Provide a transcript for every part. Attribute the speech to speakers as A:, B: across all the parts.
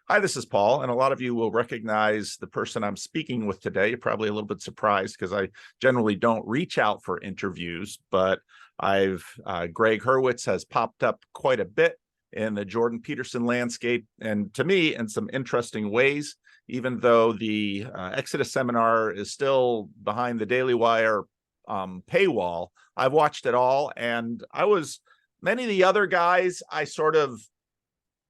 A: Hi, this is Paul, and a lot of you will recognize the person I'm speaking with today. You're probably a little bit surprised because I generally don't reach out for interviews, but Gregg Hurwitz has popped up quite a bit in the Jordan Peterson landscape, and to me, in some interesting ways, even though the Exodus seminar is still behind the Daily Wire paywall. I've watched it all, and many of the other guys, I sort of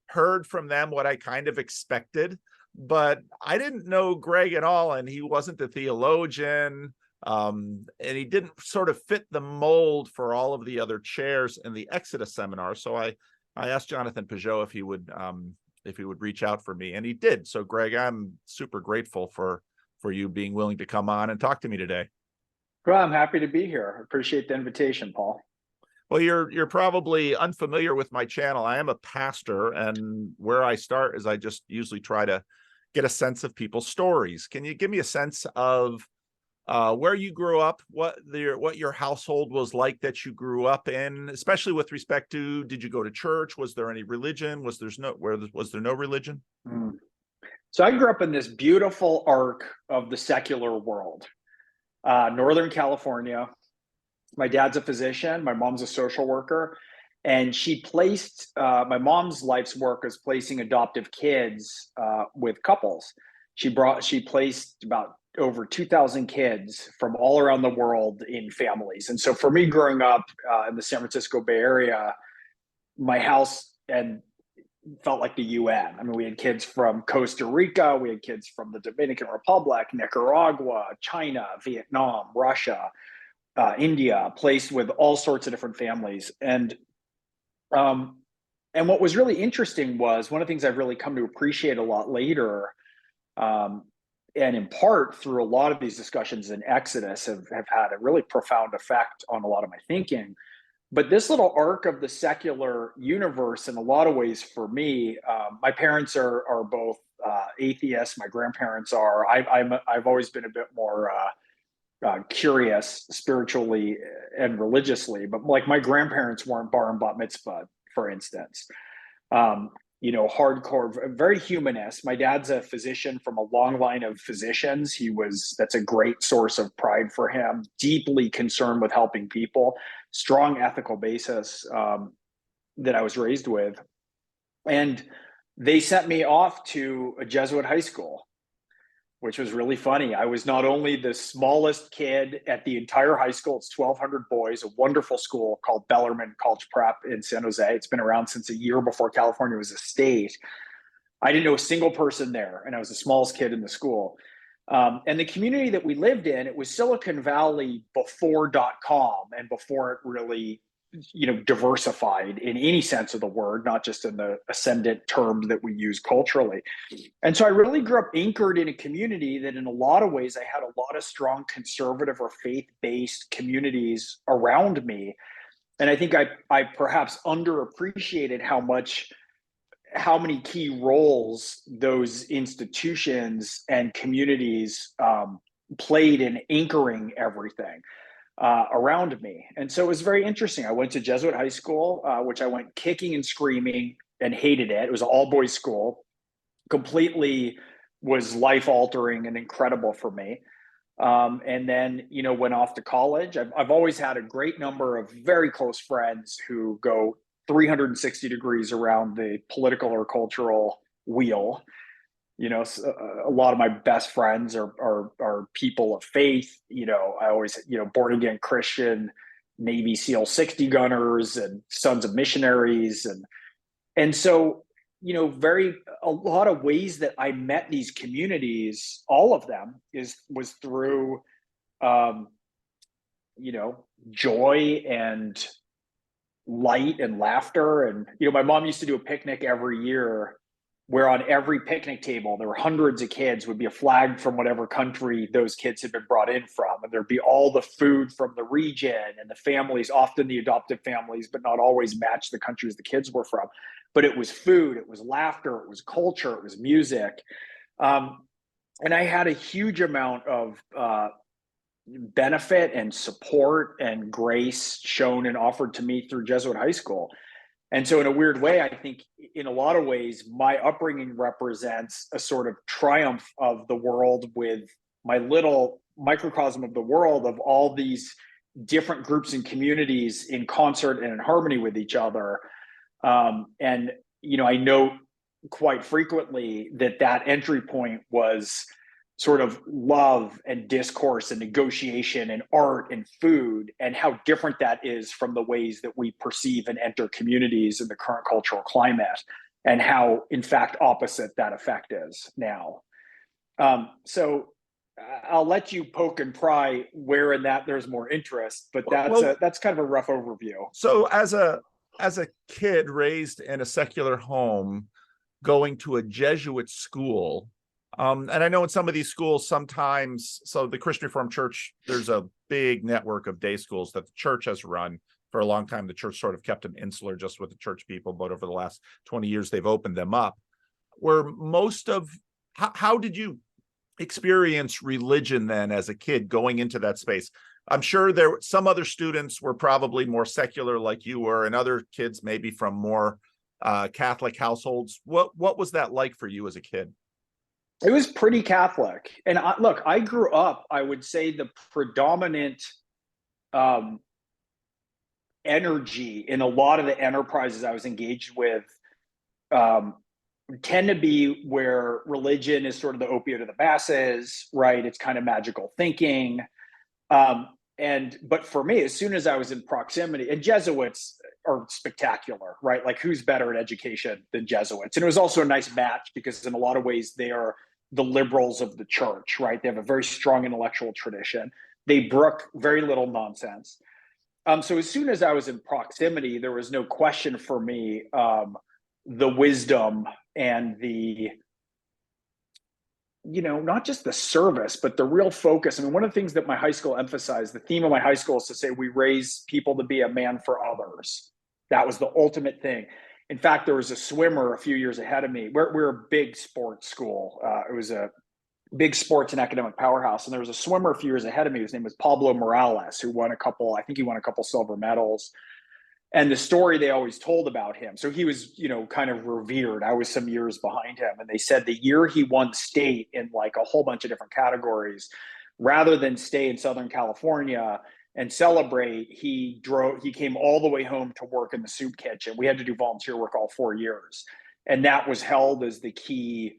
A: heard from them what I kind of expected, but I didn't know Gregg at all, and he wasn't a theologian, and he didn't sort of fit the mold for all of the other chairs in the Exodus seminar. So I asked Jonathan Peugeot if he would reach out for me, and he did. So Gregg, I'm super grateful for you being willing to come on and talk to me today.
B: Well, I'm happy to be here. I appreciate the invitation, Paul.
A: Well, you're probably unfamiliar with my channel. I am a pastor, and where I start is I just usually try to get a sense of people's stories. Can you give me a sense of where you grew up, what your household was like that you grew up in, especially with respect to, did you go to church? Was there any religion? Was there no religion?
B: Mm. So I grew up in this beautiful arc of the secular world, Northern California. My dad's a physician. My mom's a social worker. And she placed, my mom's life's work is placing adoptive kids with couples. She placed about over 2,000 kids from all around the world in families. And so for me growing up in the San Francisco Bay Area, my house and felt like the UN. I mean, we had kids from Costa Rica, we had kids from the Dominican Republic, Nicaragua, China, Vietnam, Russia, India, placed with all sorts of different families. And what was really interesting was one of the things I've really come to appreciate a lot later, and in part through a lot of these discussions in Exodus have had a really profound effect on a lot of my thinking. But this little arc of the secular universe, in a lot of ways, for me, my parents are both atheists. My grandparents are. I've always been a bit more curious spiritually and religiously, but like my grandparents weren't bar and bat mitzvah, for instance. Hardcore, very humanist. My dad's a physician from a long line of physicians. That's a great source of pride for him, deeply concerned with helping people, strong ethical basis that I was raised with. And they sent me off to a Jesuit high school, which was really funny. I was not only the smallest kid at the entire high school, it's 1,200 boys, a wonderful school called Bellarmine College Prep in San Jose. It's been around since a year before California was a state. I didn't know a single person there, and I was the smallest kid in the school. And the community that we lived in, it was Silicon Valley before .com and before it really diversified in any sense of the word, not just in the ascendant terms that we use culturally. And so I really grew up anchored in a community that in a lot of ways I had a lot of strong conservative or faith-based communities around me. And I think I perhaps underappreciated how many key roles those institutions and communities played in anchoring everything around me. And so it was very interesting. I went to Jesuit high school, which I went kicking and screaming and hated it. It was an all boys school, completely was life altering and incredible for me. And then, went off to college. I've always had a great number of very close friends who go 360 degrees around the political or cultural wheel. A lot of my best friends are people of faith. I always, born again Christian, Navy SEAL 60 gunners and sons of missionaries. And so, a lot of ways that I met these communities, all of them was through, joy and light and laughter. And, my mom used to do a picnic every year where on every picnic table, there were hundreds of kids, would be a flag from whatever country those kids had been brought in from. And there'd be all the food from the region, and the families, often the adoptive families, but not always match the countries the kids were from. But it was food, it was laughter, it was culture, it was music. And I had a huge amount of benefit and support and grace shown and offered to me through Jesuit high school. And so in a weird way, I think in a lot of ways, my upbringing represents a sort of triumph of the world with my little microcosm of the world of all these different groups and communities in concert and in harmony with each other. And, I note quite frequently that entry point was sort of love and discourse and negotiation and art and food, and how different that is from the ways that we perceive and enter communities in the current cultural climate, and how, in fact, opposite that effect is now. So I'll let you poke and pry where in that there's more interest, but that's kind of a rough overview.
A: So as a kid raised in a secular home, going to a Jesuit school, and I know in some of these schools sometimes, so the Christian Reformed Church, there's a big network of day schools that the church has run for a long time. The church sort of kept them insular just with the church people, but over the last 20 years, they've opened them up. Where most of, how did you experience religion then as a kid going into that space? I'm sure some other students were probably more secular like you were, and other kids maybe from more Catholic households. What was that like for you as a kid?
B: It was pretty Catholic. And look, I grew up, I would say the predominant energy in a lot of the enterprises I was engaged with tend to be where religion is sort of the opiate of the masses, right? It's kind of magical thinking. But for me, as soon as I was in proximity, and Jesuits are spectacular, right? Like, who's better at education than Jesuits? And it was also a nice match because in a lot of ways they are the liberals of the church, right? They have a very strong intellectual tradition. They brook very little nonsense. So as soon as I was in proximity, there was no question for me the wisdom and the, not just the service, but the real focus. I mean, one of the things that my high school emphasized, the theme of my high school is to say, we raise people to be a man for others. That was the ultimate thing. In fact, there was a swimmer a few years ahead of me. We're a big sports school. It was a big sports and academic powerhouse. And there was a swimmer a few years ahead of me. His name was Pablo Morales, who won a couple silver medals. And the story they always told about him. So he was, kind of revered. I was some years behind him. And they said the year he won state in like a whole bunch of different categories, rather than stay in Southern California and celebrate, he came all the way home to work in the soup kitchen. We had to do volunteer work all 4 years. And that was held as the key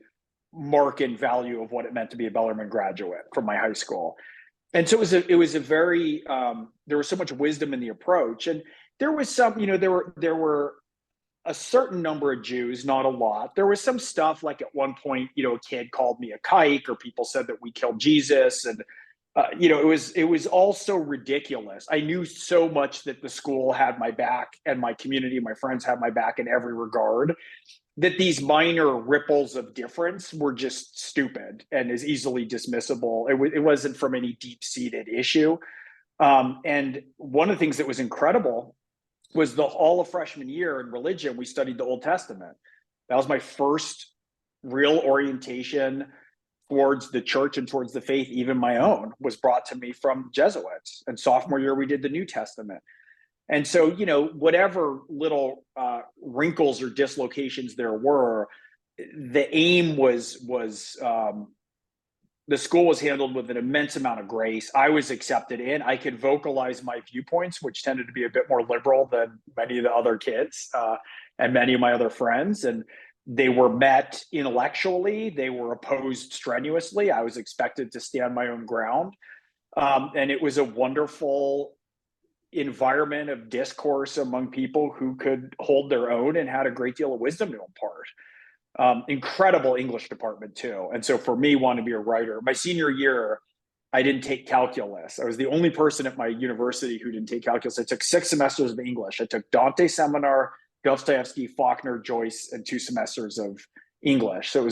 B: mark and value of what it meant to be a Bellarmine graduate from my high school. And so it was a very, there was so much wisdom in the approach. And there was some, there were a certain number of Jews, not a lot. There was some stuff like at one point, a kid called me a kike, or people said that we killed Jesus. And, it was all so ridiculous. I knew so much that the school had my back and my community, my friends had my back in every regard, that these minor ripples of difference were just stupid and is easily dismissible. It wasn't from any deep-seated issue. And one of the things that was incredible was all of freshman year in religion, we studied the Old Testament. That was my first real orientation towards the church and towards the faith. Even my own was brought to me from Jesuits. And sophomore year, we did the New Testament. And so, whatever little wrinkles or dislocations there were, the aim was the school was handled with an immense amount of grace. I was accepted in. I could vocalize my viewpoints, which tended to be a bit more liberal than many of the other kids and many of my other friends. And they were met intellectually. They were opposed strenuously. I was expected to stand my own ground. And it was a wonderful environment of discourse among people who could hold their own and had a great deal of wisdom to impart. Incredible English department too. And so for me, wanting to be a writer, my senior year, I didn't take calculus. I was the only person at my university who didn't take calculus. I took 6 semesters of English. I took Dante seminar, Dostoevsky, Faulkner, Joyce, and 2 semesters of English. So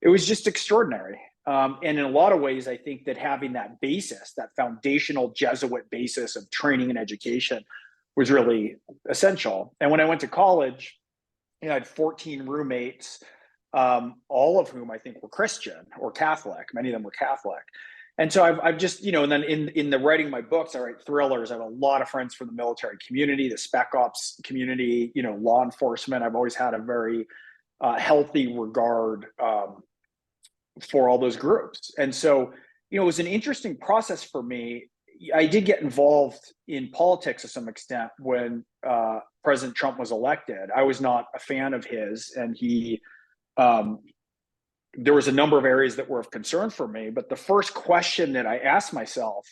B: it was just extraordinary. And in a lot of ways, I think that having that basis, that foundational Jesuit basis of training and education was really essential. And when I went to college, I had 14 roommates, all of whom I think were Christian or Catholic. Many of them were Catholic. And so I've just, and then in the writing my books, I write thrillers. I have a lot of friends from the military community, the spec ops community, law enforcement. I've always had a very healthy regard for all those groups. And so, it was an interesting process for me. I did get involved in politics to some extent when President Trump was elected. I was not a fan of his, and there was a number of areas that were of concern for me. But the first question that I asked myself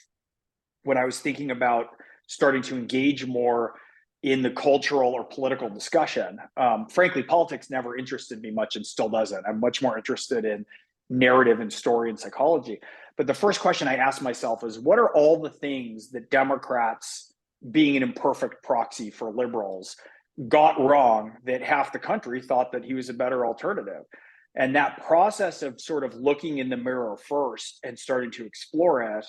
B: when I was thinking about starting to engage more in the cultural or political discussion, frankly, politics never interested me much and still doesn't. I'm much more interested in narrative and story and psychology. But the first question I asked myself is, what are all the things that Democrats, being an imperfect proxy for liberals, got wrong that half the country thought that he was a better alternative? And that process of sort of looking in the mirror first and starting to explore it,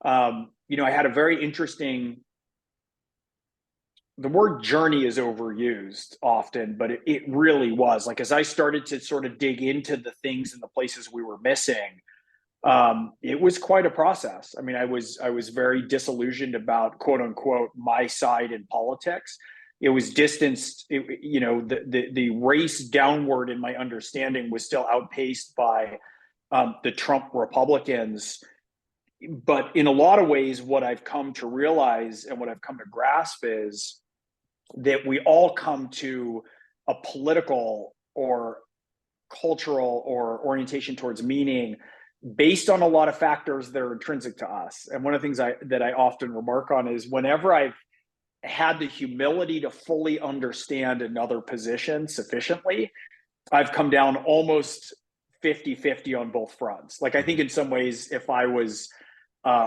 B: I had a very interesting, the word journey is overused often, but it really was like, as I started to sort of dig into the things and the places we were missing, it was quite a process. I mean, I was very disillusioned about, quote unquote, my side in politics. It was distanced. The race downward in my understanding was still outpaced by the Trump Republicans. But in a lot of ways, what I've come to realize and what I've come to grasp is that we all come to a political or cultural or orientation towards meaning based on a lot of factors that are intrinsic to us. And one of the things that I often remark on is whenever I've had the humility to fully understand another position sufficiently, I've come down almost 50-50 on both fronts. Like, I think in some ways, if I was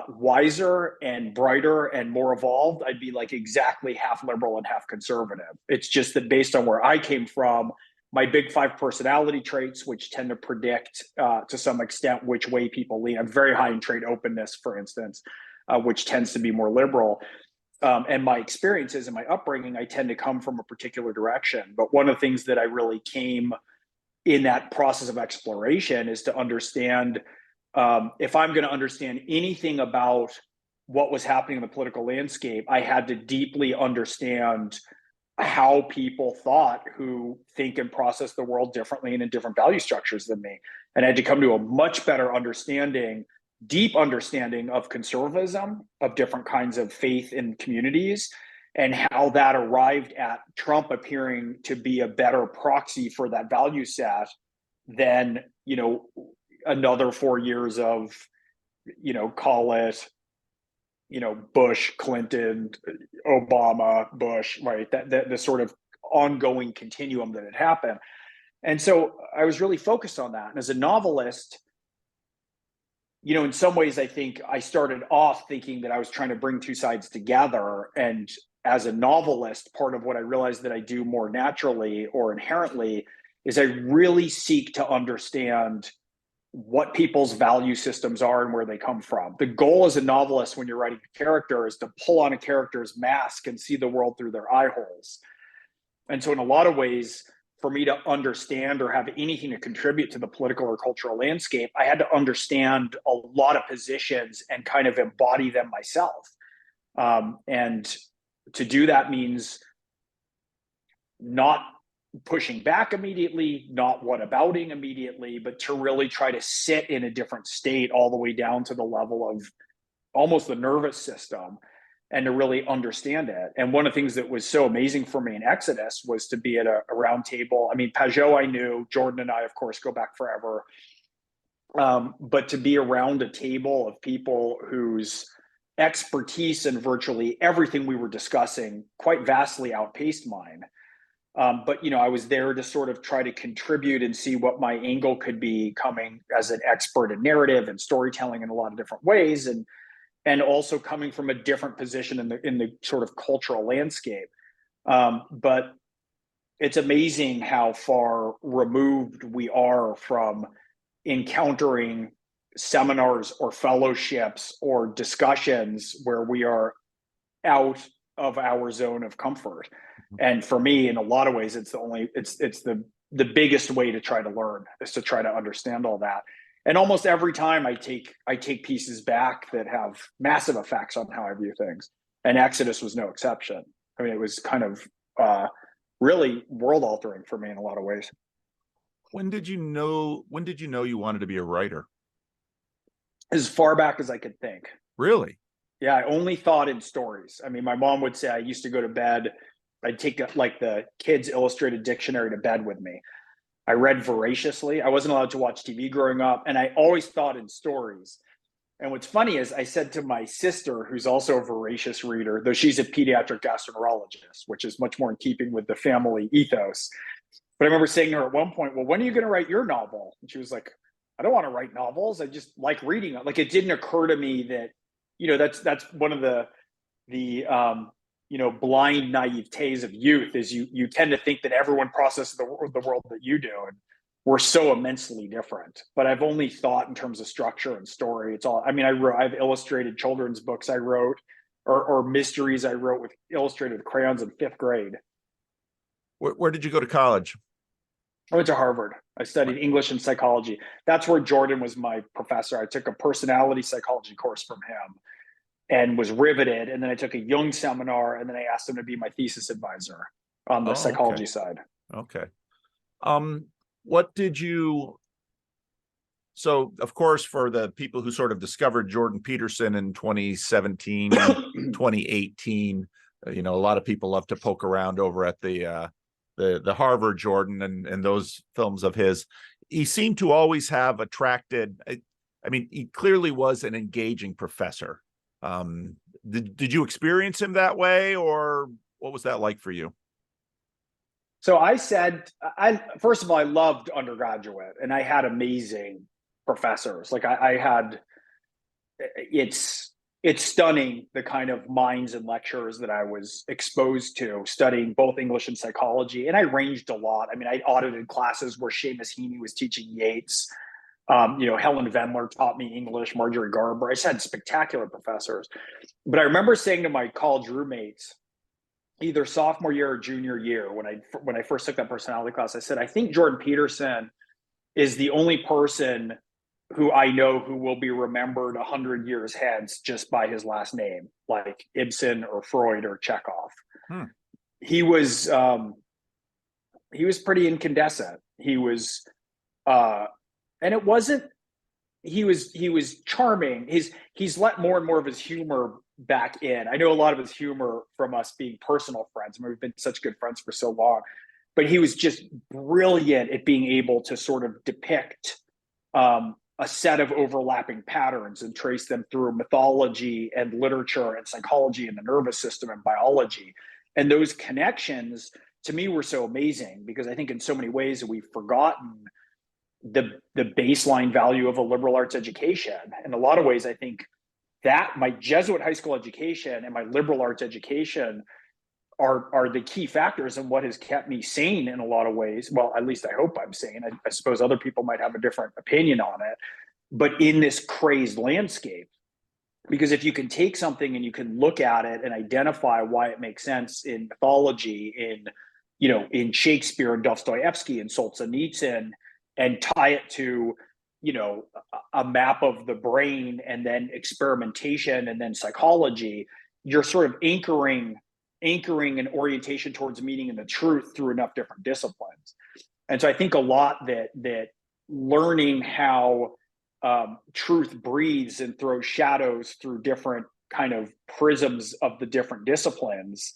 B: wiser and brighter and more evolved, I'd be like exactly half liberal and half conservative. It's just that based on where I came from, my big five personality traits, which tend to predict to some extent which way people lean. I'm very high in trade openness, for instance, which tends to be more liberal. And my experiences and my upbringing, I tend to come from a particular direction. But one of the things that I really came in that process of exploration is to understand, if I'm going to understand anything about what was happening in the political landscape, I had to deeply understand how people thought who think and process the world differently and in different value structures than me. And I had to come to a much better understanding, deep understanding of conservatism, of different kinds of faith in communities, and how that arrived at Trump appearing to be a better proxy for that value set than, another 4 years of, call it, Bush, Clinton, Obama, Bush, right? That the sort of ongoing continuum that had happened. And so I was really focused on that. And as a novelist, in some ways, I think I started off thinking that I was trying to bring two sides together. And as a novelist, part of what I realized that I do more naturally or inherently is I really seek to understand what people's value systems are and where they come from. The goal as a novelist when you're writing a character is to pull on a character's mask and see the world through their eye holes. And so in a lot of ways, for me to understand or have anything to contribute to the political or cultural landscape, I had to understand a lot of positions and kind of embody them myself. And to do that means not pushing back immediately, not whatabouting immediately, but to really try to sit in a different state all the way down to the level of almost the nervous system and to really understand it. And one of the things that was so amazing for me in Exodus was to be at a round table. I mean, Pajot I knew, Jordan and I, of course, go back forever. But to be around a table of people whose expertise in virtually everything we were discussing quite vastly outpaced mine. But I was there to sort of try to contribute and see what my angle could be, coming as an expert in narrative and storytelling in a lot of different ways, and also coming from a different position in the sort of cultural landscape. But it's amazing how far removed we are from encountering seminars or fellowships or discussions where we are out of our zone of comfort. And for me, in a lot of ways, it's the biggest way to try to learn, is to try to understand all that. And almost every time I take pieces back that have massive effects on how I view things. And Exodus was no exception. I mean, it was kind of really world altering for me in a lot of ways.
A: When did you know you wanted to be a writer?
B: As far back as I could think.
A: Really?
B: Yeah, I only thought in stories. I mean, my mom would say I used to go to bed, I'd take like the Kids Illustrated Dictionary to bed with me. I read voraciously. I wasn't allowed to watch TV growing up, and I always thought in stories. And what's funny is I said to my sister, who's also a voracious reader, though she's a pediatric gastroenterologist, which is much more in keeping with the family ethos. But I remember saying to her at one point, well, when are you going to write your novel? And she was like, I don't want to write novels. I just like reading. Like, it didn't occur to me that, that's one of the blind naivetes of youth is you tend to think that everyone processes the world that you do. And we're so immensely different. But I've only thought in terms of structure and story. It's all, I mean, I've illustrated children's books I wrote or mysteries I wrote with illustrated crayons in 5th grade.
A: Where did you go to college?
B: I went to Harvard. I studied English and psychology. That's where Jordan was my professor. I took a personality psychology course from him and was riveted. And then I took a Jung seminar, and then I asked him to be my thesis advisor on the psychology side.
A: Okay. What did you, so of course, for the people who sort of discovered Jordan Peterson in 2017, 2018, a lot of people love to poke around over at the Harvard Jordan and those films of his. He seemed to always have attracted, I mean, he clearly was an engaging professor. Did you experience him that way, or what was that like for you?
B: So first of all, I loved undergraduate, and I had amazing professors. Like I had, it's stunning the kind of minds and lecturers that I was exposed to studying both English and psychology. And I ranged a lot. I mean, I audited classes where Seamus Heaney was teaching Yeats. Helen Vendler taught me English, Marjorie Garber. I just had spectacular professors. But I remember saying to my college roommates, either sophomore year or junior year, when I first took that personality class, I said, I think Jordan Peterson is the only person who I know who will be remembered 100 years hence just by his last name, like Ibsen or Freud or Chekhov. He was pretty incandescent. He was, and it wasn't. He was charming. He's let more and more of his humor back in. I know a lot of his humor from us being personal friends. I mean, we've been such good friends for so long. But he was just brilliant at being able to sort of depict a set of overlapping patterns and trace them through mythology and literature and psychology and the nervous system and biology. And those connections to me were so amazing, because I think in so many ways we've forgotten the baseline value of a liberal arts education. In a lot of ways, I think that my Jesuit high school education and my liberal arts education are the key factors in what has kept me sane in a lot of ways. Well, at least I hope I'm sane. I suppose other people might have a different opinion on it, but in this crazed landscape, because if you can take something and you can look at it and identify why it makes sense in mythology, in Shakespeare and Dostoevsky and Solzhenitsyn, and tie it to, a map of the brain and then experimentation and then psychology, you're sort of anchoring an orientation towards meaning and the truth through enough different disciplines. And so I think a lot that learning how truth breathes and throws shadows through different kind of prisms of the different disciplines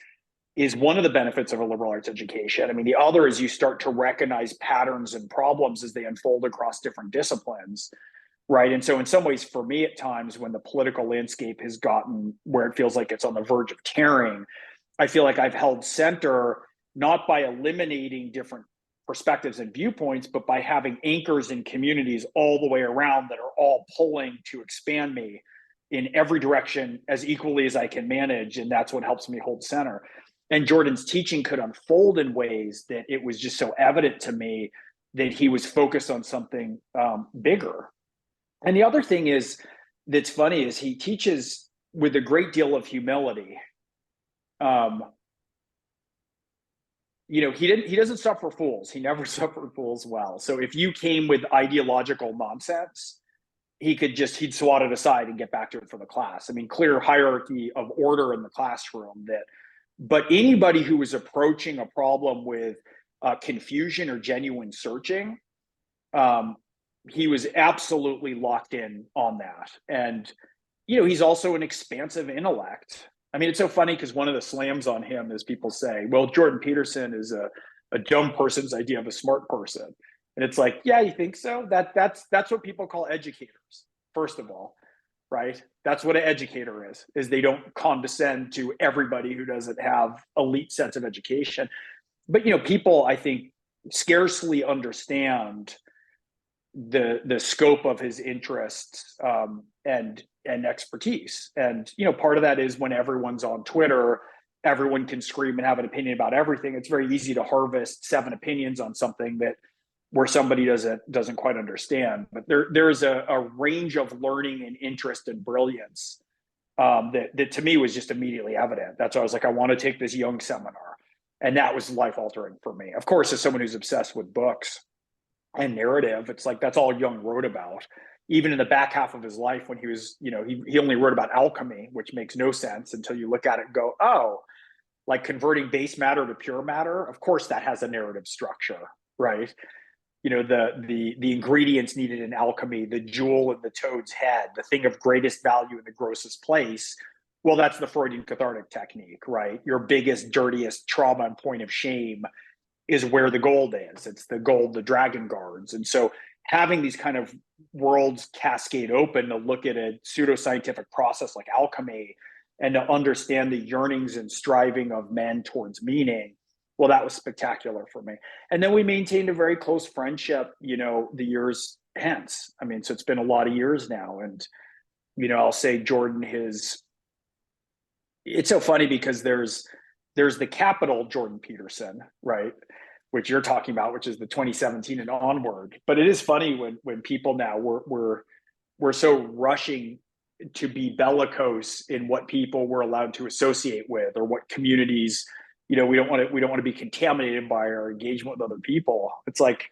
B: is one of the benefits of a liberal arts education. I mean, the other is you start to recognize patterns and problems as they unfold across different disciplines, right? And so in some ways, for me at times, when the political landscape has gotten where it feels like it's on the verge of tearing, I feel like I've held center, not by eliminating different perspectives and viewpoints, but by having anchors in communities all the way around that are all pulling to expand me in every direction as equally as I can manage. And that's what helps me hold center. And Jordan's teaching could unfold in ways that it was just so evident to me that he was focused on something bigger. And the other thing that's funny is he teaches with a great deal of humility. he doesn't suffer fools. He never suffered fools well. So if you came with ideological nonsense, he'd swat it aside and get back to it for the class. I mean, clear hierarchy of order in the classroom. But anybody who was approaching a problem with confusion or genuine searching, he was absolutely locked in on that. And he's also an expansive intellect. I mean, it's so funny because one of the slams on him is people say, well, Jordan Peterson is a dumb person's idea of a smart person. And it's like, yeah, you think so? That's what people call educators, first of all, right? That's what an educator is they don't condescend to everybody who doesn't have elite sets of education. But, people, I think, scarcely understand the scope of his interests and expertise. And part of that is when everyone's on Twitter, everyone can scream and have an opinion about everything. It's very easy to harvest 7 opinions on something where somebody doesn't quite understand. But there's a range of learning and interest and brilliance that to me was just immediately evident. That's why I was like, I want to take this Jung seminar, and that was life altering for me. Of course, as someone who's obsessed with books and narrative, it's like that's all Jung wrote about. Even in the back half of his life, when he was, he only wrote about alchemy, which makes no sense until you look at it and go, oh, like converting base matter to pure matter. Of course, that has a narrative structure, right? The ingredients needed in alchemy, the jewel in the toad's head, the thing of greatest value in the grossest place. Well, that's the Freudian cathartic technique, right? Your biggest, dirtiest trauma and point of shame is where the gold is. It's the gold, the dragon guards. And so having these kind of worlds cascade open to look at a pseudoscientific process like alchemy and to understand the yearnings and striving of men towards meaning, well, that was spectacular for me. And then we maintained a very close friendship, the years hence. I mean, so it's been a lot of years now. And, I'll say Jordan, it's so funny because there's the capital Jordan Peterson, right? Which you're talking about, which is the 2017 and onward. But it is funny when people now we're so rushing to be bellicose in what people were allowed to associate with or what communities, we don't want to be contaminated by our engagement with other people. It's like,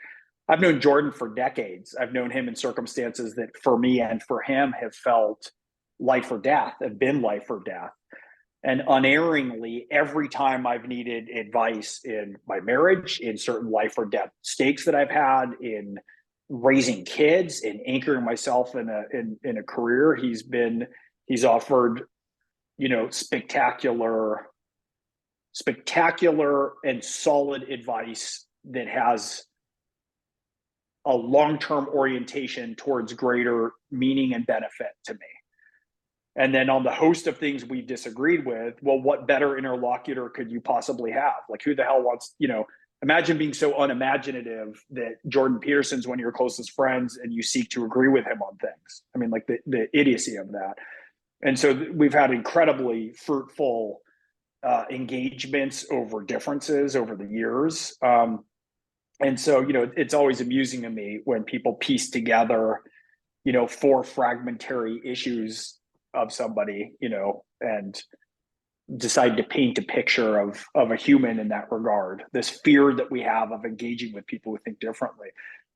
B: I've known Jordan for decades. I've known him in circumstances that for me and for him have felt life or death, have been life or death. And unerringly, every time I've needed advice in my marriage, in certain life or death stakes that I've had, in raising kids, in anchoring myself in a career, he's offered, spectacular and solid advice that has a long-term orientation towards greater meaning and benefit to me. And then on the host of things we disagreed with, well, what better interlocutor could you possibly have? Like, who the hell wants, imagine being so unimaginative that Jordan Peterson's one of your closest friends and you seek to agree with him on things. I mean, like the idiocy of that. And so we've had incredibly fruitful engagements over differences over the years. And so, it's always amusing to me when people piece together, 4 fragmentary issues of somebody, and decide to paint a picture of a human in that regard. This fear that we have of engaging with people who think differently.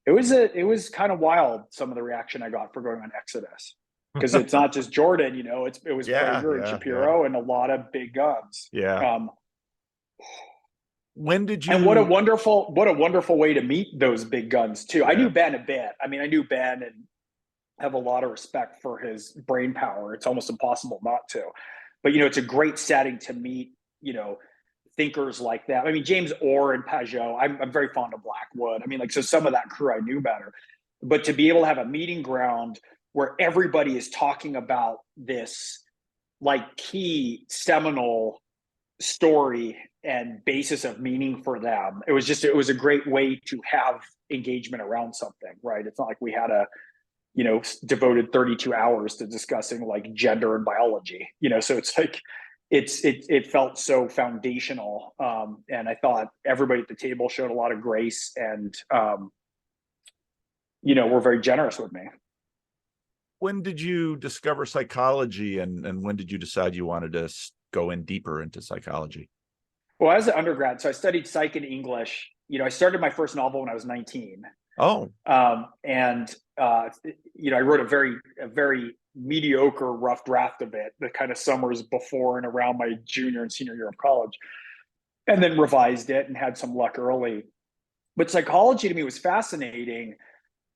B: It was kind of wild, some of the reaction I got for going on Exodus, because it's not just Jordan, it was Prager and Shapiro and a lot of big guns.
A: Yeah. When did you?
B: And what a wonderful way to meet those big guns too. Yeah. I knew Ben a bit. I mean, I knew Ben and have a lot of respect for his brain power. It's almost impossible not to. But, it's a great setting to meet, thinkers like that. I mean, James Orr and Pajot, I'm very fond of Blackwood. I mean, like, so some of that crew I knew better. But to be able to have a meeting ground where everybody is talking about this, like, key seminal story and basis of meaning for them, it was a great way to have engagement around something, right? It's not like we had devoted 32 hours to discussing like gender and biology, so it's like, it felt so foundational. And I thought everybody at the table showed a lot of grace and, were very generous with me.
A: When did you discover psychology and when did you decide you wanted to go in deeper into psychology?
B: Well, as an undergrad, so I studied psych and English. I started my first novel when I was 19.
A: Oh,
B: And I wrote a very mediocre rough draft of it, the kind of summers before and around my junior and senior year of college, and then revised it and had some luck early. But psychology to me was fascinating.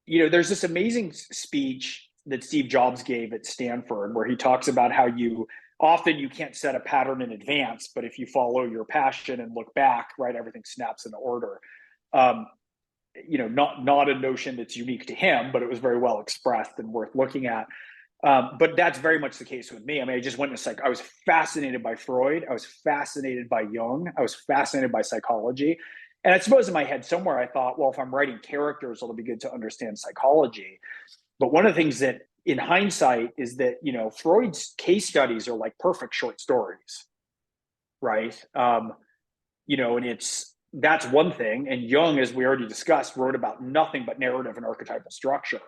B: There's this amazing speech that Steve Jobs gave at Stanford where he talks about how you can't set a pattern in advance, but if you follow your passion and look back, right, everything snaps into order. Um, not a notion that's unique to him, but it was very well expressed and worth looking at. But that's very much the case with me. I mean, I just went into I was fascinated by Freud. I was fascinated by Jung. I was fascinated by psychology. And I suppose in my head somewhere, I thought, well, if I'm writing characters, it'll be good to understand psychology. But one of the things that in hindsight is that, Freud's case studies are like perfect short stories, right? And that's one thing. And Jung, as we already discussed, wrote about nothing but narrative and archetypal structure.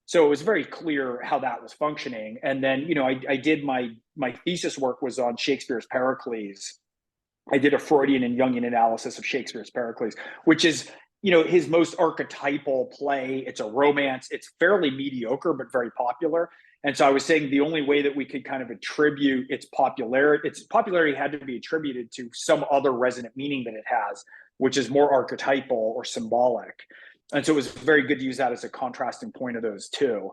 B: So it was very clear how that was functioning. And then, I did my thesis work was on Shakespeare's Pericles. I did a Freudian and Jungian analysis of Shakespeare's Pericles, which is, his most archetypal play. It's a romance. It's fairly mediocre, but very popular. And so I was saying the only way that we could kind of attribute its popularity had to be attributed to some other resonant meaning that it has, which is more archetypal or symbolic. And so it was very good to use that as a contrasting point of those two,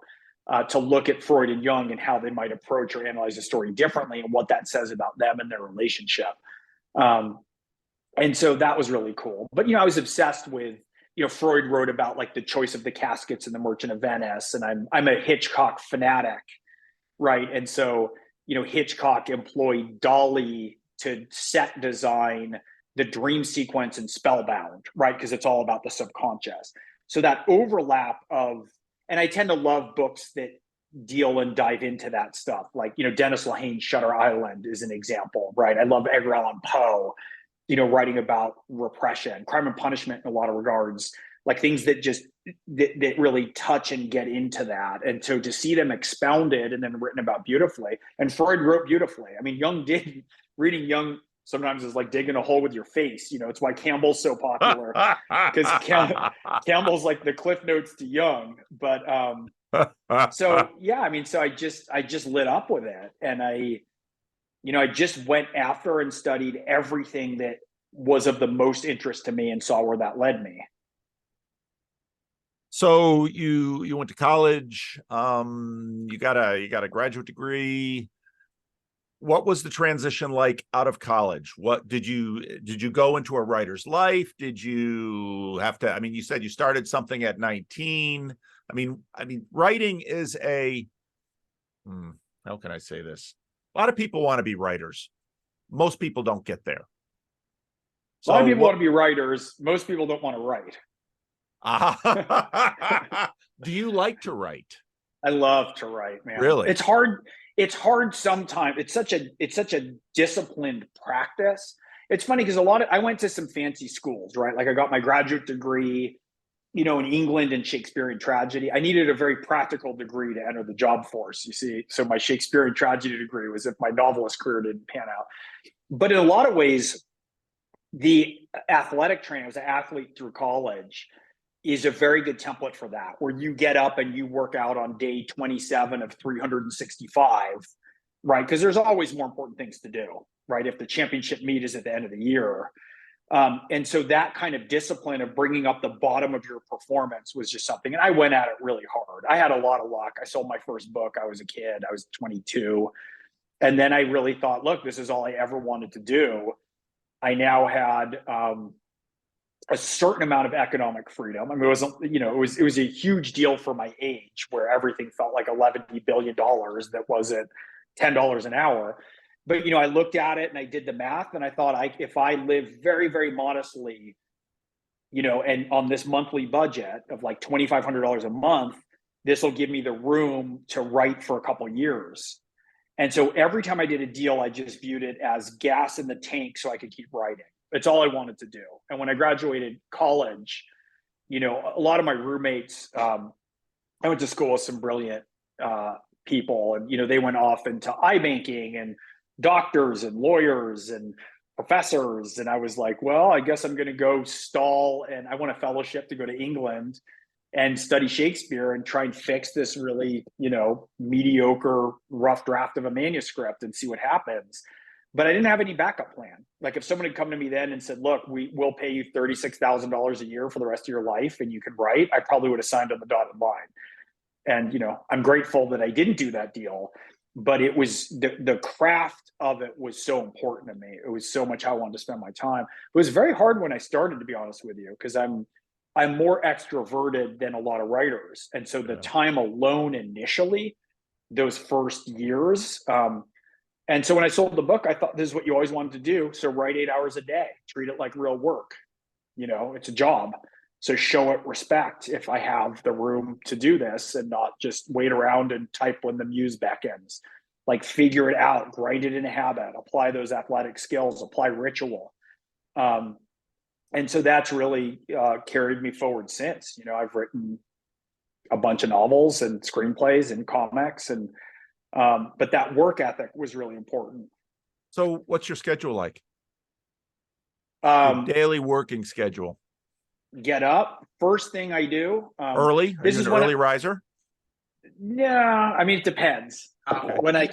B: to look at Freud and Jung and how they might approach or analyze the story differently and what that says about them and their relationship. And so that was really cool. But, I was obsessed with, Freud wrote about like the choice of the caskets in The Merchant of Venice. And I'm a Hitchcock fanatic, right? And so, Hitchcock employed Dolly to set design the dream sequence in Spellbound, right? Because it's all about the subconscious. So that overlap and I tend to love books that deal and dive into that stuff. Like, Dennis Lehane's Shutter Island is an example, right? I love Edgar Allan Poe, writing about repression, Crime and Punishment in a lot of regards, like things that just that really touch and get into that. And so to see them expounded and then written about beautifully, and Freud wrote beautifully. I mean, reading Jung sometimes is like digging a hole with your face. It's why Campbell's so popular, because Campbell's like the Cliff Notes to Jung. But so yeah, I mean, so I just lit up with it, and I just went after and studied everything that was of the most interest to me and saw where that led me.
A: So you went to college, you got a graduate degree. What was the transition like out of college? What did you go into a writer's life? Did you have to, I mean, you said you started something at 19. I mean, writing is how can I say this? A lot of people want to be writers. Most people don't get there.
B: So, a lot of people want to be writers. Most people don't want to write.
A: Do you like to write?
B: I love to write, man.
A: Really?
B: It's hard sometimes. It's such a disciplined practice. It's funny because I went to some fancy schools, right? Like I got my graduate degree, in England in Shakespearean tragedy. I needed a very practical degree to enter the job force, you see. So my Shakespearean tragedy degree was if my novelist career didn't pan out. But in a lot of ways, the athletic training, I was an athlete through college, is a very good template for that, where you get up and you work out on day 27 of 365, right? Because there's always more important things to do, right? If the championship meet is at the end of the year. And so that kind of discipline of bringing up the bottom of your performance was just something. And I went at it really hard. I had a lot of luck. I sold my first book. I was a kid. I was 22. And then I really thought, look, this is all I ever wanted to do. I now had a certain amount of economic freedom. I mean, it was a huge deal for my age, where everything felt like $11 billion that wasn't $10 an hour. But, I looked at it and I did the math, and I thought, if I live very, very modestly, and on this monthly budget of like $2,500 a month, this will give me the room to write for a couple of years. And so every time I did a deal, I just viewed it as gas in the tank so I could keep writing. It's all I wanted to do. And when I graduated college, a lot of my roommates, I went to school with some brilliant people, and, they went off into iBanking and doctors and lawyers and professors. And I was like, well, I guess I'm going to go stall, and I want a fellowship to go to England and study Shakespeare and try and fix this really, mediocre rough draft of a manuscript and see what happens. But I didn't have any backup plan. Like if someone had come to me then and said, look, we will pay you $36,000 a year for the rest of your life and you can write, I probably would have signed on the dotted line. And, I'm grateful that I didn't do that deal, but it was the craft of it was so important to me. It was so much how I wanted to spend my time. It was very hard when I started, to be honest with you, because I'm more extroverted than a lot of writers. And so the time alone initially, those first years, and so when I sold the book, I thought this is what you always wanted to do. So write 8 hours a day, treat it like real work. It's a job. So show it respect if I have the room to do this and not just wait around and type when the muse beckons. Like figure it out, grind it in a habit, apply those athletic skills, apply ritual. And so that's really carried me forward since. I've written a bunch of novels and screenplays and comics, and but that work ethic was really important.
A: So what's your schedule like? Your daily working schedule?
B: Get up. First thing I do.
A: Early? Are you an early riser?
B: No, I mean, it depends.
A: Okay.
B: When I'm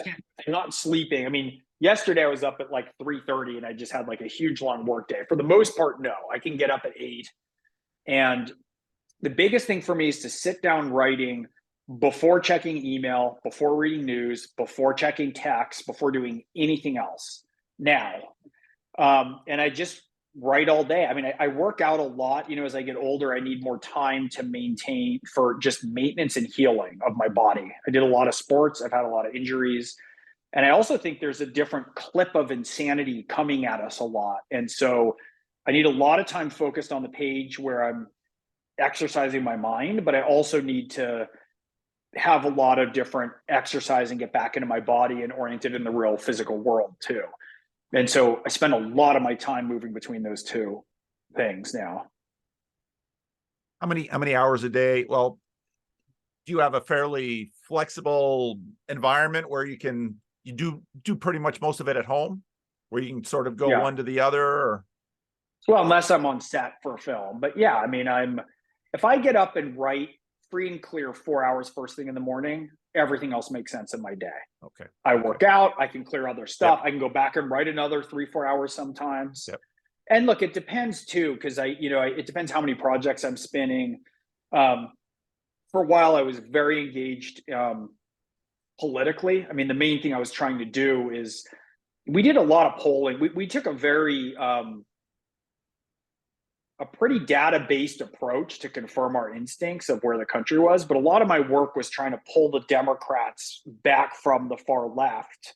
B: not sleeping. I mean, yesterday I was up at like 3:30 and I just had like a huge long work day. For the most part, no, I can get up at 8. And the biggest thing for me is to sit down writing before checking email, before reading news, before checking text, before doing anything else now. And I just write all day. I mean, I work out a lot. As I get older, I need more time to maintain for just maintenance and healing of my body. I did a lot of sports. I've had a lot of injuries. And I also think there's a different clip of insanity coming at us a lot. And so I need a lot of time focused on the page where I'm exercising my mind, but I also need to have a lot of different exercise and get back into my body and oriented in the real physical world too. And so I spend a lot of my time moving between those two things now.
A: How many hours a day? Well, do you have a fairly flexible environment where you do pretty much most of it at home, where you can sort of go one to the other? Or?
B: Well, unless I'm on set for a film. But yeah, I mean, if I get up and write free and clear 4 hours first thing in the morning, everything else makes sense in my day.
A: Okay.
B: I work out, I can clear other stuff. I can go back and write another 3-4 hours sometimes. And look, it depends too, because it depends how many projects I'm spinning. For a while, I was very engaged politically. I mean, the main thing I was trying to do is we did a lot of polling. We took a pretty data-based approach to confirm our instincts of where the country was. But a lot of my work was trying to pull the Democrats back from the far left,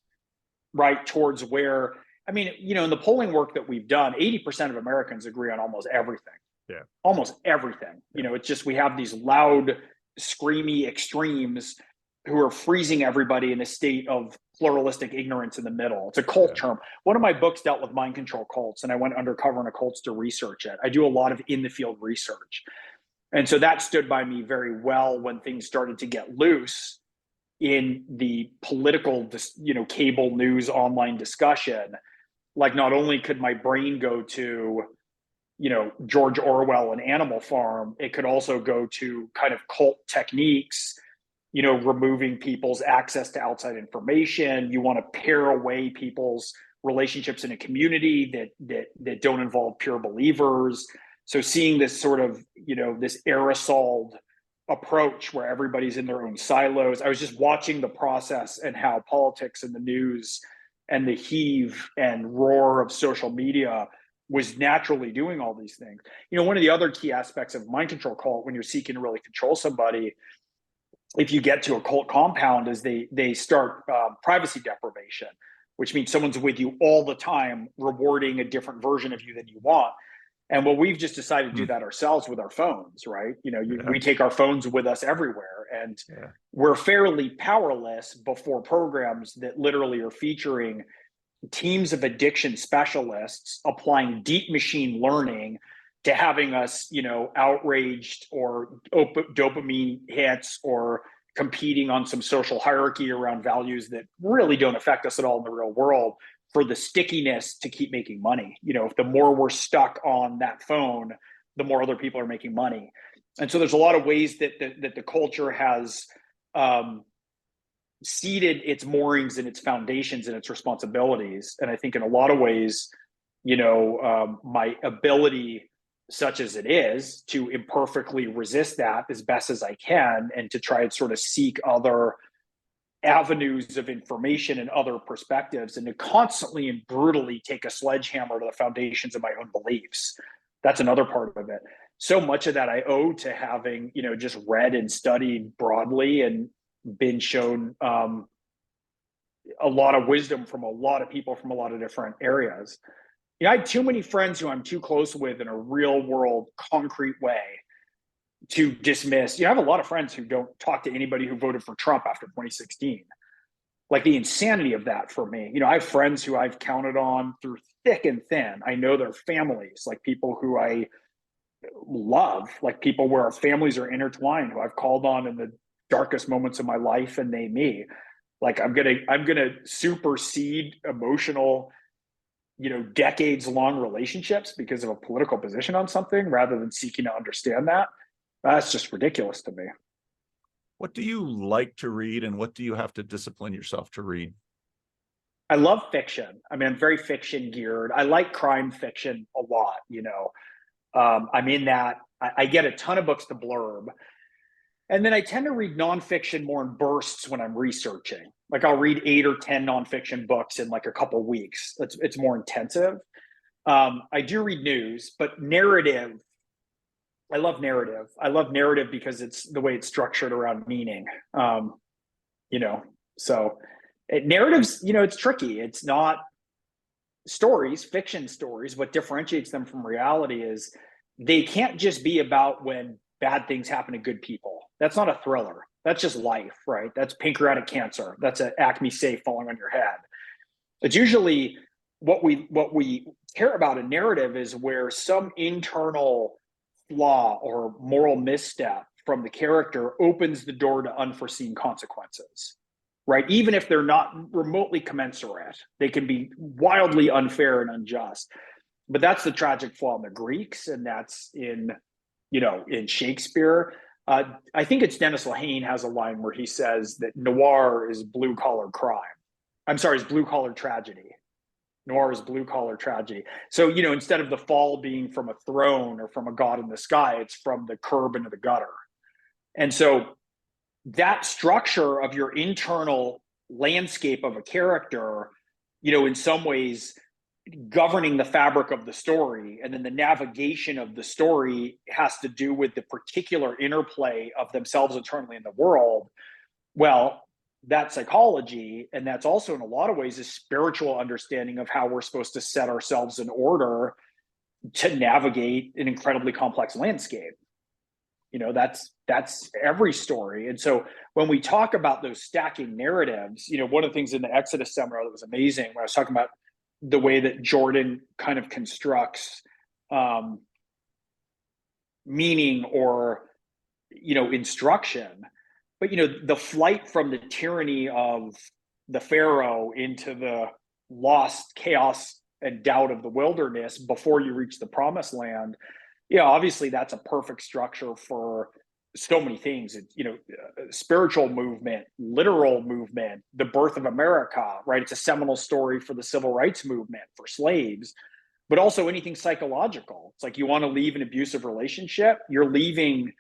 B: right towards where, I mean, in the polling work that we've done, 80% of Americans agree on almost everything.
A: Yeah.
B: Almost everything. It's just we have these loud, screamy extremes who are freezing everybody in a state of pluralistic ignorance in the middle. It's a cult term. One of my books dealt with mind control cults, and I went undercover in a cults to research it. I do a lot of in the field research. And so that stood by me very well when things started to get loose in the political, cable news online discussion. Like not only could my brain go to, George Orwell and Animal Farm, it could also go to kind of cult techniques, removing people's access to outside information. You want to pare away people's relationships in a community that don't involve pure believers. So seeing this sort of, this aerosoled approach where everybody's in their own silos. I was just watching the process and how politics and the news and the heave and roar of social media was naturally doing all these things. One of the other key aspects of mind control cult, when you're seeking to really control somebody, if you get to a cult compound, is they start privacy deprivation, which means someone's with you all the time, rewarding a different version of you than you want. And well, we've just decided to do that ourselves with our phones, right? We take our phones with us everywhere, and we're fairly powerless before programs that literally are featuring teams of addiction specialists applying deep machine learning to having us, outraged or dopamine hits or competing on some social hierarchy around values that really don't affect us at all in the real world for the stickiness to keep making money. If the more we're stuck on that phone, the more other people are making money. And so there's a lot of ways that the culture has seeded its moorings and its foundations and its responsibilities. And I think in a lot of ways, my ability, such as it is, to imperfectly resist that as best as I can, and to try and sort of seek other avenues of information and other perspectives, and to constantly and brutally take a sledgehammer to the foundations of my own beliefs. That's another part of it. So much of that I owe to having, just read and studied broadly and been shown a lot of wisdom from a lot of people from a lot of different areas. I had too many friends who I'm too close with in a real world, concrete way to dismiss. I have a lot of friends who don't talk to anybody who voted for Trump after 2016. Like, the insanity of that for me. I have friends who I've counted on through thick and thin. I know their families, like people who I love, like people where our families are intertwined, who I've called on in the darkest moments of my life, and they me. Like, I'm gonna supersede emotional, decades long relationships because of a political position on something, rather than seeking to understand that. That's just ridiculous to me.
A: What do you like to read, and what do you have to discipline yourself to read?
B: I love fiction. I mean, I'm very fiction geared. I like crime fiction a lot. I'm in that. I get a ton of books to blurb. And then I tend to read nonfiction more in bursts when I'm researching. Like, I'll read 8 or 10 nonfiction books in like a couple of weeks. It's more intensive. I do read news, but narrative. I love narrative. I love narrative because it's the way it's structured around meaning. So narratives, it's tricky. It's not stories, fiction stories. What differentiates them from reality is they can't just be about when bad things happen to good people. That's not a thriller. That's just life, right? That's pancreatic cancer. That's an Acme safe falling on your head. It's usually what we care about in narrative is where some internal flaw or moral misstep from the character opens the door to unforeseen consequences, right? Even if they're not remotely commensurate, they can be wildly unfair and unjust. But that's the tragic flaw in the Greeks, and that's in Shakespeare. I think it's Dennis Lehane has a line where he says that noir is blue collar crime. I'm sorry, it's blue collar tragedy. Noir is blue collar tragedy. So, instead of the fall being from a throne or from a god in the sky, it's from the curb into the gutter. And so that structure of your internal landscape of a character, in some ways governing the fabric of the story, and then the navigation of the story has to do with the particular interplay of themselves internally in the world. Well, that's psychology, and that's also in a lot of ways a spiritual understanding of how we're supposed to set ourselves in order to navigate an incredibly complex landscape. That's every story. And so when we talk about those stacking narratives, one of the things in the Exodus seminar that was amazing, when I was talking about the way that Jordan kind of constructs meaning or, instruction. But, the flight from the tyranny of the Pharaoh into the lost chaos and doubt of the wilderness before you reach the promised land, obviously that's a perfect structure for so many things. Spiritual movement, literal movement, the birth of America, right? It's a seminal story for the civil rights movement for slaves, but also anything psychological. It's like, you want to leave an abusive relationship, you're leaving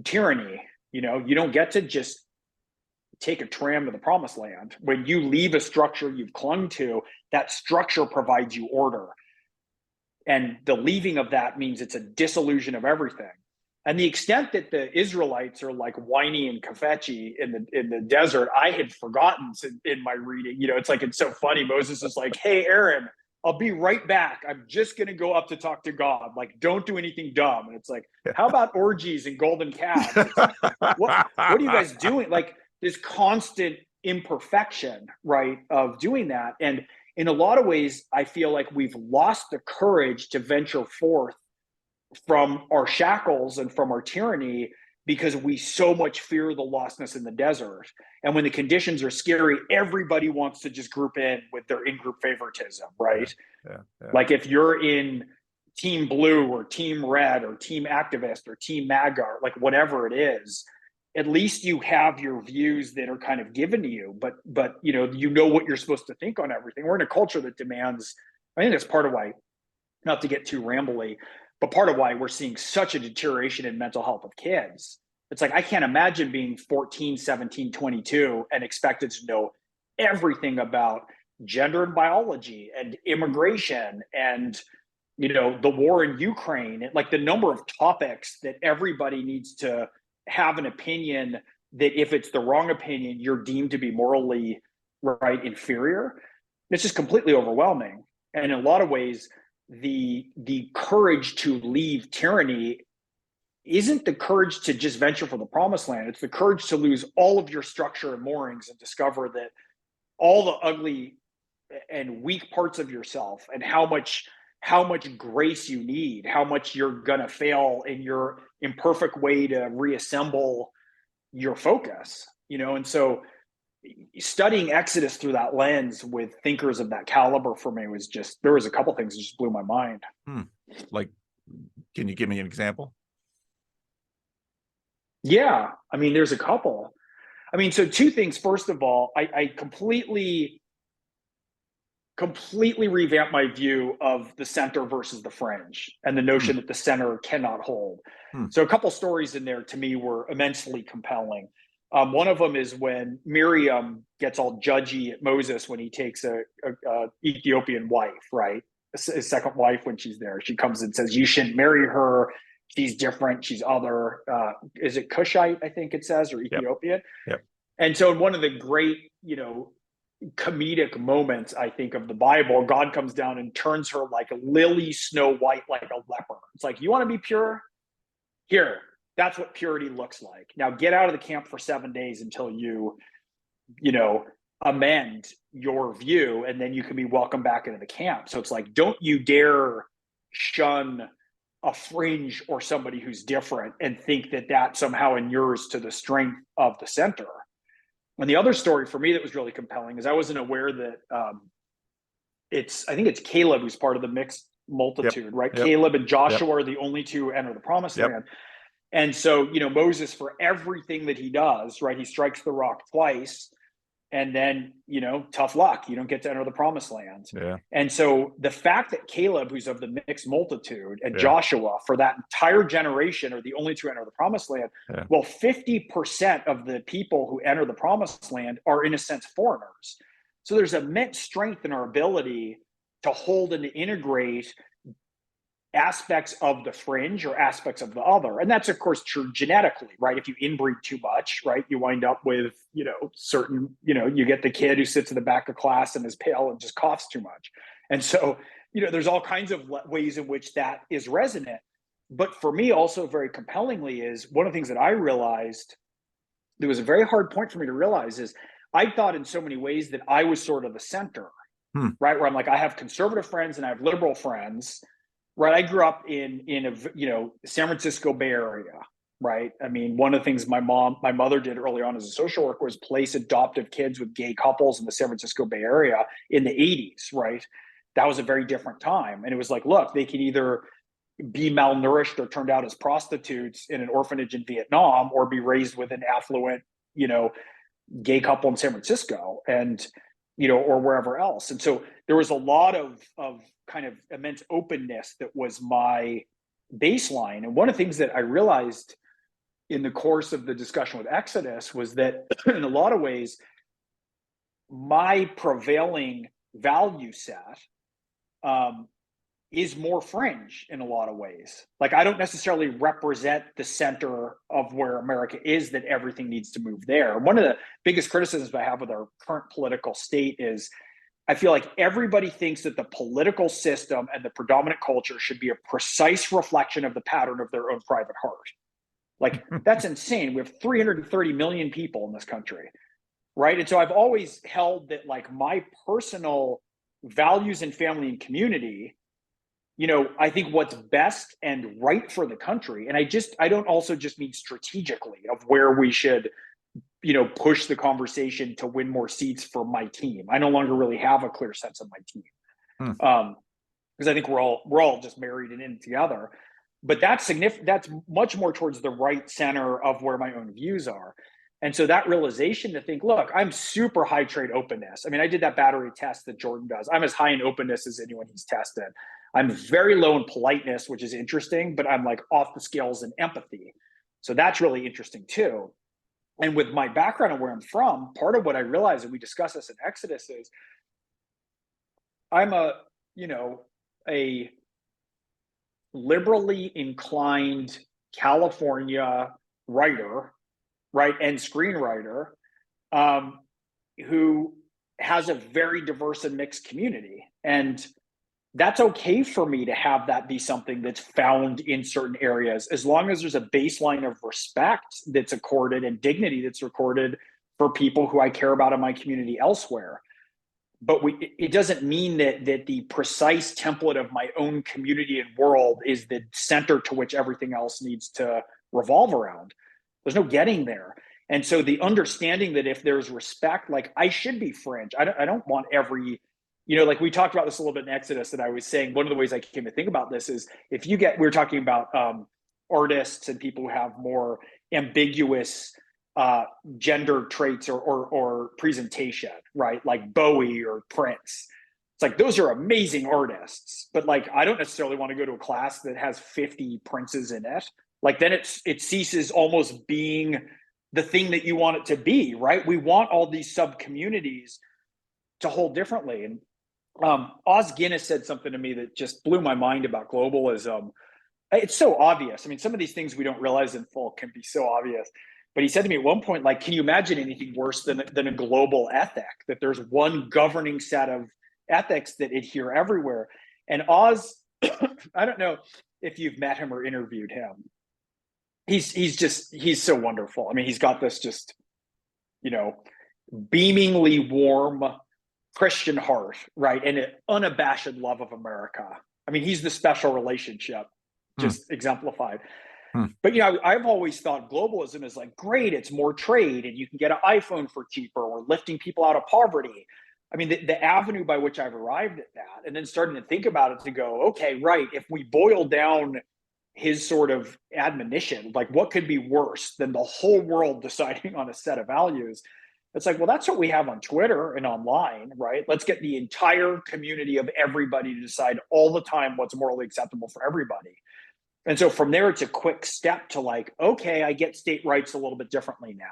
B: tyranny. You don't get to just take a tram to the promised land. When you leave a structure you've clung to, that structure provides you order. And the leaving of that means it's a dissolution of everything. And the extent that the Israelites are like whiny and kafetchy in the desert, I had forgotten in my reading. It's so funny. Moses is like, "Hey, Aaron, I'll be right back. I'm just going to go up to talk to God. Like, don't do anything dumb." And it's like, how about orgies and golden calves? It's like, what are you guys doing? Like, this constant imperfection, right, of doing that. And in a lot of ways, I feel like we've lost the courage to venture forth from our shackles and from our tyranny, because we so much fear the lostness in the desert. And when the conditions are scary, everybody wants to just group in with their in-group favoritism, right?
A: Yeah.
B: Like if you're in team blue or team red or team activist or team MAGA, or like whatever it is, at least you have your views that are kind of given to you, but you know what you're supposed to think on everything. We're in a culture that demands, I think that's part of why, not to get too rambly, but part of why we're seeing such a deterioration in mental health of kids. It's like, I can't imagine being 14, 17, 22 and expected to know everything about gender and biology and immigration and, you know, the war in Ukraine. Like the number of topics that everybody needs to have an opinion, that if it's the wrong opinion, you're deemed to be morally inferior. It's just completely overwhelming. And in a lot of ways, the courage to leave tyranny isn't the courage to just venture for the promised land. It's the courage to lose all of your structure and moorings and discover that all the ugly and weak parts of yourself, and how much grace you need, how much you're gonna fail in your imperfect way to reassemble your focus, you know. And so studying Exodus through that lens with thinkers of that caliber for me was just, there was a couple things that just blew my mind.
A: Like, can you give me an example?
B: Yeah, I mean, there's a couple. I mean, so two things. First of all, I completely revamped my view of the center versus the fringe, and the notion that the center cannot hold. So a couple stories in there to me were immensely compelling. One of them is when Miriam gets all judgy at Moses when he takes a Ethiopian wife, right? His second wife, when she's there. She comes and says, you shouldn't marry her. She's different. She's other. Is it Cushite, I think it says, or Ethiopian?
A: Yep.
B: And so in one of the great, you know, comedic moments, I think, of the Bible, God comes down and turns her like a lily snow white, like a leper. It's like, you want to be pure? Here, that's what purity looks like. Now get out of the camp for 7 days until you know, amend your view, and then you can be welcomed back into the camp. So it's like, don't you dare shun a fringe or somebody who's different and think that that somehow inures to the strength of the center. And the other story for me that was really compelling is I wasn't aware that I think it's Caleb who's part of the mixed multitude, right? Caleb and Joshua are the only two who enter the promised land. And so, you know, Moses, for everything that he does, right, he strikes the rock twice, and then, you know, tough luck, you don't get to enter the promised land. And so the fact that Caleb, who's of the mixed multitude, and Joshua, for that entire generation, are the only two who enter the promised land. Well, 50% of the people who enter the promised land are, in a sense, foreigners. So there's immense strength in our ability to hold and to integrate aspects of the fringe or aspects of the other. And that's, of course, true genetically, right? If you inbreed too much, right, you wind up with, you know, certain, you know, you get the kid who sits in the back of class and is pale and just coughs too much. And so, you know, there's all kinds of ways in which that is resonant. But for me, also very compellingly, is one of the things that I realized, there was a very hard point for me to realize, is I thought in so many ways that I was sort of the center, right? Where I'm like, I have conservative friends and I have liberal friends. Right, I grew up in a, you know, San Francisco Bay Area, right? I mean, one of the things my mother did early on as a social worker was place adoptive kids with gay couples in the San Francisco Bay Area in the 80s, right? That was a very different time. And it was like, look, they can either be malnourished or turned out as prostitutes in an orphanage in Vietnam, or be raised with an affluent, you know, gay couple in San Francisco, and, you know, or wherever else. And so there was a lot of kind of immense openness that was my baseline. And one of the things that I realized in the course of the discussion with Exodus was that in a lot of ways, my prevailing value set is more fringe in a lot of ways. Like, I don't necessarily represent the center of where America is, that everything needs to move there. One of the biggest criticisms I have with our current political state is I feel like everybody thinks that the political system and the predominant culture should be a precise reflection of the pattern of their own private heart. Like, that's insane. We have 330 million people in this country, right? And so I've always held that, like, my personal values in family and community, I think what's best and right for the country, and I don't also just mean strategically of where we should, push the conversation to win more seats for my team. I no longer really have a clear sense of my team. Because I think we're all just married and in together. But that's significant. That's much more towards the right center of where my own views are. And so that realization to think, look, I'm super high trait openness. I mean, I did that battery test that Jordan does. I'm as high in openness as anyone he's tested. I'm very low in politeness, which is interesting, but I'm like off the scales in empathy. So that's really interesting too. And with my background and where I'm from, part of what I realized, and we discussed this in Exodus, is I'm a liberally inclined California writer, right, and screenwriter, who has a very diverse and mixed community. And that's okay for me to have that be something that's found in certain areas, as long as there's a baseline of respect that's accorded and dignity that's recorded for people who I care about in my community elsewhere. But it doesn't mean that the precise template of my own community and world is the center to which everything else needs to revolve around. There's no getting there. And so the understanding that if there's respect, like I should be fringe. I don't want every, like we talked about this a little bit in Exodus, that I was saying one of the ways I came to think about this is if you get, we were talking about artists and people who have more ambiguous gender traits or presentation, right? Like Bowie or Prince. It's like, those are amazing artists, but like, I don't necessarily want to go to a class that has 50 Princes in it. Like then it ceases almost being the thing that you want it to be, right? We want all these sub communities to hold differently. And Oz Guinness said something to me that just blew my mind about globalism. It's so obvious. I mean, some of these things we don't realize in full can be so obvious. But he said to me at one point, like, can you imagine anything worse than a global ethic? That there's one governing set of ethics that adhere everywhere. And Oz, I don't know if you've met him or interviewed him. He's so wonderful. I mean, he's got this just, beamingly warm Christian heart, right? And an unabashed love of America. I mean, he's the special relationship just exemplified. But I've always thought globalism is like, great, it's more trade and you can get an iPhone for cheaper, or lifting people out of poverty. I mean, the avenue by which I've arrived at that, and then starting to think about it to go, okay, right, if we boil down his sort of admonition, like what could be worse than the whole world deciding on a set of values? It's like, well, that's what we have on Twitter and online, right? Let's get the entire community of everybody to decide all the time what's morally acceptable for everybody. And so from there, it's a quick step to like, okay, I get state rights a little bit differently now.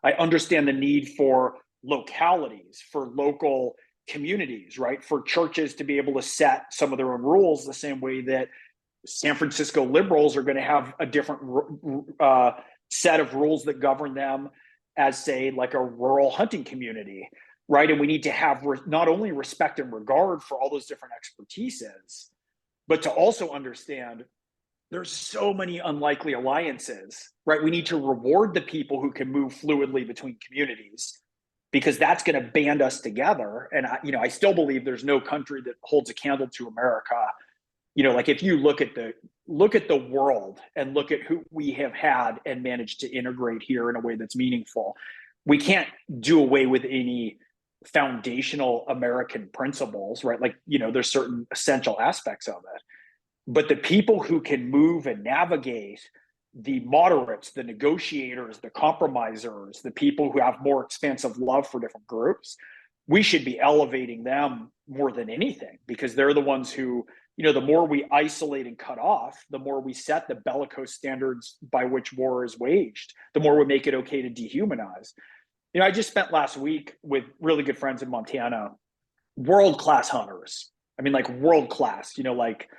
B: I understand the need for localities, for local communities, right? For churches to be able to set some of their own rules the same way that San Francisco liberals are going to have a different set of rules that govern them as, say, like a rural hunting community, right? And we need to have not only respect and regard for all those different expertises, but to also understand there's so many unlikely alliances, right? We need to reward the people who can move fluidly between communities, because that's going to band us together. And I still believe there's no country that holds a candle to America. Like if you look at the world and look at who we have had and managed to integrate here in a way that's meaningful, we can't do away with any foundational American principles, right? Like, there's certain essential aspects of it. But the people who can move and navigate, the moderates, the negotiators, the compromisers, the people who have more expansive love for different groups, we should be elevating them more than anything, because they're the ones who, the more we isolate and cut off, the more we set the bellicose standards by which war is waged, the more we make it okay to dehumanize. I just spent last week with really good friends in Montana, world-class hunters. I mean, like world-class, like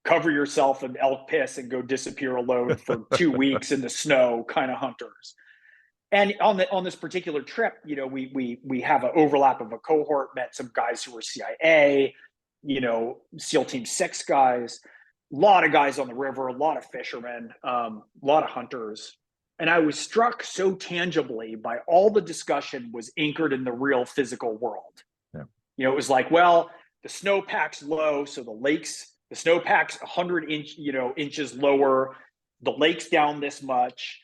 B: cover yourself in elk piss and go disappear alone for 2 weeks in the snow kind of hunters. And on this particular trip, we have an overlap of a cohort, met some guys who were CIA, SEAL Team 6 guys, a lot of guys on the river, a lot of fishermen, a lot of hunters. And I was struck so tangibly by all the discussion was anchored in the real physical world. Yeah. It was like, well, the snowpack's low, so the lakes The snowpack's 100 inches lower. The lake's down this much.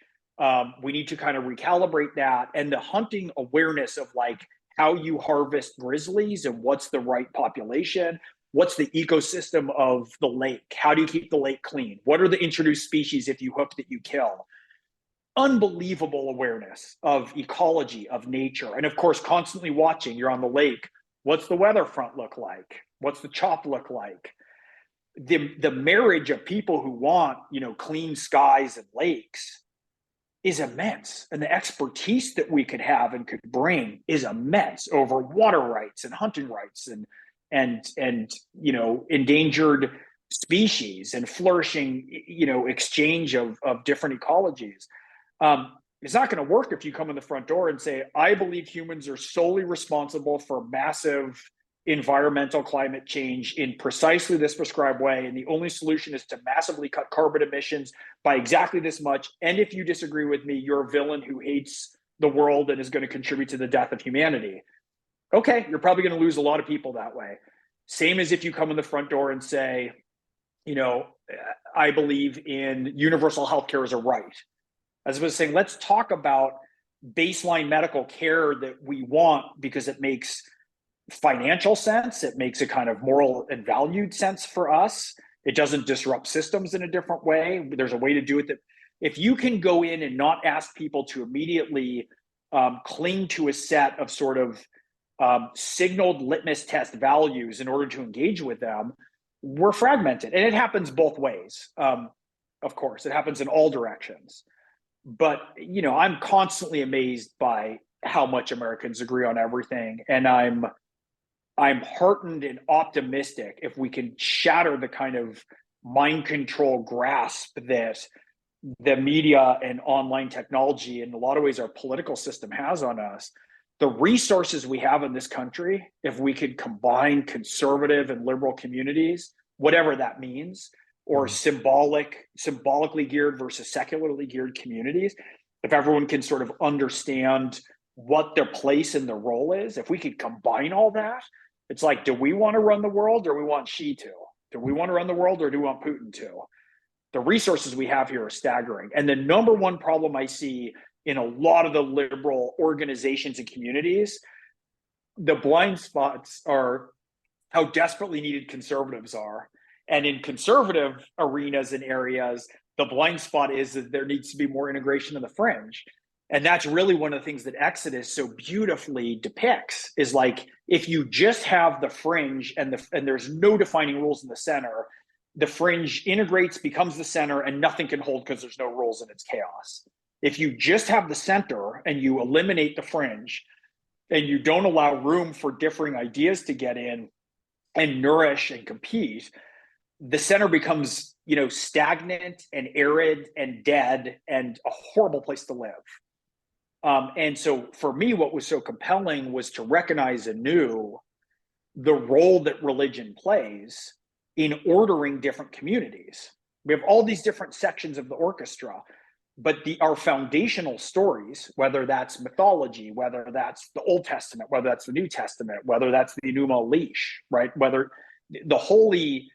B: We need to kind of recalibrate that. And the hunting awareness of like how you harvest grizzlies and what's the right population, what's the ecosystem of the lake, how do you keep the lake clean, what are the introduced species if you hook that you kill. Unbelievable awareness of ecology, of nature, and of course constantly watching. You're on the lake, what's the weather front look like, what's the chop look like. The marriage of people who want, clean skies and lakes is immense, and the expertise that we could have and could bring is immense over water rights and hunting rights and endangered species and flourishing exchange of different ecologies. It's not going to work if you come in the front door and say, I believe humans are solely responsible for massive environmental climate change in precisely this prescribed way, and the only solution is to massively cut carbon emissions by exactly this much, and if you disagree with me, you're a villain who hates the world and is going to contribute to the death of humanity. Okay, you're probably going to lose a lot of people that way. Same as if you come in the front door and say, I believe in universal healthcare as a right. As I was saying, let's talk about baseline medical care that we want because it makes financial sense. It makes a kind of moral and valued sense for us. It doesn't disrupt systems in a different way. There's a way to do it that if you can go in and not ask people to immediately cling to a set of sort of signaled litmus test values in order to engage with them, we're fragmented. And it happens both ways. Of course, it happens in all directions. But, I'm constantly amazed by how much Americans agree on everything. And I'm heartened and optimistic if we can shatter the kind of mind control grasp that the media and online technology, in a lot of ways, our political system has on us. The resources we have in this country, if we could combine conservative and liberal communities, whatever that means, or symbolically geared versus secularly geared communities, if everyone can sort of understand what their place and their role is, if we could combine all that, it's like, do we want to run the world or do we want Xi to? Do we want to run the world or do we want Putin to? The resources we have here are staggering. And the number one problem I see in a lot of the liberal organizations and communities, the blind spots are how desperately needed conservatives are. And in conservative arenas and areas, the blind spot is that there needs to be more integration of the fringe. And that's really one of the things that Exodus so beautifully depicts, is like, if you just have the fringe and there's no defining rules in the center, the fringe integrates, becomes the center, and nothing can hold because there's no rules and it's chaos. If you just have the center and you eliminate the fringe and you don't allow room for differing ideas to get in and nourish and compete, the center becomes, stagnant and arid and dead and a horrible place to live. And so for me, what was so compelling was to recognize anew the role that religion plays in ordering different communities. We have all these different sections of the orchestra, but our foundational stories, whether that's mythology, whether that's the Old Testament, whether that's the New Testament, whether that's the Enuma Elish, right? Whether the holy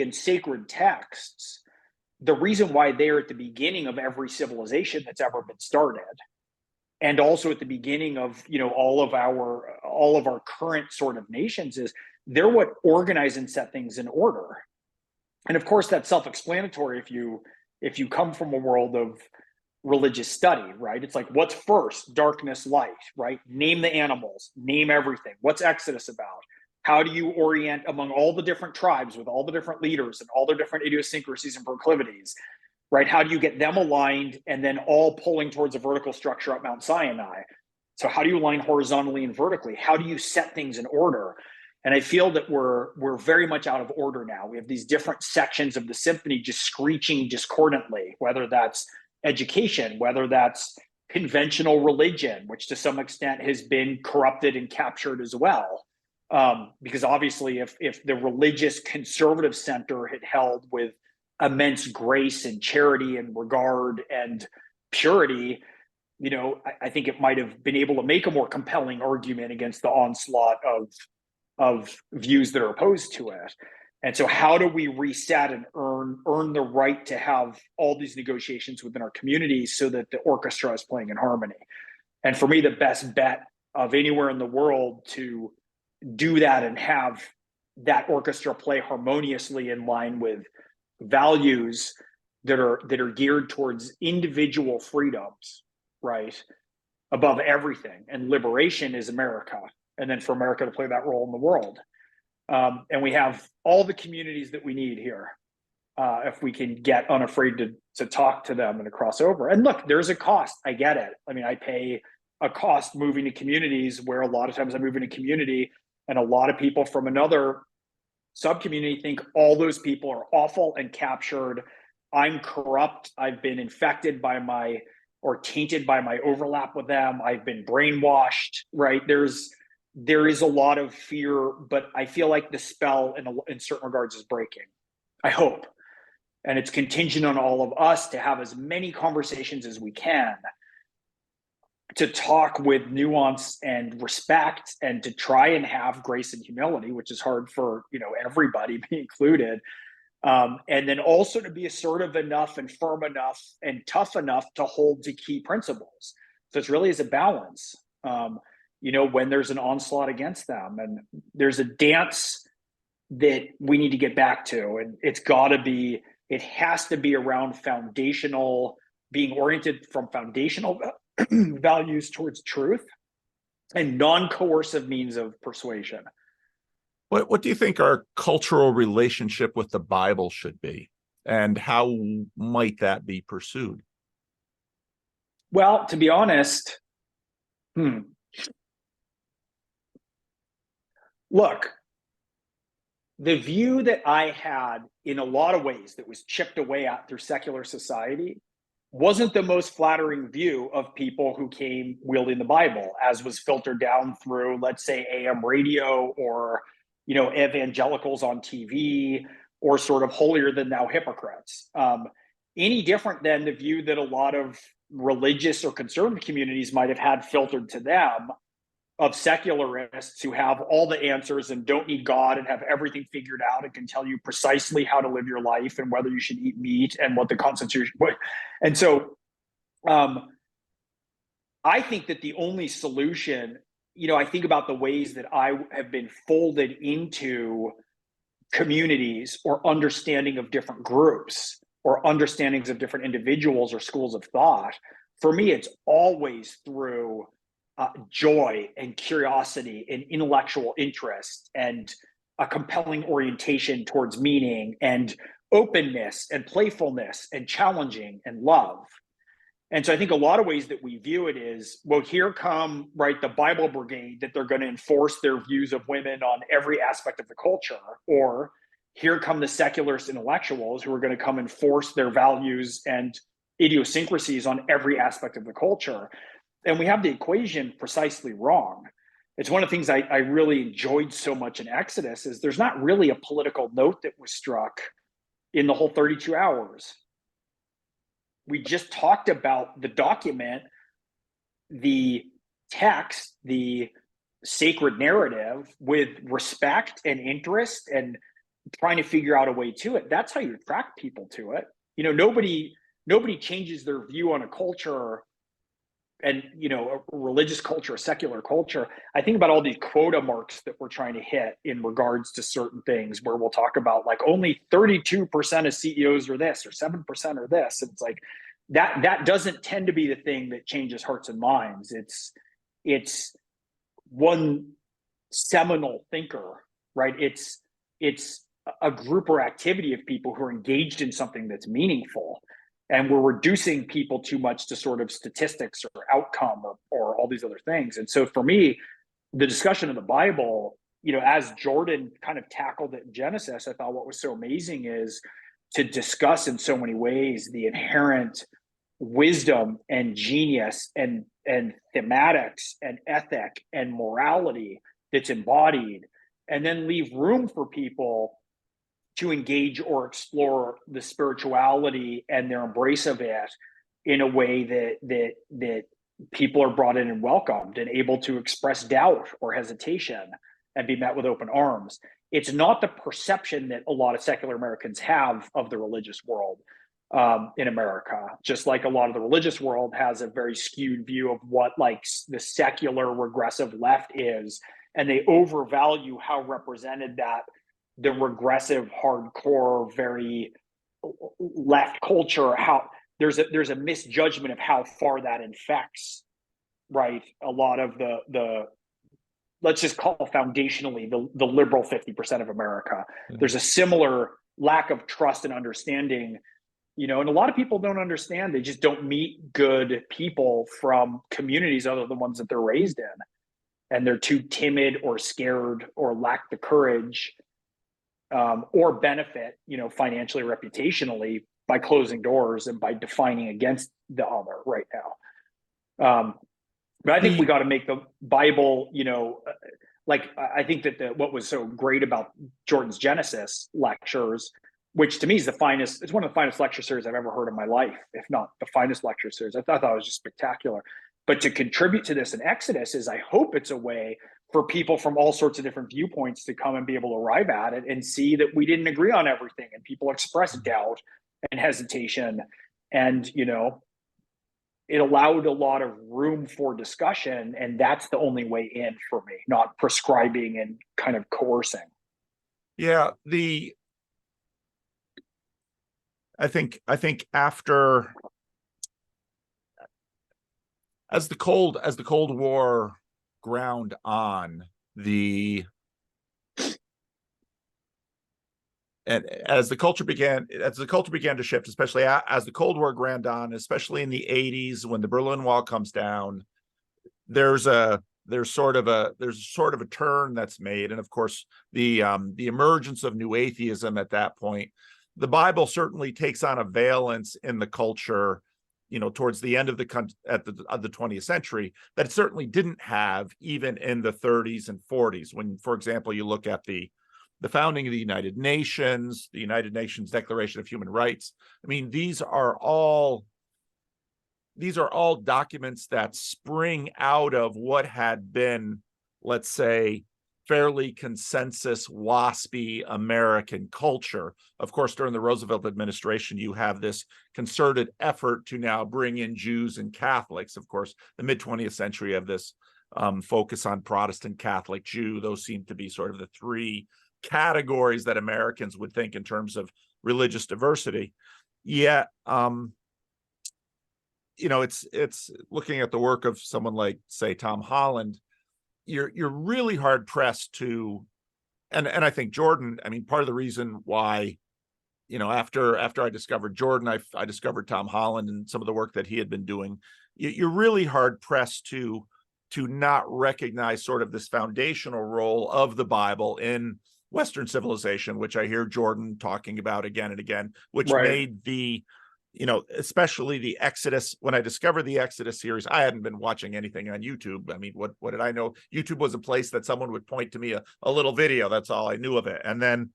B: and sacred texts, the reason why they're at the beginning of every civilization that's ever been started, and also at the beginning of all of our current sort of nations, is they're what organize and set things in order. And of course, that's self-explanatory if you come from a world of religious study, right? It's like, what's first? Darkness, light, right? Name the animals, name everything. What's Exodus about? How do you orient among all the different tribes with all the different leaders and all their different idiosyncrasies and proclivities, right? How do you get them aligned and then all pulling towards a vertical structure at Mount Sinai? So how do you align horizontally and vertically? How do you set things in order? And I feel that we're very much out of order now. We have these different sections of the symphony just screeching discordantly, whether that's education, whether that's conventional religion, which to some extent has been corrupted and captured as well. Because obviously if the religious conservative center had held with immense grace and charity and regard and purity, I think it might have been able to make a more compelling argument against the onslaught of views that are opposed to it. And so how do we reset and earn the right to have all these negotiations within our communities so that the orchestra is playing in harmony? And for me, the best bet of anywhere in the world to do that and have that orchestra play harmoniously in line with values that are geared towards individual freedoms, right, above everything, and liberation is America, and then for America to play that role in the world. And we have all the communities that we need here, if we can get unafraid to talk to them and to cross over. And look, there's a cost. I get it. I mean, I pay a cost moving to communities where a lot of times I move in a community and a lot of people from another sub-community think all those people are awful and captured. I'm corrupt. I've been infected by or tainted by my overlap with them. I've been brainwashed, right? There is a lot of fear, but I feel like the spell in certain regards is breaking. I hope. And it's contingent on all of us to have as many conversations as we can, to talk with nuance and respect, and to try and have grace and humility, which is hard for, everybody, me included. And then also to be assertive enough and firm enough and tough enough to hold to key principles. So it's really is a balance, when there's an onslaught against them. And there's a dance that we need to get back to. And it has to be around being oriented from foundational values towards truth and non-coercive means of persuasion.
A: What do you think our cultural relationship with the Bible should be, and how might that be pursued?
B: Well, to be honest, look, the view that I had in a lot of ways that was chipped away at through secular society wasn't the most flattering view of people who came wielding the Bible, as was filtered down through, let's say, AM radio or, evangelicals on TV, or sort of holier than thou hypocrites. Any different than the view that a lot of religious or conservative communities might have had filtered to them, of secularists who have all the answers and don't need God and have everything figured out and can tell you precisely how to live your life and whether you should eat meat and what the Constitution would. And so I think that the only solution, I think about the ways that I have been folded into communities or understanding of different groups or understandings of different individuals or schools of thought. For me, it's always through joy and curiosity and intellectual interest and a compelling orientation towards meaning and openness and playfulness and challenging and love. And so I think a lot of ways that we view it is, well, here come, right, the Bible brigade, that they're going to enforce their views of women on every aspect of the culture, or here come the secularist intellectuals who are going to come enforce their values and idiosyncrasies on every aspect of the culture. And we have the equation precisely wrong. It's one of the things I really enjoyed so much in Exodus is there's not really a political note that was struck in the whole 32 hours. We just talked about the document, the text, the sacred narrative with respect and interest and trying to figure out a way to it. That's how you attract people to it. Nobody changes their view on a culture and, a religious culture, a secular culture. I think about all these quota marks that we're trying to hit in regards to certain things, where we'll talk about like only 32% of CEOs are this or 7% are this. And it's like that doesn't tend to be the thing that changes hearts and minds. It's one seminal thinker, right? It's a group or activity of people who are engaged in something that's meaningful. And we're reducing people too much to sort of statistics or outcome or all these other things. And so for me, the discussion of the Bible, as Jordan kind of tackled it in Genesis, I thought what was so amazing is to discuss in so many ways the inherent wisdom and genius and thematics and ethic and morality that's embodied, and then leave room for people to engage or explore the spirituality and their embrace of it in a way that people are brought in and welcomed and able to express doubt or hesitation and be met with open arms. it's not the perception that a lot of secular Americans have of the religious world in America. Just like a lot of the religious world has a very skewed view of what like the secular regressive left is, and they overvalue how represented that the regressive, hardcore, very left culture, how there's a misjudgment of how far that infects, right, a lot of the let's just call foundationally the liberal 50% of America. There's a similar lack of trust and understanding, and a lot of people don't understand. They just don't meet good people from communities other than ones that they're raised in, and they're too timid or scared or lack the courage or benefit, financially, reputationally, by closing doors and by defining against the other right now. But I think we got to make the Bible, I think that what was so great about Jordan's Genesis lectures, which to me is it's one of the finest lecture series I've ever heard in my life, if not the finest lecture series. I thought it was just spectacular. But to contribute to this in Exodus is, I hope it's a way for people from all sorts of different viewpoints to come and be able to arrive at it and see that we didn't agree on everything, and people express doubt and hesitation. And, it allowed a lot of room for discussion, and that's the only way in for me, not prescribing and kind of coercing.
A: Yeah, I think after as the Cold War ground on, and as the culture began to shift, especially as the Cold War ground on, especially in the 80s when the Berlin Wall comes down, there's sort of a turn that's made. And of course, the emergence of new atheism at that point. The Bible certainly takes on a valence in the culture, towards the end of the 20th century, that it certainly didn't have even in the 30s and 40s. When, for example, you look at the founding of the United Nations, the United Nations Declaration of Human Rights. I mean, these are all documents that spring out of what had been, let's say, fairly consensus waspy American culture. Of course, during the Roosevelt administration, you have this concerted effort to now bring in Jews and Catholics. Of course, the mid-20th century of this focus on Protestant, Catholic, Jew. Those seem to be sort of the three categories that Americans would think in terms of religious diversity. Yet, it's looking at the work of someone like, say, Tom Holland, you're really hard pressed to, and I think Jordan, I mean, part of the reason why, after I discovered Jordan, I discovered Tom Holland and some of the work that he had been doing. You're really hard pressed to not recognize sort of this foundational role of the Bible in Western civilization, which I hear Jordan talking about again and again, which made the, especially the Exodus. When I discovered the Exodus series, I hadn't been watching anything on YouTube. I mean, what did I know? YouTube was a place that someone would point to me a little video. That's all I knew of it. And then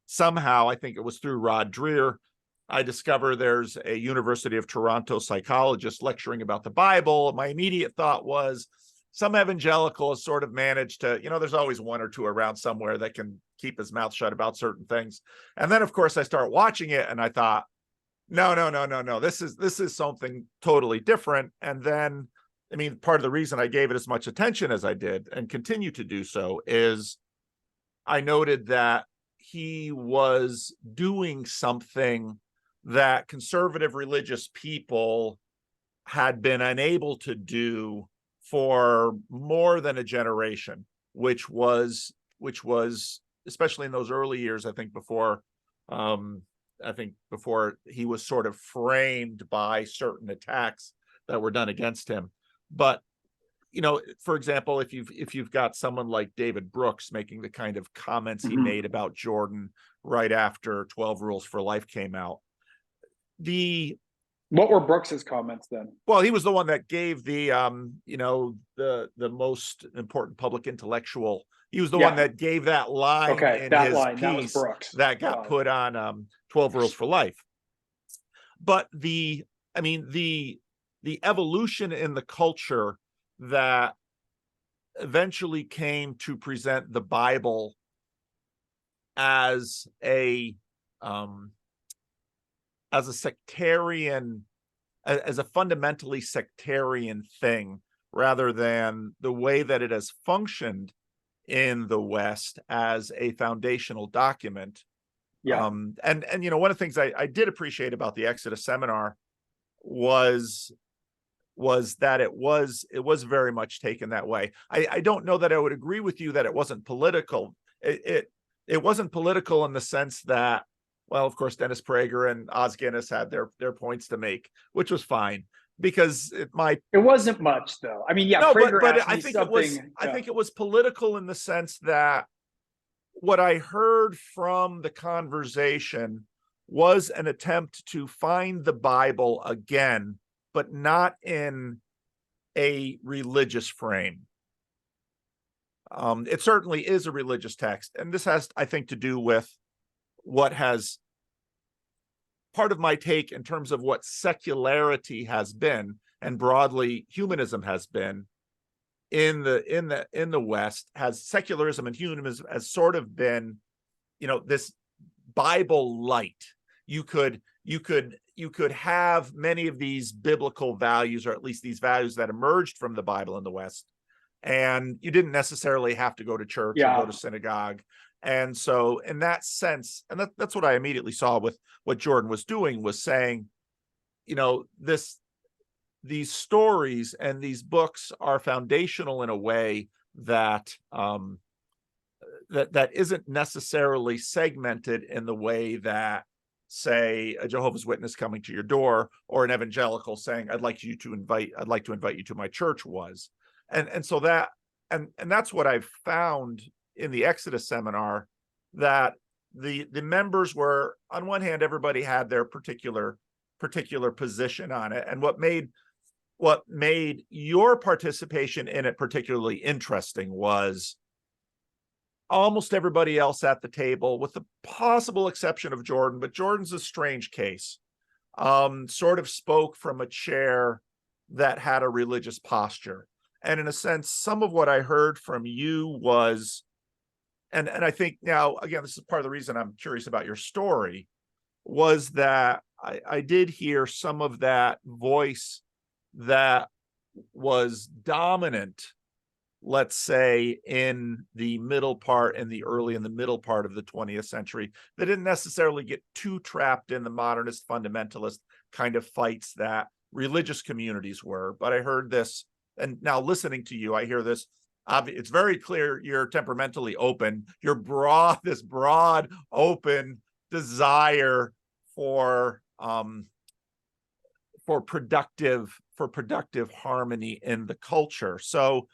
A: somehow, I think it was through Rod Dreher, I discover there's a University of Toronto psychologist lecturing about the Bible. My immediate thought was, some evangelical has sort of managed to, there's always one or two around somewhere that can keep his mouth shut about certain things. And then, of course, I start watching it and I thought, no, this is something totally different. And then, I mean, part of the reason I gave it as much attention as I did and continue to do so is I noted that he was doing something that conservative religious people had been unable to do for more than a generation, which was especially in those early years, I think before he was sort of framed by certain attacks that were done against him. But for example, if you've got someone like David Brooks making the kind of comments he made about Jordan right after 12 Rules for Life came out,
B: what were Brooks's comments then?
A: Well, he was the one that gave the most important public intellectual. He was the one that gave that line in his piece
B: that was Brooks.
A: That got put on 12 Rules for Life. But the evolution in the culture that eventually came to present the Bible as a um, sectarian, as a fundamentally sectarian thing, rather than the way that it has functioned in the West as a foundational document.
B: Yeah.
A: And one of the things I did appreciate about the Exodus seminar was that it was very much taken that way. I don't know that I would agree with you that it wasn't political. It wasn't political in the sense that, well, of course, Dennis Prager and Os Guinness had their points to make, which was fine, because
B: it wasn't much though. I mean, yeah,
A: no,
B: Prager
A: but
B: asked
A: I
B: me
A: think it was
B: something.
A: I think it was political in the sense that what I heard from the conversation was an attempt to find the Bible again, but not in a religious frame. It certainly is a religious text, and this has, I think, to do with what has part of my take in terms of what secularity has been, and broadly humanism has been in the West. Has secularism and humanism has sort of been, this Bible light. You could have many of these biblical values, or at least these values that emerged from the Bible in the West, and you didn't necessarily have to go to church or go to synagogue. And so in that sense, and that's what I immediately saw with what Jordan was doing, was saying, these stories and these books are foundational in a way that that isn't necessarily segmented in the way that, say, a Jehovah's Witness coming to your door or an evangelical saying, I'd like to invite you to my church was. And so that, and that's what I've found in the Exodus seminar, that the members were, on one hand, everybody had their particular position on it. And what made your participation in it particularly interesting was almost everybody else at the table, with the possible exception of Jordan, but Jordan's a strange case, sort of spoke from a chair that had a religious posture. And in a sense, some of what I heard from you was, and I think now, again, this is part of the reason I'm curious about your story, was that I did hear some of that voice that was dominant, let's say, in the middle part and the middle part of the 20th century, that didn't necessarily get too trapped in the modernist fundamentalist kind of fights that religious communities were. But I heard this, and now listening to you, I hear this. It's very clear you're temperamentally open. You're this broad, open desire for productive harmony in the culture. So,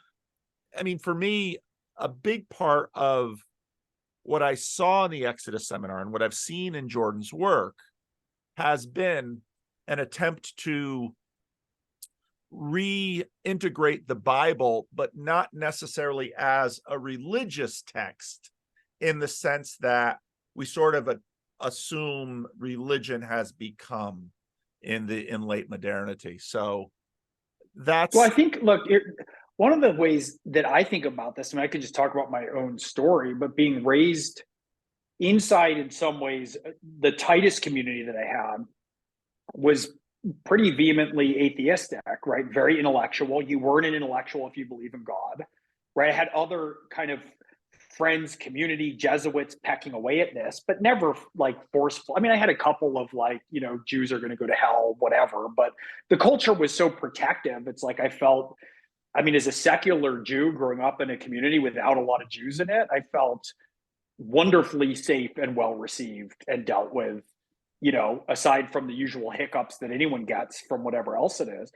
A: I mean, for me, a big part of what I saw in the Exodus seminar and what I've seen in Jordan's work has been an attempt to reintegrate the Bible, but not necessarily as a religious text, in the sense that we sort of assume religion has become in late modernity. So that's,
B: well, I think, look, one of the ways that I think about this, and I could just talk about my own story, but being raised inside, in some ways, the tightest community that I had was pretty vehemently atheistic, right? Very intellectual. You weren't an intellectual if you believe in God, right? I had other kind of friends, community, Jesuits pecking away at this, but never like forceful. I mean, I had a couple of like, Jews are going to go to hell, whatever, but the culture was so protective. It's like I felt, I mean, as a secular Jew growing up in a community without a lot of Jews in it, I felt wonderfully safe and well received and dealt with, aside from the usual hiccups that anyone gets from whatever else it is.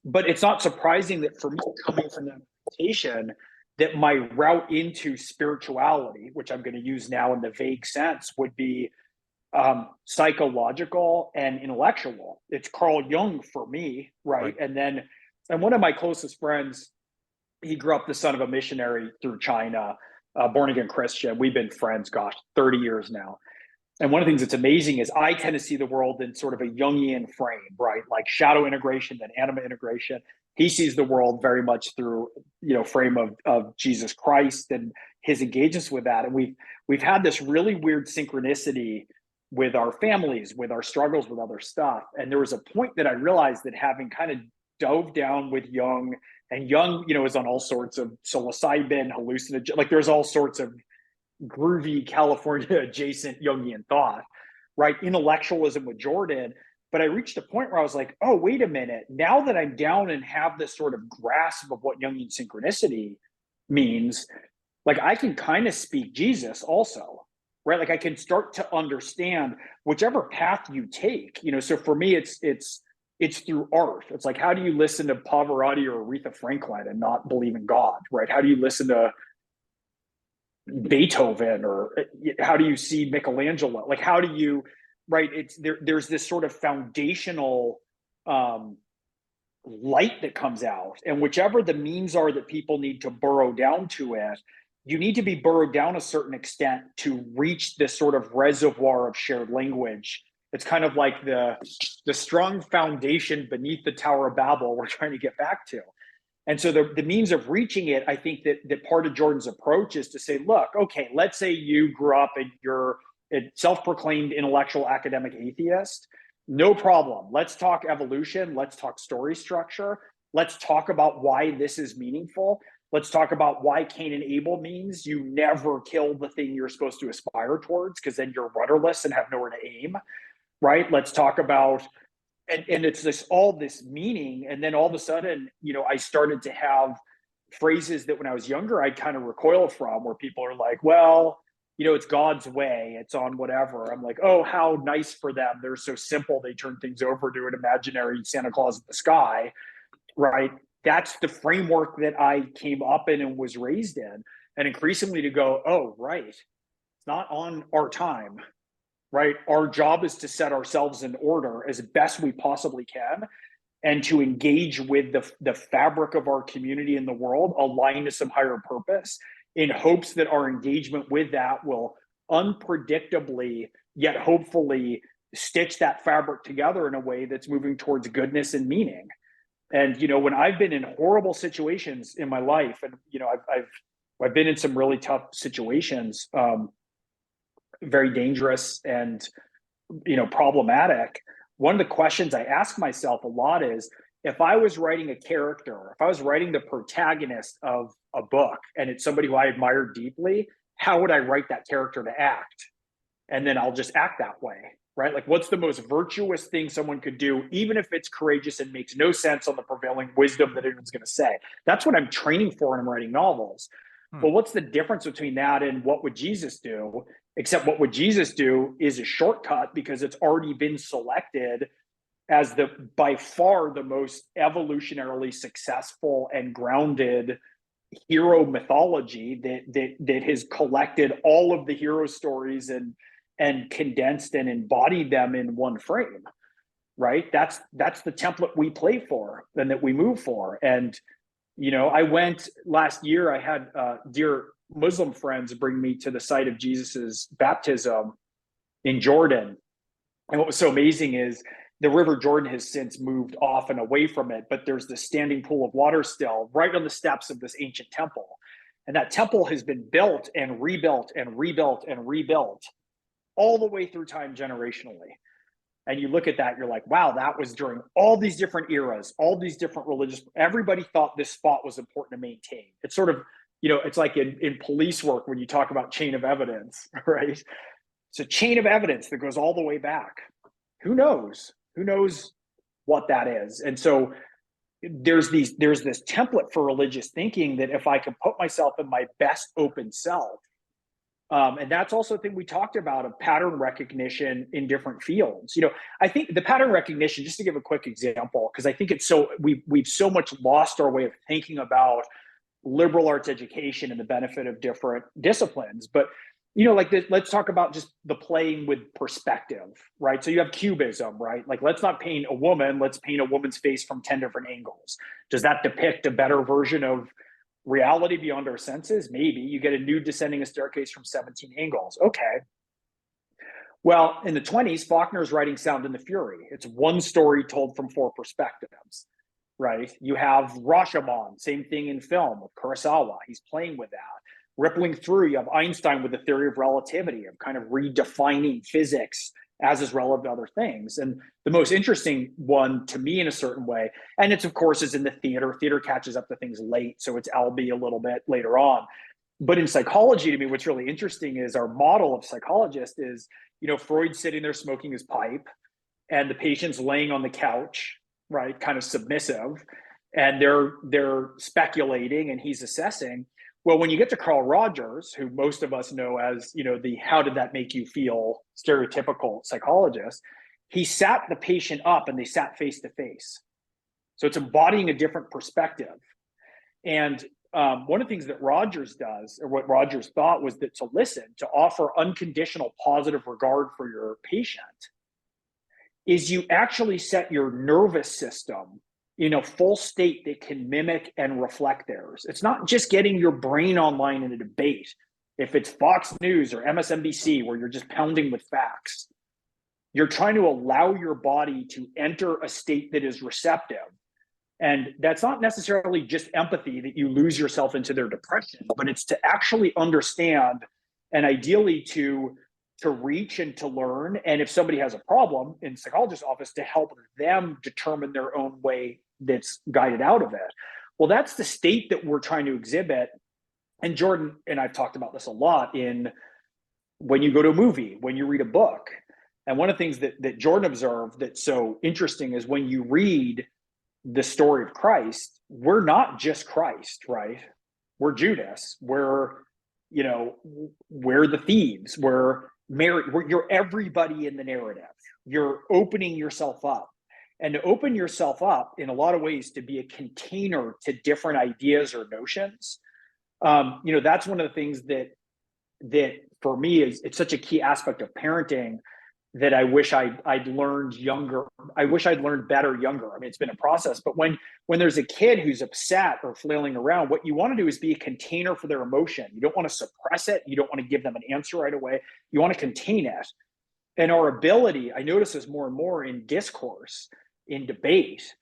B: But it's not surprising that for me, coming from that meditation, that my route into spirituality, which I'm going to use now in the vague sense, would be psychological and intellectual. It's Carl Jung for me, right? And one of my closest friends, he grew up the son of a missionary through China, born again Christian. We've been friends, 30 years now. And one of the things that's amazing is I tend to see the world in sort of a Jungian frame, right? Like shadow integration, then anima integration. He sees the world very much through, frame of Jesus Christ and his engagements with that. And we've had this really weird synchronicity with our families, with our struggles with other stuff. And there was a point that I realized that, having kind of dove down with Jung, and Jung, is on all sorts of psilocybin, hallucinogen, like there's all sorts of groovy California adjacent Jungian thought, right? Intellectualism with Jordan. But I reached a point where I was like, oh, wait a minute. Now that I'm down and have this sort of grasp of what Jungian synchronicity means, like I can kind of speak Jesus also, right? Like I can start to understand whichever path you take, so for me, it's through art. It's like, how do you listen to Pavarotti or Aretha Franklin and not believe in God, right? How do you listen to Beethoven, or how do you see Michelangelo? Like, how do you, right? There's this sort of foundational light that comes out, and whichever the means are that people need to burrow down to it, you need to be burrowed down a certain extent to reach this sort of reservoir of shared language. It's kind of like the strong foundation beneath the Tower of Babel we're trying to get back to. And so the means of reaching it, I think that part of Jordan's approach is to say, look, okay, let's say you grew up and you're a self-proclaimed intellectual academic atheist. No problem. Let's talk evolution. Let's talk story structure. Let's talk about why this is meaningful. Let's talk about why Cain and Abel means you never kill the thing you're supposed to aspire towards, because then you're rudderless and have nowhere to aim, right? Let's talk about, and it's all this meaning. And then all of a sudden, I started to have phrases that when I was younger, I kind of recoiled from, where people are like, well, it's God's way, it's on whatever. I'm like, oh, how nice for them. They're so simple. They turn things over to an imaginary Santa Claus in the sky, right? That's the framework that I came up in and was raised in. And increasingly to go, oh, right, it's not on our time, right? Our job is to set ourselves in order as best we possibly can, and to engage with the fabric of our community in the world, aligned to some higher purpose, in hopes that our engagement with that will unpredictably, yet hopefully, stitch that fabric together in a way that's moving towards goodness and meaning. And, when I've been in horrible situations in my life, and, I've been in some really tough situations, very dangerous and, problematic. One of the questions I ask myself a lot is, if I was writing a character, if I was writing the protagonist of a book, and it's somebody who I admire deeply, how would I write that character to act? And then I'll just act that way, right? Like, what's the most virtuous thing someone could do, even if it's courageous and makes no sense on the prevailing wisdom that anyone's going to say? That's what I'm training for when I'm writing novels. But what's the difference between that and what would Jesus do? Except what would Jesus do is a shortcut, because it's already been selected as by far the most evolutionarily successful and grounded hero mythology that has collected all of the hero stories and condensed and embodied them in one frame, right? That's the template we play for and that we move for. And I went last year, I had dear Muslim friends bring me to the site of Jesus's baptism in Jordan. And what was so amazing is the River Jordan has since moved off and away from it, but there's this standing pool of water still right on the steps of this ancient temple. And that temple has been built and rebuilt and rebuilt and rebuilt all the way through time generationally. And you look at that, you're like, wow, that was during all these different eras, all these different religious, everybody thought this spot was important to maintain. It's sort of, it's like in police work when you talk about chain of evidence, right? It's a chain of evidence that goes all the way back. Who knows? Who knows what that is? And so there's this template for religious thinking that if I can put myself in my best open self, and that's also a thing we talked about, of pattern recognition in different fields. I think the pattern recognition, just to give a quick example, because I think it's so we've so much lost our way of thinking about liberal arts education and the benefit of different disciplines. But let's talk about just the playing with perspective, right? So you have cubism, right? Like, let's not paint a woman, let's paint a woman's face from 10 different angles. Does that depict a better version of reality beyond our senses? Maybe. You get a nude descending a staircase from 17 angles. Okay. Well, in the 1920s, Faulkner's writing Sound and the Fury. It's one story told from four perspectives. right? You have Rashomon, same thing in film with Kurosawa. He's playing with that. Rippling through, you have Einstein with the theory of relativity, of kind of redefining physics as is relevant to other things. And the most interesting one to me in a certain way, and it's of course is in the theater. Theater catches up to things late, so it's LB a little bit later on. But in psychology, to me, what's really interesting is our model of psychologist is, Freud sitting there smoking his pipe, and the patient's laying on the couch, right, kind of submissive, and they're speculating, and he's assessing. Well, when you get to Carl Rogers, who most of us know as, the how did that make you feel stereotypical psychologist, he sat the patient up and they sat face to face. So it's embodying a different perspective. And one of the things that Rogers does, or what Rogers thought, was that to listen, to offer unconditional positive regard for your patient, is you actually set your nervous system in a full state that can mimic and reflect theirs. It's not just getting your brain online in a debate. If it's Fox News or MSNBC where you're just pounding with facts, you're trying to allow your body to enter a state that is receptive. And that's not necessarily just empathy, that you lose yourself into their depression, but it's to actually understand, and ideally to reach and to learn. And if somebody has a problem in psychologist's office, to help them determine their own way that's guided out of it. Well, that's the state that we're trying to exhibit. And Jordan and I've talked about this a lot in when you go to a movie, when you read a book. And one of the things that Jordan observed that's so interesting is when you read the story of Christ, we're not just Christ, right? We're Judas. We're the thieves. We're Mary. You're everybody in the narrative. You're opening yourself up. And to open yourself up in a lot of ways to be a container to different ideas or notions, that's one of the things that for me it's such a key aspect of parenting that I wish I'd learned younger. I wish I'd learned better younger. I mean, it's been a process, but when there's a kid who's upset or flailing around, what you want to do is be a container for their emotion. You don't want to suppress it. You don't want to give them an answer right away. You want to contain it. And our ability, I notice this more and more in discourse, in debate,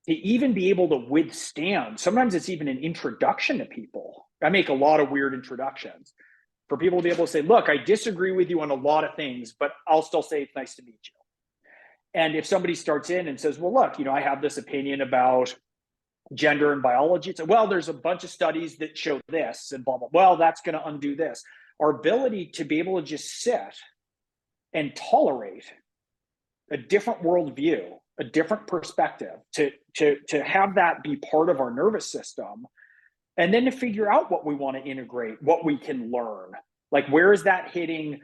B: to even be able to withstand. Sometimes it's even an introduction to people. I make a lot of weird introductions for people to be able to say, look, I disagree with you on a lot of things, but I'll still say it's nice to meet you. And if somebody starts in and says, well, look, I have this opinion about gender and biology, it's well, there's a bunch of studies that show this and blah, blah, well, that's going to undo this. Our ability to be able to just sit and tolerate a different worldview, a different perspective, to have that be part of our nervous system, and then to figure out what we want to integrate, what we can learn. Like, where is that hitting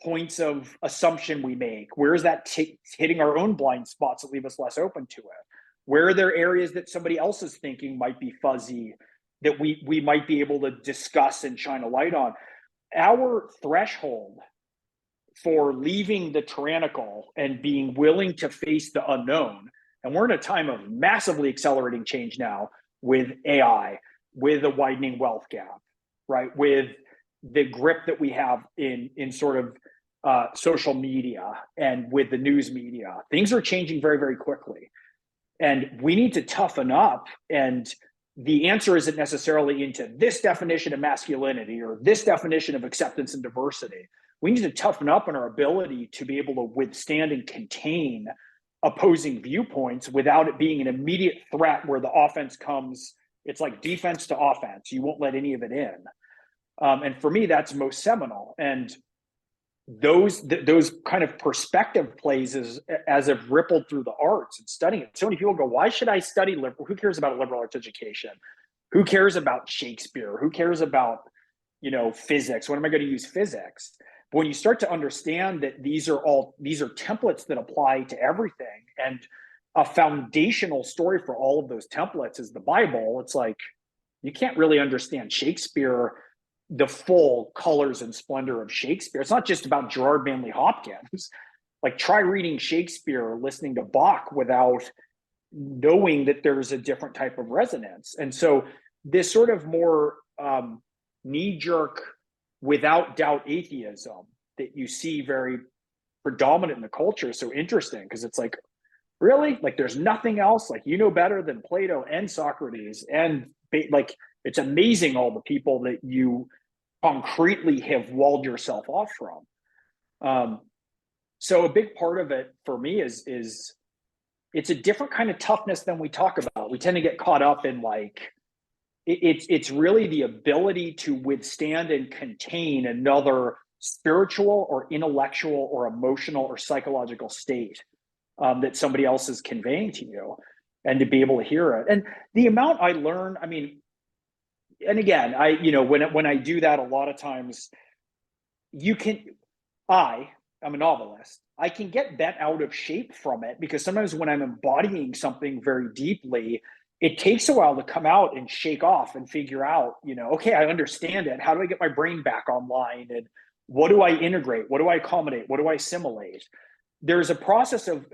B: points of assumption we make? Where is that hitting our own blind spots that leave us less open to it? Where are there areas that somebody else's thinking might be fuzzy that we might be able to discuss and shine a light on? Our threshold for leaving the tyrannical and being willing to face the unknown, and we're in a time of massively accelerating change now with AI, with a widening wealth gap, right? With the grip that we have in sort of social media and with the news media, things are changing very, very quickly. And we need to toughen up. And the answer isn't necessarily into this definition of masculinity or this definition of acceptance and diversity. We need to toughen up in our ability to be able to withstand and contain opposing viewpoints without it being an immediate threat where the offense comes. It's like defense to offense. You won't let any of it in. And for me, that's most seminal. And those kind of perspective plays as have rippled through the arts and studying it. So many people go, why should I study liberal? Who cares about a liberal arts education? Who cares about Shakespeare? Who cares about, physics? When am I going to use physics? But when you start to understand that these are templates that apply to everything, and a foundational story for all of those templates is the Bible, it's like, you can't really understand Shakespeare, the full colors and splendor of Shakespeare. It's not just about Gerard Manley Hopkins. Like, try reading Shakespeare or listening to Bach without knowing that there's a different type of resonance. And so this sort of more knee-jerk, without doubt atheism that you see very predominant in the culture is so interesting, because it's like, Really? Like there's nothing else? Like you know better than Plato and Socrates and like it's amazing all the people that you concretely have walled yourself off from. Um, so a big part of it for me is it's a different kind of toughness than we talk about. We tend to get caught up in like it's really the ability to withstand and contain another spiritual or intellectual or emotional or psychological state that somebody else is conveying to you, and to be able to hear it. And the amount I learn, I mean, and again, when I do that, a lot of times you can, I'm a novelist. I can get bent out of shape from it because sometimes when I'm embodying something very deeply, it takes a while to come out and shake off and figure out, okay, I understand it. How do I get my brain back online? And what do I integrate? What do I accommodate? What do I assimilate? There's a process of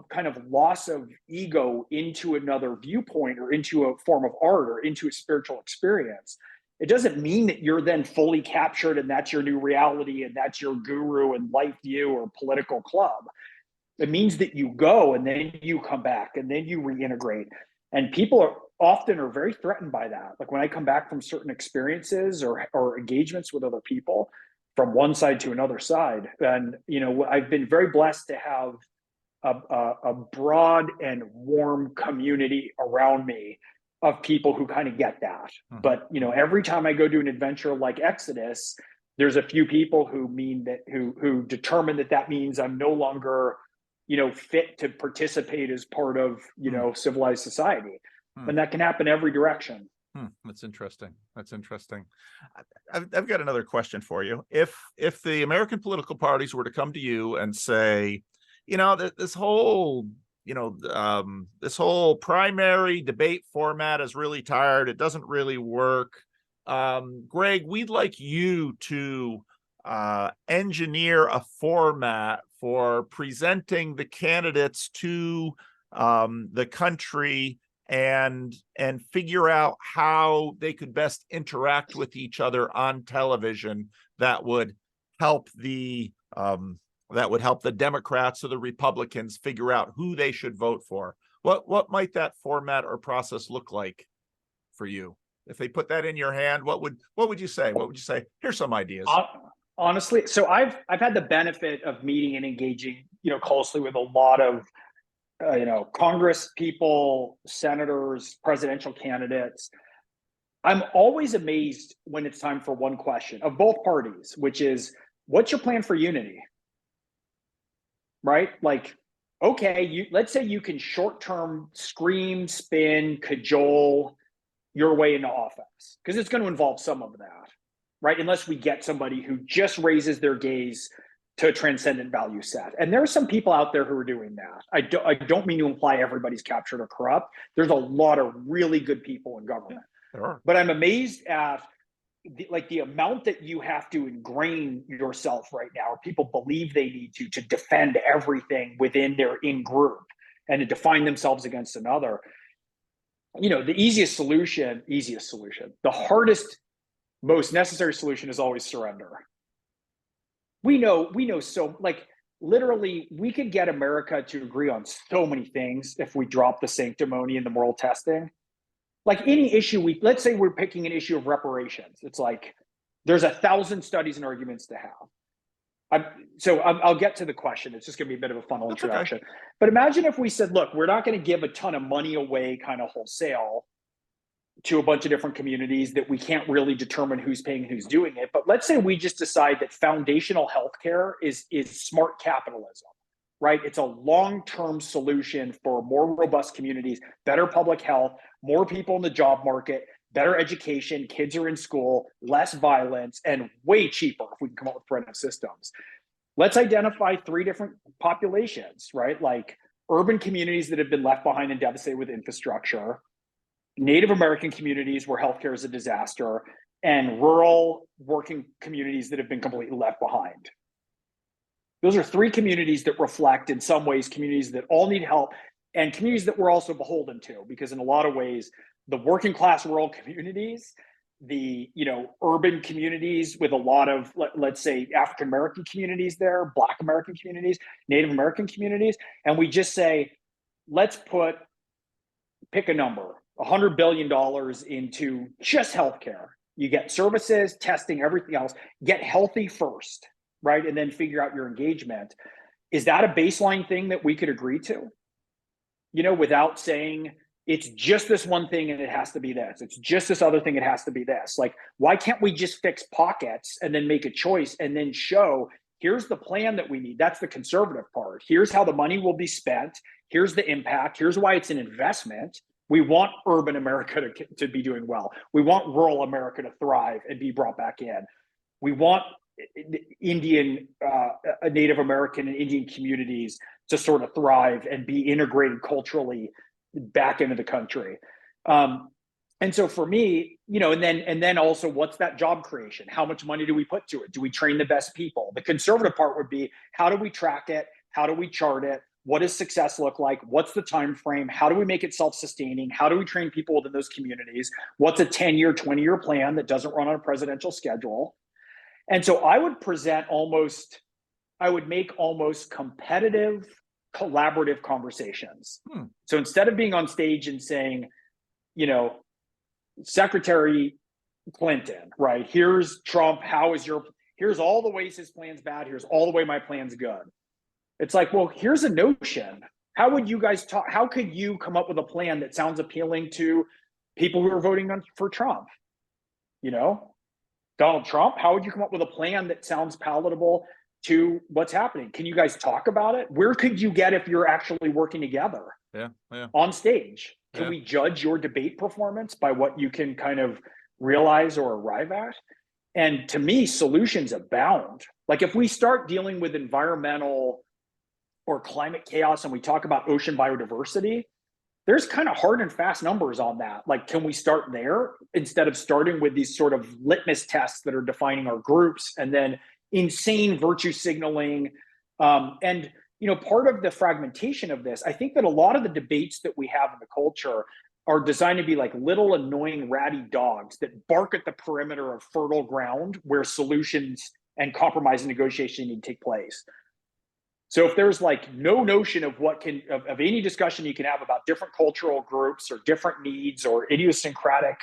B: kind of loss of ego into another viewpoint or into a form of art or into a spiritual experience. It doesn't mean that you're then fully captured and that's your new reality and that's your guru and life view or political club. It means that you go and then you come back and then you reintegrate. And people are often very threatened by that. Like when I come back from certain experiences or engagements with other people from one side to another side. And, I've been very blessed to have a broad and warm community around me of people who kind of get that. Mm-hmm. But, every time I go do an adventure like Exodus, there's a few people who determine that means I'm no longer, fit to participate as part of, civilized society. And that can happen every direction.
A: That's interesting. That's interesting. I've got another question for you. If the American political parties were to come to you and say, this whole primary debate format is really tired. It doesn't really work. Gregg, we'd like you to engineer a format for presenting the candidates to the country and figure out how they could best interact with each other on television that would help the Democrats or the Republicans figure out who they should vote for. What might that format or process look like for you? If they put that in your hand, what would you say? What would you say? Here's some ideas.
B: Honestly, so I've had the benefit of meeting and engaging, closely with a lot of Congress people, senators, presidential candidates. I'm always amazed when it's time for one question of both parties, which is, what's your plan for unity? Right? Like, okay, let's say you can short-term scream, spin, cajole your way into office, because it's going to involve some of that, right? Unless we get somebody who just raises their gaze to a transcendent value set. And there are some people out there who are doing that. I don't mean to imply everybody's captured or corrupt. There's a lot of really good people in government.
A: Sure.
B: But I'm amazed at the amount that you have to ingrain yourself right now, or people believe they need to defend everything within their in-group and to define themselves against another. The easiest solution, the hardest, most necessary solution is always surrender. We know so, like, literally we could get America to agree on so many things if we drop the sanctimony and the moral testing. Like any issue, let's say we're picking an issue of reparations. It's like there's 1,000 studies and arguments to have. I'll get to the question. It's just going to be a bit of a funnel introduction. Okay. But imagine if we said, look, we're not going to give a ton of money away kind of wholesale to a bunch of different communities that we can't really determine who's paying and who's doing it. But let's say we just decide that foundational healthcare is smart capitalism, right? It's a long-term solution for more robust communities, better public health, more people in the job market, better education, kids are in school, less violence, and way cheaper if we can come up with preventive systems. Let's identify 3 different populations, right? Like urban communities that have been left behind and devastated with infrastructure, Native American communities where healthcare is a disaster, and rural working communities that have been completely left behind. Those are 3 communities that reflect, in some ways, communities that all need help, and communities that we're also beholden to, because in a lot of ways, the working class rural communities, the urban communities with a lot of, let's say, African American communities there, Black American communities, Native American communities, and we just say, let's pick a number, $100 billion into just healthcare. You get services, testing, everything else, get healthy first, right? And then figure out your engagement. Is that a baseline thing that we could agree to? Without saying it's just this one thing and it has to be this. It's just this other thing, it has to be this. Like, why can't we just fix pockets and then make a choice and then show, here's the plan that we need. That's the conservative part. Here's how the money will be spent. Here's the impact. Here's why it's an investment. We want urban America to be doing well. We want rural America to thrive and be brought back in. We want Indian, Native American and Indian communities to sort of thrive and be integrated culturally back into the country. And so for me, and then also, what's that job creation? How much money do we put to it? Do we train the best people? The conservative part would be, how do we track it? How do we chart it? What does success look like? What's the time frame? How do we make it self-sustaining? How do we train people within those communities? What's a 10-year, 20-year plan that doesn't run on a presidential schedule? And so I would make almost competitive, collaborative conversations. So instead of being on stage and saying, Secretary Clinton, right? Here's Trump. Here's all the ways his plan's bad. Here's all the way my plan's good. It's like, well, here's a notion. How would you guys talk? How could you come up with a plan that sounds appealing to people who are voting for Trump? Donald Trump, how would you come up with a plan that sounds palatable to what's happening? Can you guys talk about it? Where could you get if you're actually working together?
A: Yeah.
B: On stage? Can we judge your debate performance by what you can kind of realize or arrive at? And to me, solutions abound. Like, if we start dealing with environmental or climate chaos and we talk about ocean biodiversity, there's kind of hard and fast numbers on that. Like, can we start there instead of starting with these sort of litmus tests that are defining our groups and then insane virtue signaling? And part of the fragmentation of this, I think that a lot of the debates that we have in the culture are designed to be like little annoying ratty dogs that bark at the perimeter of fertile ground where solutions and compromise and negotiation need to take place. So if there's like no notion of of any discussion you can have about different cultural groups or different needs or idiosyncratic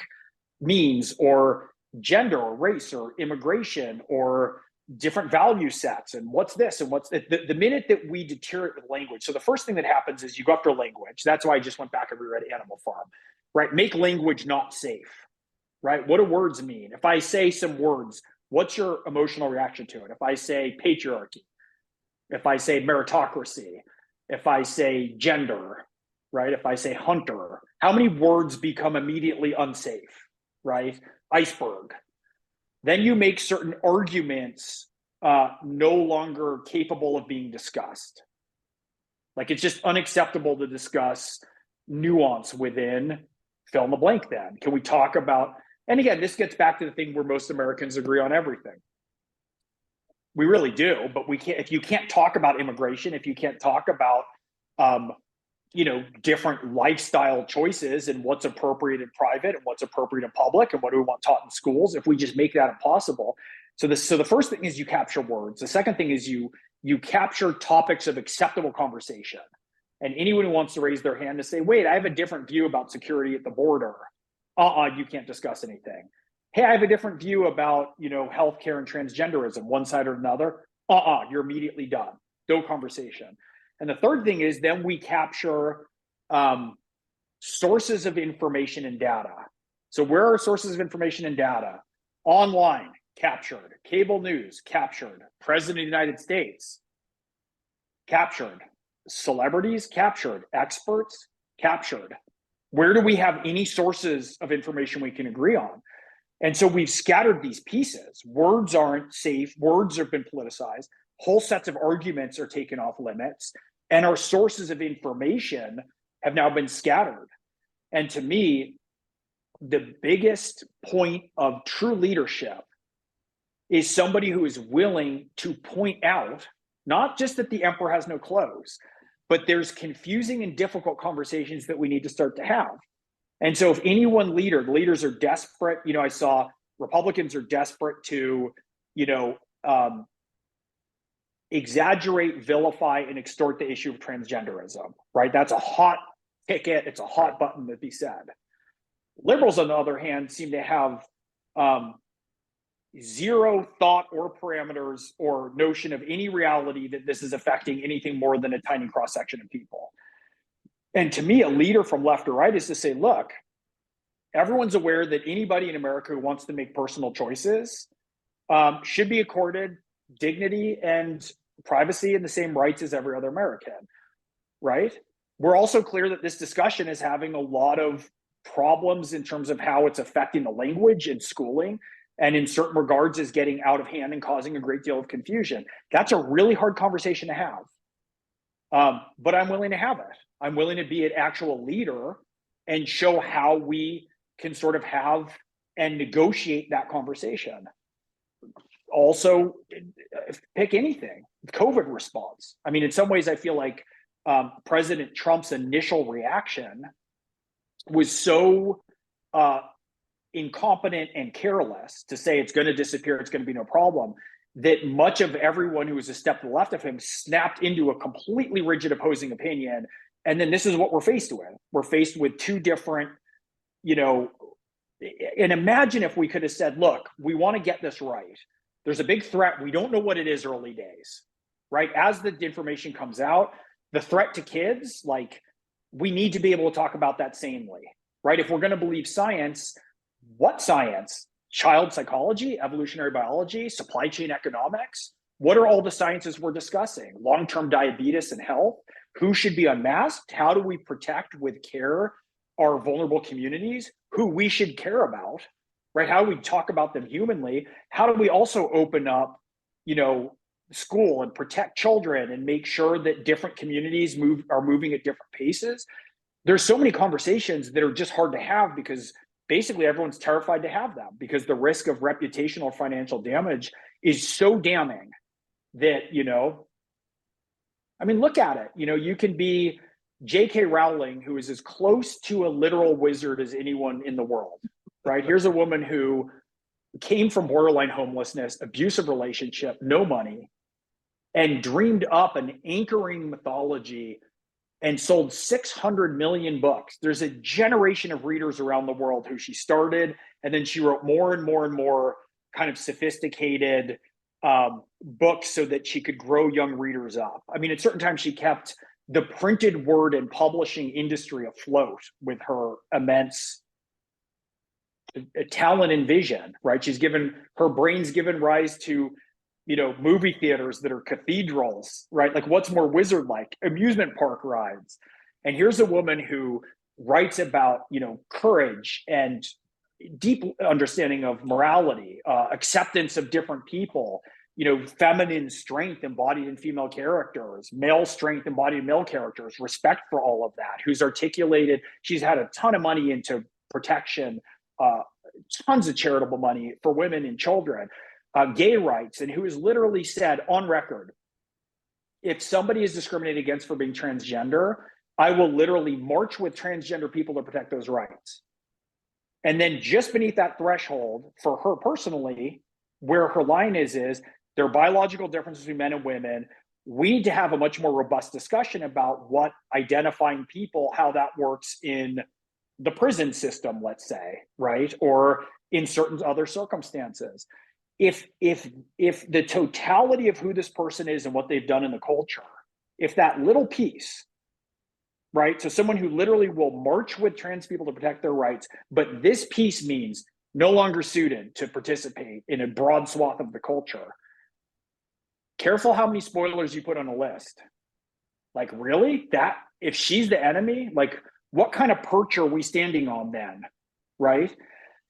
B: means or gender or race or immigration or different value sets and what's this and what's the minute that we deteriorate with language. So the first thing that happens is you go after language. That's why I just went back and reread Animal Farm, right? Make language not safe, right? What do words mean? If I say some words, what's your emotional reaction to it? If I say patriarchy, if I say meritocracy, if I say gender, right? If I say hunter, how many words become immediately unsafe, right? Iceberg. Then you make certain arguments no longer capable of being discussed. Like, it's just unacceptable to discuss nuance within fill in the blank then. Can we talk about, and again, this gets back to the thing where most Americans agree on everything. We really do, but we can't, if you can't talk about immigration, if you can't talk about, different lifestyle choices and what's appropriate in private and what's appropriate in public and what do we want taught in schools, if we just make that impossible. So the first thing is you capture words. The second thing is you capture topics of acceptable conversation. And anyone who wants to raise their hand to say, wait, I have a different view about security at the border. You can't discuss anything. Hey, I have a different view about, healthcare and transgenderism, one side or another. You're immediately done. No conversation. And the third thing is then we capture sources of information and data. So where are sources of information and data? Online, captured. Cable news, captured. President of the United States, captured. Celebrities, captured. Experts, captured. Where do we have any sources of information we can agree on? And so we've scattered these pieces. Words aren't safe. Words have been politicized. Whole sets of arguments are taken off limits. And our sources of information have now been scattered. And to me, the biggest point of true leadership is somebody who is willing to point out, not just that the emperor has no clothes, but there's confusing and difficult conversations that we need to start to have. And so if any one leader, the leaders are desperate, I saw Republicans are desperate to, exaggerate, vilify, and extort the issue of transgenderism, right? That's a hot ticket. It's a hot button to be said. Liberals, on the other hand, seem to have zero thought or parameters or notion of any reality that this is affecting anything more than a tiny cross-section of people. And to me, a leader from left or right is to say, look, everyone's aware that anybody in America who wants to make personal choices should be accorded dignity and privacy and the same rights as every other American, right? We're also clear that this discussion is having a lot of problems in terms of how it's affecting the language in schooling, and in certain regards is getting out of hand and causing a great deal of confusion. That's a really hard conversation to have. But I'm willing to have it. I'm willing to be an actual leader and show how we can sort of have and negotiate that conversation. Also, pick anything, COVID response. I mean, in some ways, I feel like President Trump's initial reaction was so incompetent and careless to say it's going to disappear, it's going to be no problem, that much of everyone who was a step to the left of him snapped into a completely rigid opposing opinion. And then this is what we're faced with. We're faced with two different, and imagine if we could have said, look, we want to get this right. There's a big threat. We don't know what it is early days, right? As the information comes out, the threat to kids, like, we need to be able to talk about that sanely, right? If we're going to believe science, what science? Child psychology, evolutionary biology, supply chain economics? What are all the sciences we're discussing? Long-term diabetes and health? Who should be unmasked? How do we protect with care our vulnerable communities? Who we should care about, right? How do we talk about them humanly? How do we also open up, school and protect children and make sure that different communities are moving at different paces? There's so many conversations that are just hard to have because basically everyone's terrified to have them because the risk of reputational or financial damage is so damning that, look at it. You can be J.K. Rowling, who is as close to a literal wizard as anyone in the world, right? Here's a woman who came from borderline homelessness, abusive relationship, no money, and dreamed up an anchoring mythology and sold 600 million books. There's a generation of readers around the world who she started, and then she wrote more and more and more kind of sophisticated books so that she could grow young readers up. At certain times she kept the printed word and publishing industry afloat with her immense talent and vision, right? Her brain's given rise to movie theaters that are cathedrals, right? Like, what's more wizard-like? Amusement park rides. And here's a woman who writes about, courage and deep understanding of morality, acceptance of different people, feminine strength embodied in female characters, male strength embodied in male characters, respect for all of that, she's had a ton of money into protection, tons of charitable money for women and children, gay rights, and who has literally said on record, if somebody is discriminated against for being transgender, I will literally march with transgender people to protect those rights. And then just beneath that threshold, for her personally, where her line is there are biological differences between men and women. We need to have a much more robust discussion about what identifying people, how that works in the prison system, let's say, right? Or in certain other circumstances. If the totality of who this person is and what they've done in the culture, if that little piece, right? So someone who literally will march with trans people to protect their rights, but this piece means no longer suited to participate in a broad swath of the culture. Careful how many spoilers you put on a list. Like, really? That, if she's the enemy, like, what kind of perch are we standing on then, right?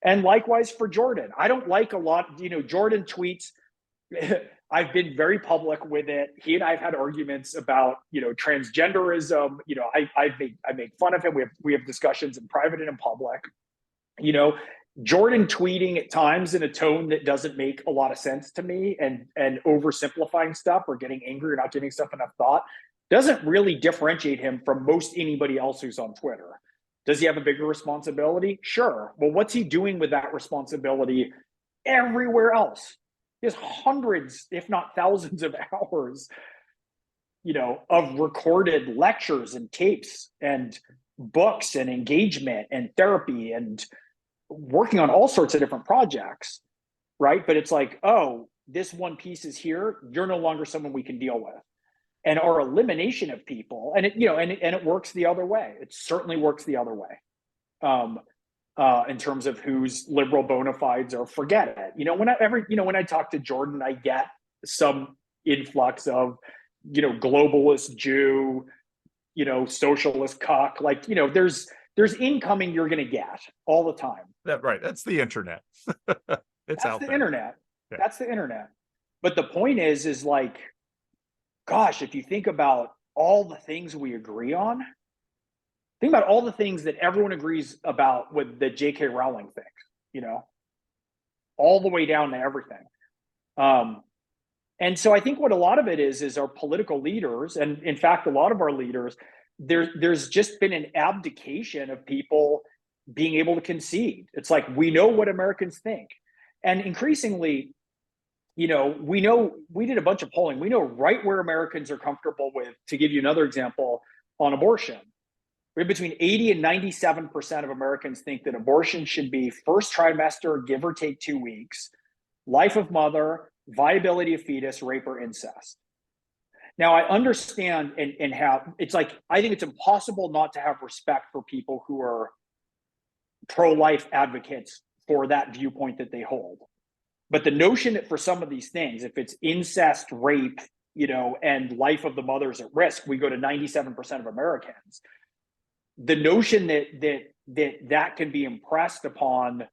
B: And likewise for Jordan. I don't like a lot, Jordan tweets, I've been very public with it. He and I have had arguments about, transgenderism. I make fun of him. We have discussions in private and in public. Jordan tweeting at times in a tone that doesn't make a lot of sense to me and oversimplifying stuff or getting angry or not giving stuff enough thought doesn't really differentiate him from most anybody else who's on Twitter. Does he have a bigger responsibility? Sure. Well, what's he doing with that responsibility everywhere else? He has hundreds, if not thousands of hours, of recorded lectures and tapes and books and engagement and therapy and working on all sorts of different projects, right? But it's like, oh, this one piece is here. You're no longer someone we can deal with. And our elimination of people, and it works the other way. It certainly works the other way. In terms of whose liberal bona fides are forget it. When I talk to Jordan, I get some influx of, globalist Jew, socialist cuck. Like, there's incoming you're going to get all the time.
A: Right. That's the internet. That's out
B: the
A: there.
B: Internet.
A: Yeah.
B: That's the internet. But the point is like, gosh, if you think about all the things we agree on, think about all the things that everyone agrees about with the J.K. Rowling thing, all the way down to everything. And so I think what a lot of it is our political leaders, and in fact, a lot of our leaders, there's just been an abdication of people being able to concede. It's like, we know what Americans think. And increasingly, we did a bunch of polling. We know right where Americans are comfortable with, to give you another example, on abortion. Between 80 and 97% of Americans think that abortion should be first trimester, give or take 2 weeks, life of mother, viability of fetus, rape, or incest. Now, I understand and have, it's like, I think it's impossible not to have respect for people who are pro-life advocates for that viewpoint that they hold. But the notion that for some of these things, if it's incest, rape, and life of the mother is at risk, we go to 97% of Americans. The notion that can be impressed upon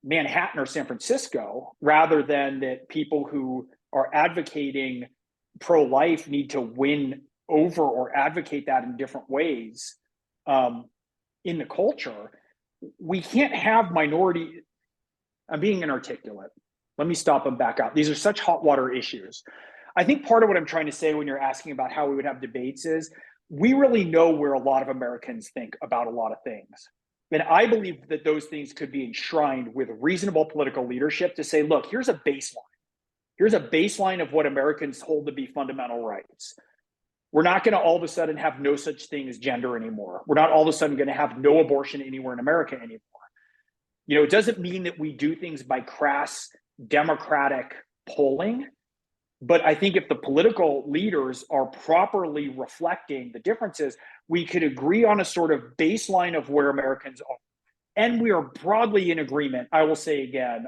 B: Manhattan or San Francisco, rather than that people who are advocating pro-life need to win over or advocate that in different ways in the culture. We can't have minority. I'm being inarticulate. Let me stop and back out. These are such hot water issues. I think part of what I'm trying to say when you're asking about how we would have debates is we really know where a lot of Americans think about a lot of things. And I believe that those things could be enshrined with reasonable political leadership to say, look, here's a baseline. Here's a baseline of what Americans hold to be fundamental rights. We're not going to all of a sudden have no such thing as gender anymore. We're not all of a sudden going to have no abortion anywhere in America anymore. It doesn't mean that we do things by crass democratic polling. But I think if the political leaders are properly reflecting the differences, we could agree on a sort of baseline of where Americans are. And we are broadly in agreement, I will say again,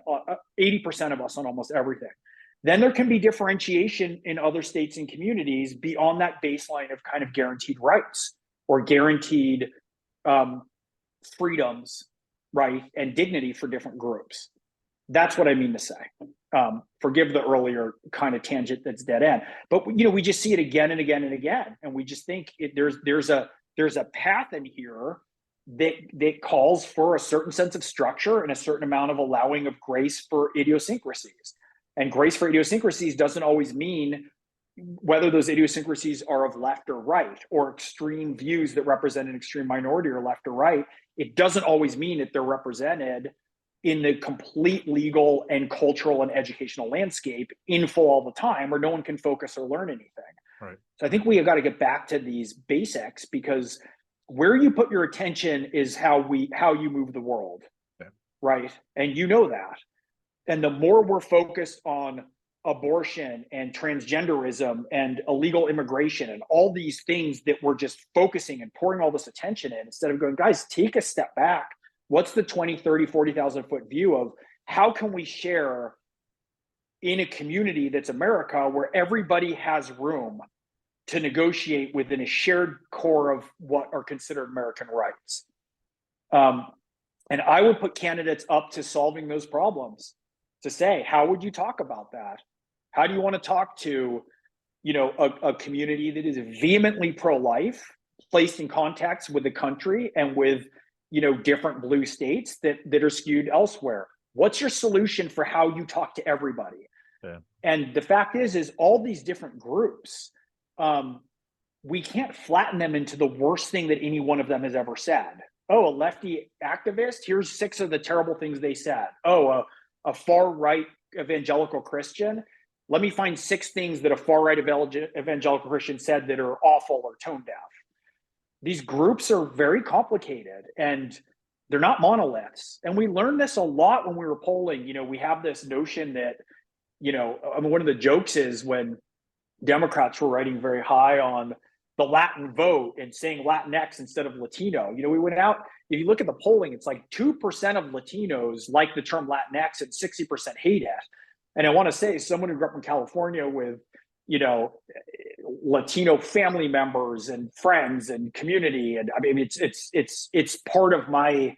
B: 80% of us on almost everything. Then there can be differentiation in other states and communities beyond that baseline of kind of guaranteed rights or guaranteed freedoms, right, and dignity for different groups. That's what I mean to say. Forgive the earlier kind of tangent that's dead end, but we just see it again and again and again, and we just think there's a path in here that calls for a certain sense of structure and a certain amount of allowing of grace for idiosyncrasies. And grace for idiosyncrasies doesn't always mean whether those idiosyncrasies are of left or right, or extreme views that represent an extreme minority or left or right. It doesn't always mean that they're represented in the complete legal and cultural and educational landscape in full all the time, or no one can focus or learn anything.
A: Right.
B: So I think we have got to get back to these basics, because where you put your attention is how you move the world.
A: Yeah.
B: Right. And that. And the more we're focused on abortion and transgenderism and illegal immigration and all these things that we're just focusing and pouring all this attention in, instead of going, guys, take a step back. What's the 20, 30, 40,000 foot view of how can we share in a community that's America, where everybody has room to negotiate within a shared core of what are considered American rights? And I would put candidates up to solving those problems, to say, how would you talk about that? How do you want to talk to, a community that is vehemently pro-life, placed in context with the country and with, different blue states that are skewed elsewhere? What's your solution for how you talk to everybody?
A: Yeah.
B: And the fact is all these different groups, we can't flatten them into the worst thing that any one of them has ever said. Oh, a lefty activist, here's 6 of the terrible things they said. Oh, a far right evangelical Christian, let me find 6 things that a far-right evangelical Christian said that are awful or tone deaf. These groups are very complicated and they're not monoliths. And we learned this a lot when we were polling. We have this notion that, one of the jokes is when Democrats were writing very high on the Latin vote and saying Latinx instead of Latino. We went out, if you look at the polling, it's like 2% of Latinos like the term Latinx and 60% hate it. And I want to say, someone who grew up in California with, Latino family members and friends and community, and I mean, it's part of my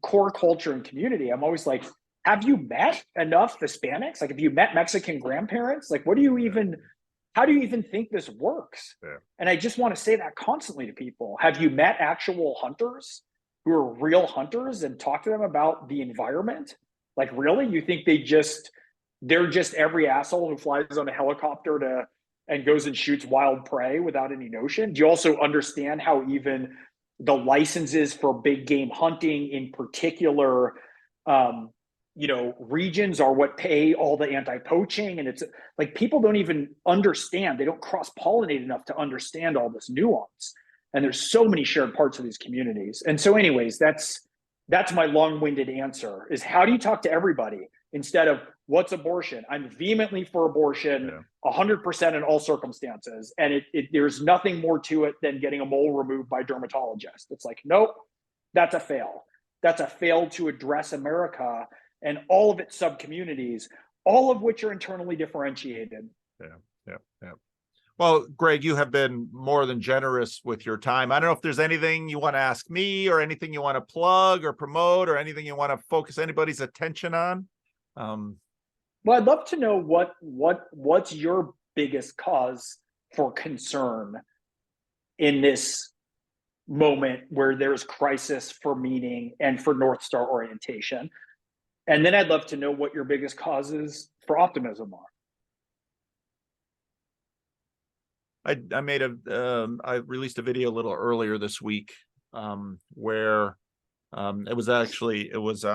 B: core culture and community. I'm always like, have you met enough Hispanics? Like, have you met Mexican grandparents? Like, how do you even think this works?
A: Yeah.
B: And I just want to say that constantly to people. Have you met actual hunters who are real hunters and talk to them about the environment? Like, really? You think they're just every asshole who flies on a helicopter and goes and shoots wild prey without any notion? Do you also understand how even the licenses for big game hunting in particular, regions are what pay all the anti-poaching? And it's like, people don't even understand. They don't cross-pollinate enough to understand all this nuance. And there's so many shared parts of these communities. And so anyways, that's my long-winded answer, is how do you talk to everybody instead of what's abortion? I'm vehemently for abortion, 100% in all circumstances. And there's nothing more to it than getting a mole removed by a dermatologist. It's like, nope, that's a fail. That's a fail to address America and all of its subcommunities, all of which are internally differentiated.
A: Yeah. Well, Gregg, you have been more than generous with your time. I don't know if there's anything you want to ask me or anything you want to plug or promote or anything you want to focus anybody's attention on.
B: Well, I'd love to know what's your biggest cause for concern in this moment where there's crisis for meaning and for North Star orientation. And then I'd love to know what your biggest causes for optimism are.
A: I released a video a little earlier this week where it was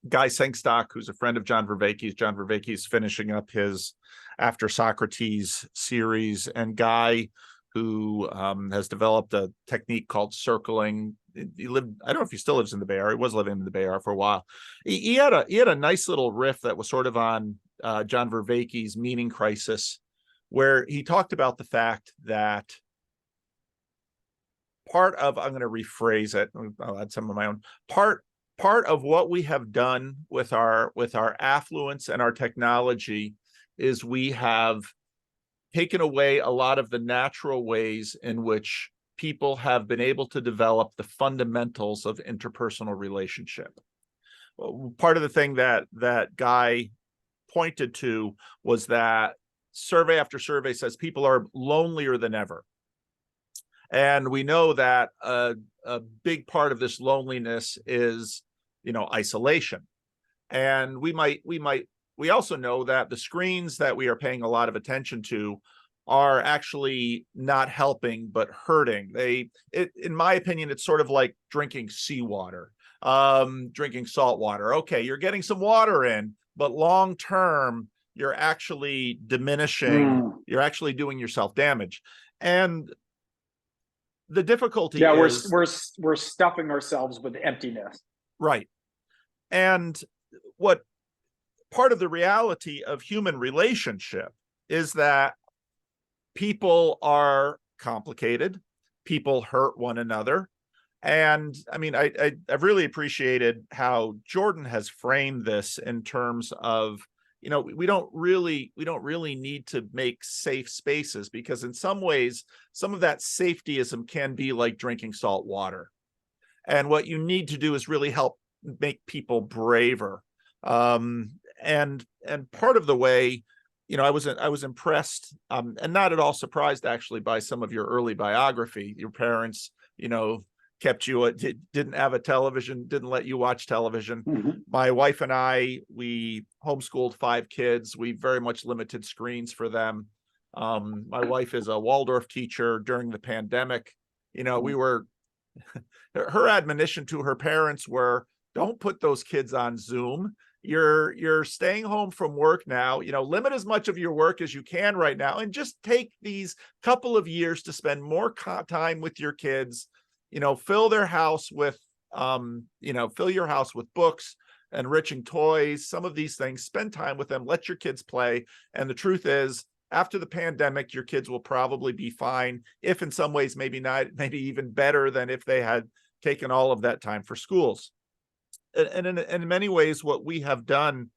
A: Guy Sengstock, who's a friend of John Vervaeke's. John Vervaeke's finishing up his After Socrates series, and Guy, who has developed a technique called circling. I don't know if he still lives in the Bay Area. He was living in the Bay Area for a while. He had a nice little riff that was sort of on John Vervaeke's meaning crisis, where he talked about the fact that I'm going to rephrase it, I'll add some of my own, part of what we have done with our affluence and our technology is we have taken away a lot of the natural ways in which people have been able to develop the fundamentals of interpersonal relationship. Part of the thing that Guy pointed to was that survey after survey says people are lonelier than ever. And we know that a big part of this loneliness is, isolation. And we also know that the screens that we are paying a lot of attention to are actually not helping, but hurting. In my opinion, it's sort of like drinking seawater, drinking salt water. Okay, you're getting some water in, but long-term, you're actually diminishing, you're actually doing yourself damage. And the difficulty is
B: we're stuffing ourselves with emptiness.
A: Right. And what part of the reality of human relationship is that people are complicated, people hurt one another. And I mean, I've really appreciated how Jordan has framed this in terms of, we don't really need to make safe spaces, because in some ways, some of that safetyism can be like drinking salt water. And what you need to do is really help make people braver. And part of the way, I was impressed, and not at all surprised actually, by some of your early biography. Your parents, kept you, didn't have a television, didn't let you watch television.
B: Mm-hmm.
A: My wife and I, we homeschooled 5 kids. We very much limited screens for them. My wife is a Waldorf teacher. During the pandemic, we were, her admonition to her parents were, don't put those kids on Zoom. you're staying home from work now, limit as much of your work as you can right now, and just take these couple of years to spend more time with your kids. Fill their house with fill your house with books, enriching toys, some of these things. Spend time with them, let your kids play. And the truth is, after the pandemic, your kids will probably be fine, if in some ways maybe not, maybe even better than if they had taken all of that time for schools. And in many ways, what we have done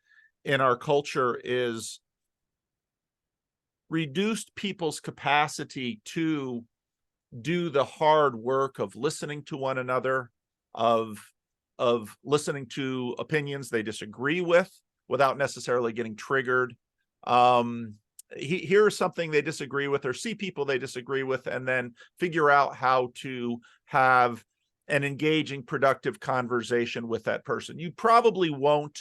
A: in our culture is reduced people's capacity to do the hard work of listening to one another, of listening to opinions they disagree with without necessarily getting triggered. Hear something they disagree with, or see people they disagree with, and then figure out how to have an engaging, productive conversation with that person. You probably won't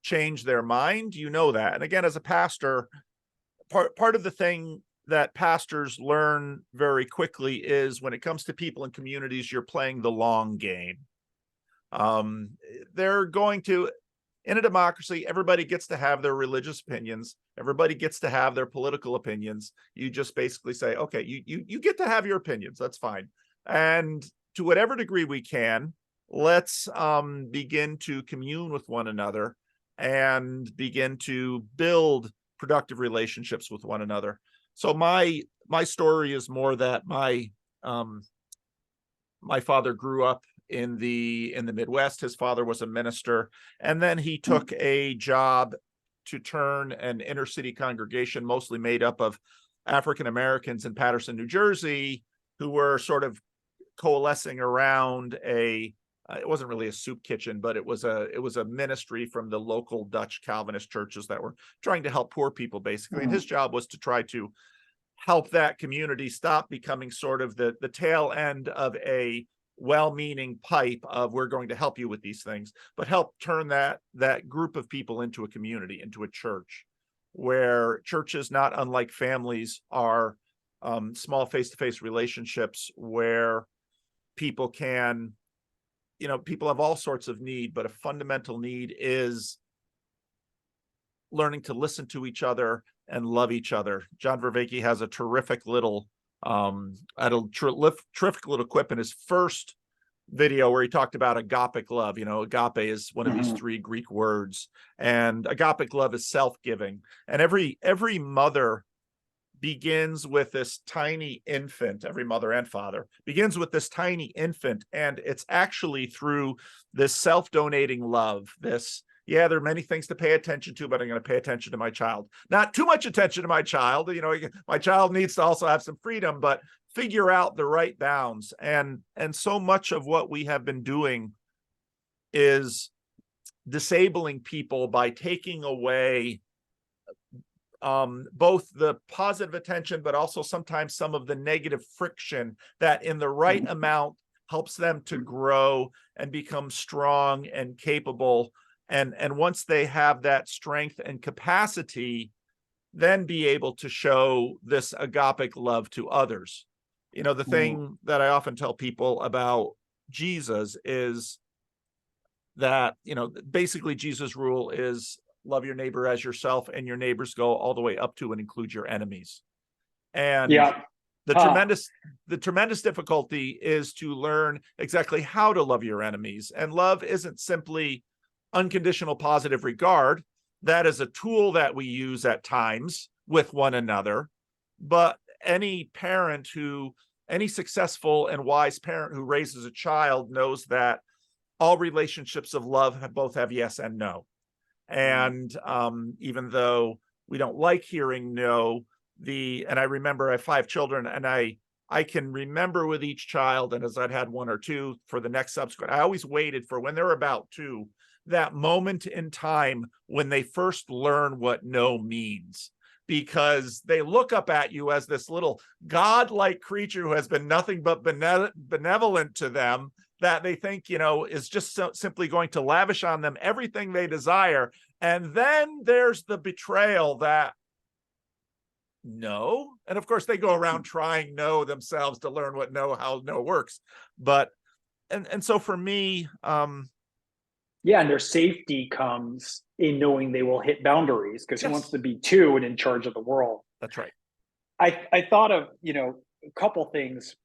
A: change their mind, that. And again, as a pastor, part of the thing that pastors learn very quickly is, when it comes to people and communities, you're playing the long game. They're going to, in a democracy, everybody gets to have their religious opinions. Everybody gets to have their political opinions. You just basically say, okay, you get to have your opinions. That's fine. And to whatever degree we can, let's begin to commune with one another and begin to build productive relationships with one another. So my story is more that my father grew up in the Midwest. His father was a minister, and then he took a job to turn an inner city congregation, mostly made up of African Americans in Peterson, New Jersey, who were sort of coalescing around it wasn't really a soup kitchen, but it was a ministry from the local Dutch Calvinist churches that were trying to help poor people, basically. And his job was to try to help that community stop becoming sort of the tail end of a well-meaning pipe of, we're going to help you with these things, but help turn that group of people into a community, into a church, where churches, not unlike families, are small face-to-face relationships where people can, people have all sorts of need, but a fundamental need is learning to listen to each other and love each other. John Vervaeke has a terrific little terrific little quip in his first video where he talked about agapic love. Agape is one of these three Greek words, and agapic love is self-giving. And every mother begins with this tiny infant, every mother and father begins with this tiny infant, and it's actually through this self-donating love, there are many things to pay attention to, but I'm going to pay attention to my child. Not too much attention to my child. My child needs to also have some freedom, but figure out the right bounds. And so much of what we have been doing is disabling people by taking away both the positive attention, but also sometimes some of the negative friction that, in the right amount, helps them to grow and become strong and capable. And once they have that strength and capacity, then be able to show this agapic love to others. The thing that I often tell people about Jesus is that, basically Jesus' rule is love your neighbor as yourself, and your neighbors go all the way up to and include your enemies. And the tremendous difficulty is to learn exactly how to love your enemies. And love isn't simply unconditional positive regard. That is a tool that we use at times with one another. But any successful and wise parent who raises a child knows that all relationships of love both have yes and no. And even though we don't like hearing no, and I remember I have 5 children, and I can remember with each child, and as I'd had 1 or 2 for the next subsequent, I always waited for when they were about 2, that moment in time when they first learn what no means, because they look up at you as this little godlike creature who has been nothing but benevolent to them, that they think, is just simply going to lavish on them everything they desire. And then there's the betrayal that no. And of course, they go around trying no themselves to learn how no works. But, and so for me,
B: and their safety comes in knowing they will hit boundaries, because he
A: Yes.
B: wants to be two and in charge of the world.
A: That's right.
B: I thought of, a couple things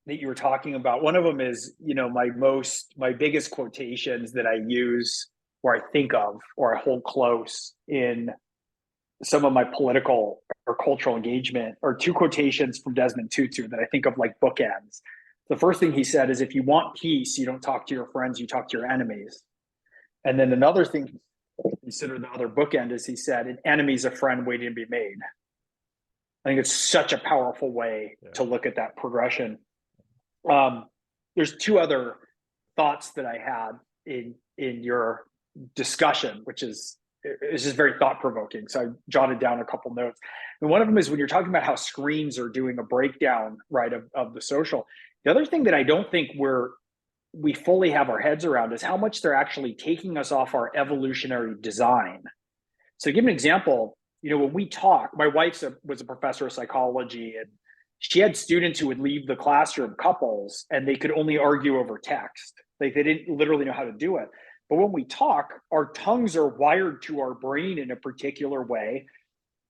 B: that you were talking about. One of them is, my biggest quotations that I use, or I think of, or I hold close in some of my political or cultural engagement, are two quotations from Desmond Tutu that I think of like bookends. The first thing he said is, if you want peace, you don't talk to your friends, you talk to your enemies. And then another thing, consider the other bookend, is he said, an enemy's a friend waiting to be made. I think it's such a powerful way to look at that progression. There's two other thoughts that I had in your discussion, which is just very thought provoking. So I jotted down a couple notes. And one of them is when you're talking about how screens are doing a breakdown, right, of the social. The other thing that I don't think we fully have our heads around is how much they're actually taking us off our evolutionary design. So to give an example, when we talk, my wife was a professor of psychology, and she had students who would leave the classroom, couples, and they could only argue over text. Like, they didn't literally know how to do it. But when we talk, our tongues are wired to our brain in a particular way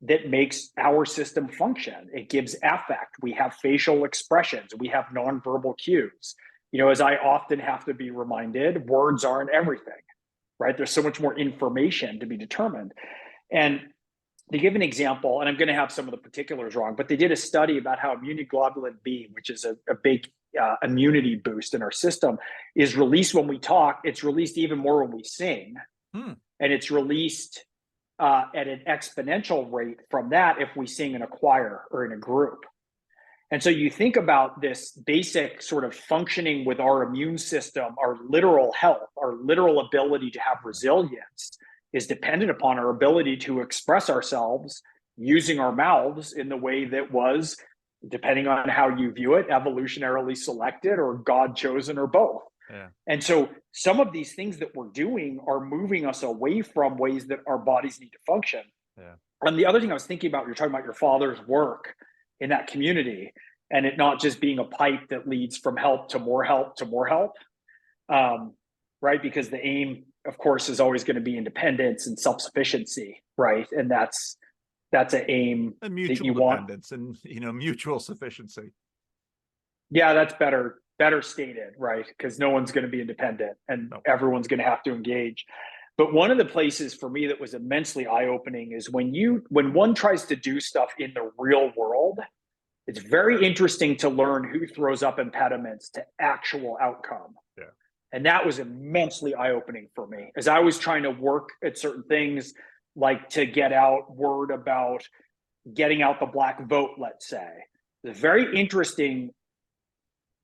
B: that makes our system function. It gives affect. We have facial expressions. We have nonverbal cues. As I often have to be reminded, words aren't everything, right? There's so much more information to be determined. And to give an example, and I'm going to have some of the particulars wrong, but they did a study about how immunoglobulin B, which is a big immunity boost in our system, is released when we talk. It's released even more when we sing. And it's released at an exponential rate from that if we sing in a choir or in a group. And so you think about this basic sort of functioning with our immune system, our literal health, our literal ability to have resilience is dependent upon our ability to express ourselves using our mouths in the way that was, depending on how you view it, evolutionarily selected or God chosen or both.
A: Yeah.
B: And so some of these things that we're doing are moving us away from ways that our bodies need to function.
A: Yeah.
B: And the other thing I was thinking about, you're talking about your father's work in that community, and it not just being a pipe that leads from help to more help to more help, right? Because the aim, of course, is always going to be independence and self-sufficiency, right? And that's an aim
A: And mutual
B: that you want.
A: dependence and mutual sufficiency.
B: Yeah, that's better stated, right? Because no one's going to be independent, and everyone's going to have to engage. But one of the places for me that was immensely eye-opening is when one tries to do stuff in the real world, it's very interesting to learn who throws up impediments to actual outcome.
A: Yeah.
B: And that was immensely eye-opening for me as I was trying to work at certain things, like to get out word about getting out the black vote, let's say. It's very interesting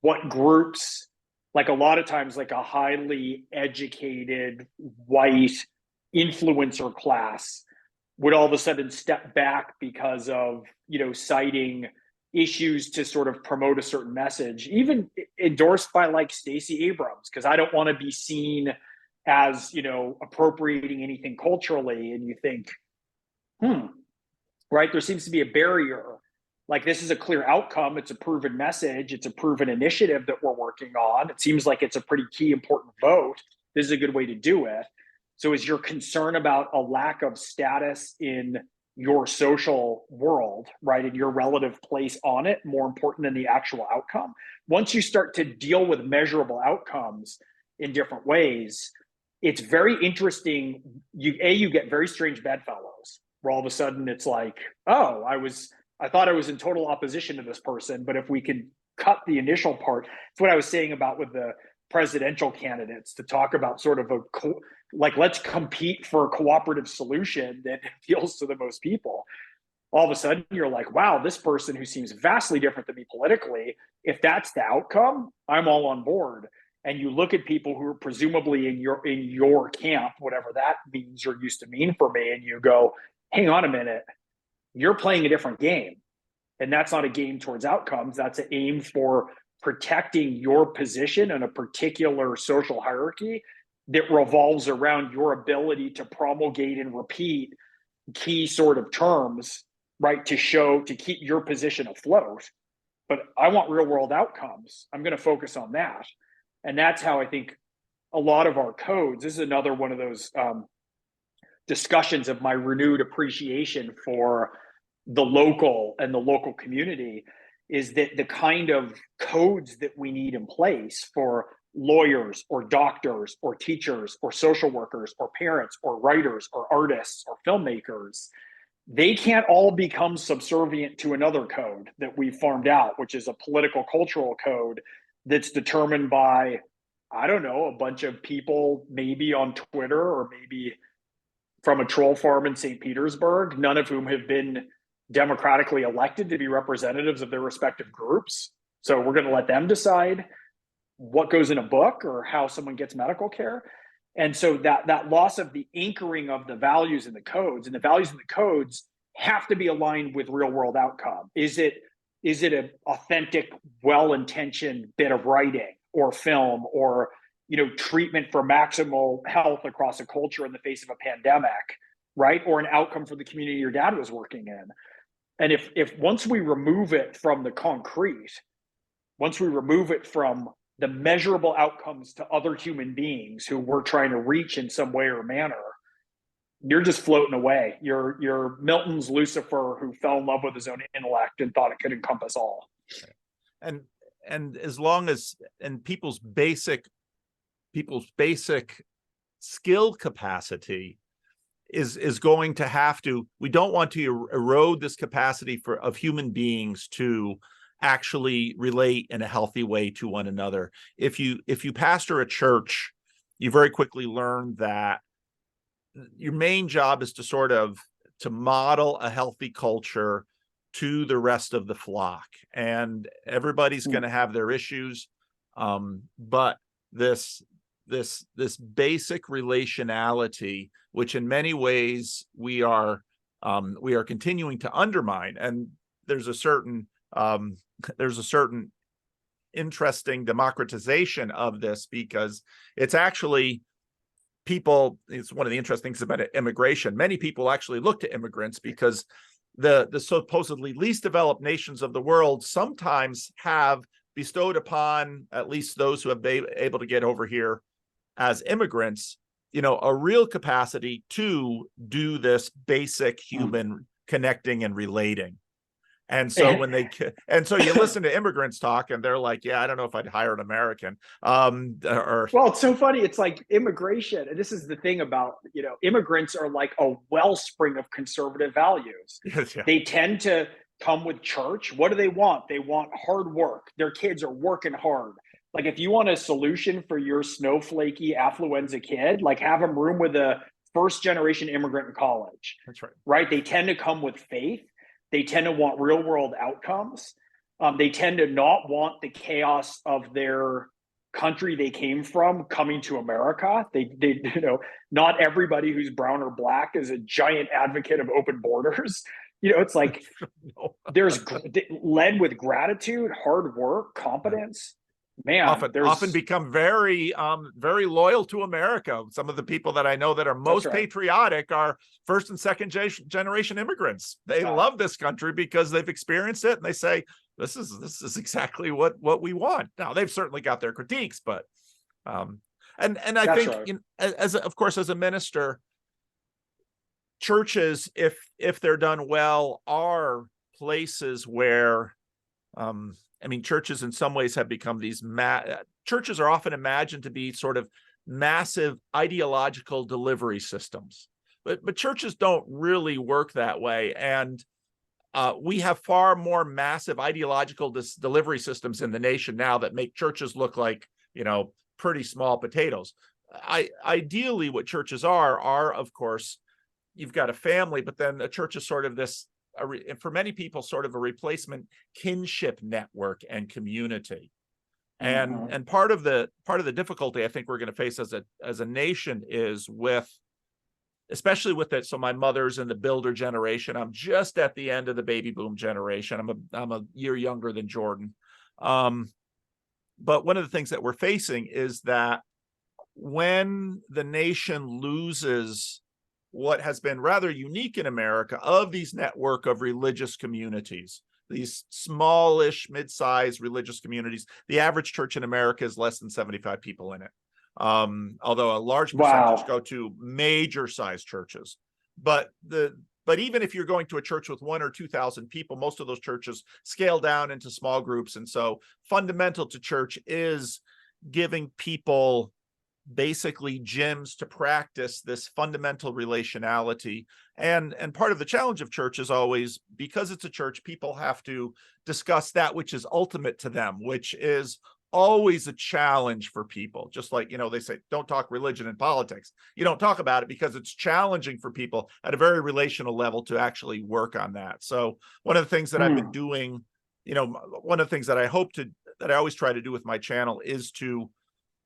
B: what groups, like a lot of times, like a highly educated white influencer class would all of a sudden step back because of, citing issues to sort of promote a certain message, even endorsed by like Stacey Abrams, because I don't want to be seen as, appropriating anything culturally. And you think, right, there seems to be a barrier. Like, this is a clear outcome. It's a proven message. It's a proven initiative that we're working on. It seems like it's a pretty key, important vote. This is a good way to do it. So is your concern about a lack of status in your social world, right, in your relative place on it, more important than the actual outcome? Once you start to deal with measurable outcomes in different ways, it's very interesting. You get very strange bedfellows where all of a sudden it's like, oh, I thought I was in total opposition to this person, but if we can cut the initial part, it's what I was saying about with the presidential candidates, to talk about sort of let's compete for a cooperative solution that appeals to the most people. All of a sudden you're like, wow, this person who seems vastly different than me politically, if that's the outcome, I'm all on board. And you look at people who are presumably in your camp, whatever that means or used to mean for me, and you go, hang on a minute, you're playing a different game. And that's not a game towards outcomes. That's an aim for protecting your position in a particular social hierarchy that revolves around your ability to promulgate and repeat key sort of terms, right, to keep your position afloat. But I want real world outcomes. I'm going to focus on that. And that's how I think a lot of our codes, this is another one of those discussions of my renewed appreciation for the local and the local community is that the kind of codes that we need in place for lawyers or doctors or teachers or social workers or parents or writers or artists or filmmakers, they can't all become subservient to another code that we farmed out, which is a political cultural code that's determined by, I don't know, a bunch of people maybe on Twitter or maybe from a troll farm in St. Petersburg, none of whom have been democratically elected to be representatives of their respective groups. So we're going to let them decide what goes in a book or how someone gets medical care. And so that loss of the anchoring of the values in the codes, and the values in the codes have to be aligned with real world outcome. Is it an authentic, well-intentioned bit of writing or film or treatment for maximal health across a culture in the face of a pandemic, right? Or an outcome for the community your dad was working in. And if once we remove it from the concrete, once we remove it from the measurable outcomes to other human beings who we're trying to reach in some way or manner, you're just floating away. You're Milton's Lucifer who fell in love with his own intellect and thought it could encompass all.
A: And as long as people's basic skill capacity is going to have to, we don't want to erode this capacity of human beings to actually relate in a healthy way to one another. If you pastor a church, you very quickly learn that your main job is to model a healthy culture to the rest of the flock, and everybody's going to have their issues, but this basic relationality, which in many ways we are continuing to undermine, and there's a certain interesting democratization of this, because it's actually it's one of the interesting things about immigration. Many people actually look to immigrants because the supposedly least developed nations of the world sometimes have bestowed upon at least those who have been able to get over here as immigrants, a real capacity to do this basic human connecting and relating. And so so you listen to immigrants talk and they're like, yeah, I don't know if I'd hire an American. Well,
B: it's so funny. It's like immigration. And this is the thing about, immigrants are like a wellspring of conservative values.
A: Yeah.
B: They tend to come with church. What do they want? They want hard work. Their kids are working hard. Like, if you want a solution for your snowflakey affluenza kid, like, have them room with a first generation immigrant in college.
A: That's right.
B: Right. They tend to come with faith. They tend to want real world outcomes. They tend to not want the chaos of their country they came from coming to America. They not everybody who's brown or black is a giant advocate of open borders. It's like there's led with gratitude, hard work, competence. Man,
A: often become very loyal to America. Some of the people that I know that are most patriotic are first and second generation immigrants. They love this country because they've experienced it, and they say this is exactly what we want. Now, they've certainly got their critiques, but and I think as a minister, churches, if they're done well, are places where churches in some ways have become these churches are often imagined to be sort of massive ideological delivery systems, but churches don't really work that way. And we have far more massive ideological delivery systems in the nation now that make churches look like, pretty small potatoes. Ideally, what churches are, of course, you've got a family, but then a church is sort of this, for many people, sort of a replacement kinship network and community. And part of the difficulty I think we're going to face as a nation is especially with it. So my mother's in the builder generation. I'm just at the end of the baby boom generation. I'm a year younger than Jordan. But one of the things that we're facing is that when the nation loses what has been rather unique in America of these network of religious communities, these smallish, mid-sized religious communities. The average church in America is less than 75 people in it. Although a large percentage
B: Wow.
A: go to major size churches. But even if you're going to a church with 1,000 or 2,000 people, most of those churches scale down into small groups. And so fundamental to church is giving people basically gyms to practice this fundamental relationality. And part of the challenge of church is always, because it's a church, people have to discuss that which is ultimate to them, which is always a challenge for people. Just like, they say, don't talk religion and politics. You don't talk about it because it's challenging for people at a very relational level to actually work on that. So one of the things that I've been doing, one of the things that I always try to do with my channel is to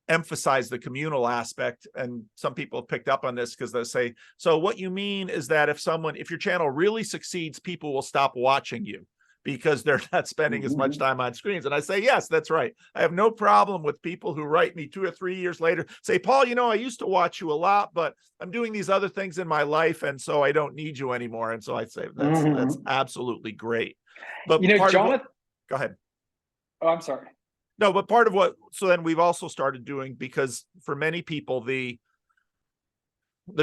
A: emphasize the communal aspect. And some people have picked up on this because they say, so what you mean is that if your channel really succeeds, people will stop watching you because they're not spending as much time on screens. And I say, yes, that's right. I have no problem with people who write me 2 or 3 years later, say, Paul, I used to watch you a lot, but I'm doing these other things in my life, and so I don't need you anymore. And so I say, that's absolutely great. But
B: Jonathan,
A: go ahead.
B: Oh, I'm sorry.
A: No, but so then we've also started doing, because for many people, the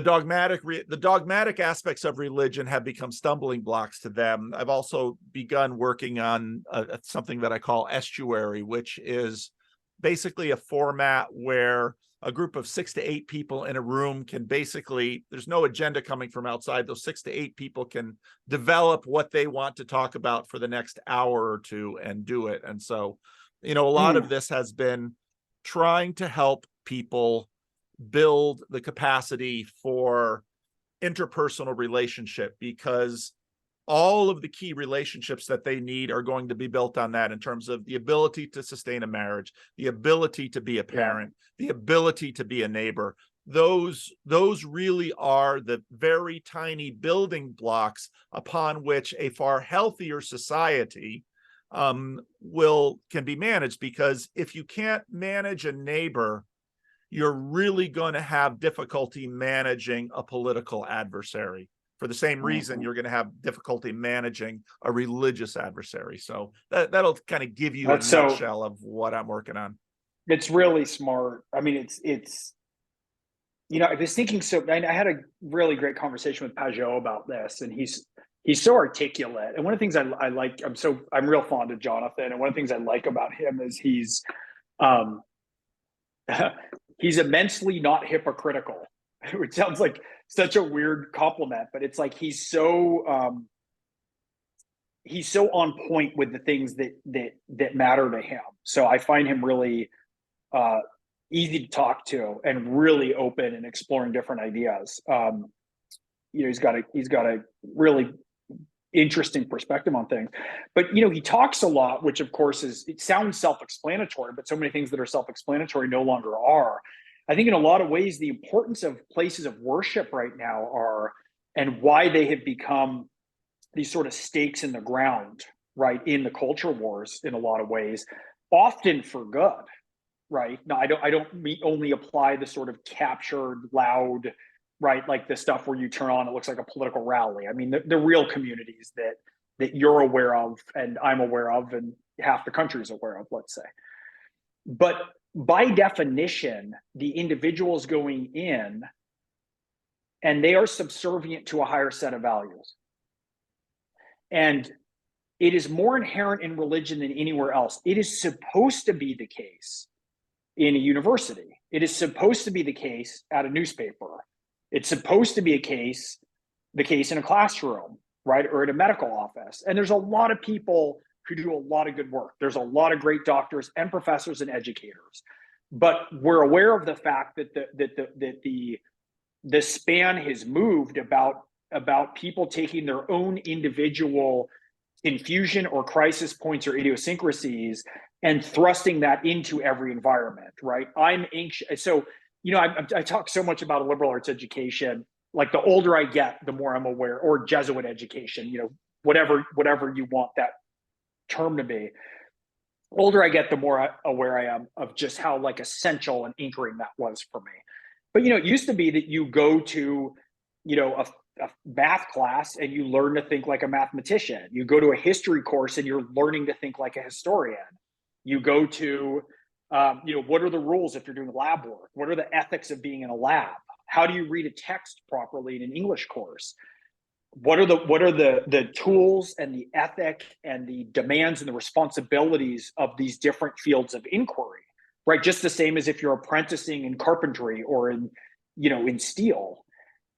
A: dogmatic aspects of religion have become stumbling blocks to them. I've also begun working on something that I call Estuary, which is basically a format where a group of 6 to 8 people in a room can basically, there's no agenda coming from outside. Those 6 to 8 people can develop what they want to talk about for the next hour or two and do it. And so, a lot of this has been trying to help people build the capacity for interpersonal relationship, because all of the key relationships that they need are going to be built on that, in terms of the ability to sustain a marriage, the ability to be a parent, the ability to be a neighbor. Those really are the very tiny building blocks upon which a far healthier society can be managed. Because if you can't manage a neighbor, you're really going to have difficulty managing a political adversary. For the same reason, you're going to have difficulty managing a religious adversary. So that'll kind of give you a nutshell of what I'm working on.
B: It's really smart. I mean, it's I was thinking, I had a really great conversation with Pajot about this, and he's so articulate. And one of the things I like, I'm real fond of Jonathan. And one of the things I like about him is he's immensely not hypocritical, which sounds like such a weird compliment, but it's like he's so on point with the things that matter to him. So I find him really easy to talk to and really open and exploring different ideas. He's got a really interesting perspective on things. But he talks a lot, which of course it sounds self-explanatory, but so many things that are self-explanatory no longer are. I think in a lot of ways, the importance of places of worship right now and why they have become these sort of stakes in the ground, right, in the culture wars in a lot of ways, often for good, right? Now, I don't only apply the sort of captured, loud, right, like the stuff where you turn on, it looks like a political rally. I mean, the real communities that you're aware of and I'm aware of and half the country is aware of, let's say. But by definition, the individuals going in, and they are subservient to a higher set of values. And it is more inherent in religion than anywhere else. It is supposed to be the case in a university. It is supposed to be the case at a newspaper. It's supposed to be the case in a classroom, right? Or at a medical office. And there's a lot of people who do a lot of good work. There's a lot of great doctors and professors and educators. But we're aware of the fact that the span has moved about people taking their own individual confusion or crisis points or idiosyncrasies and thrusting that into every environment, right? I'm anxious. So, I talk so much about a liberal arts education. Like the older I get, the more I'm aware, or Jesuit education, whatever you want that term to be. Older I get, the more aware I am of just how like essential and anchoring that was for me. But it used to be that you go to, a math class and you learn to think like a mathematician. You go to a history course and you're learning to think like a historian. You go to What are the rules if you're doing lab work? What are the ethics of being in a lab? How do you read a text properly in an English course? What are the tools and the ethic and the demands and the responsibilities of these different fields of inquiry, right? Just the same as if you're apprenticing in carpentry or in steel.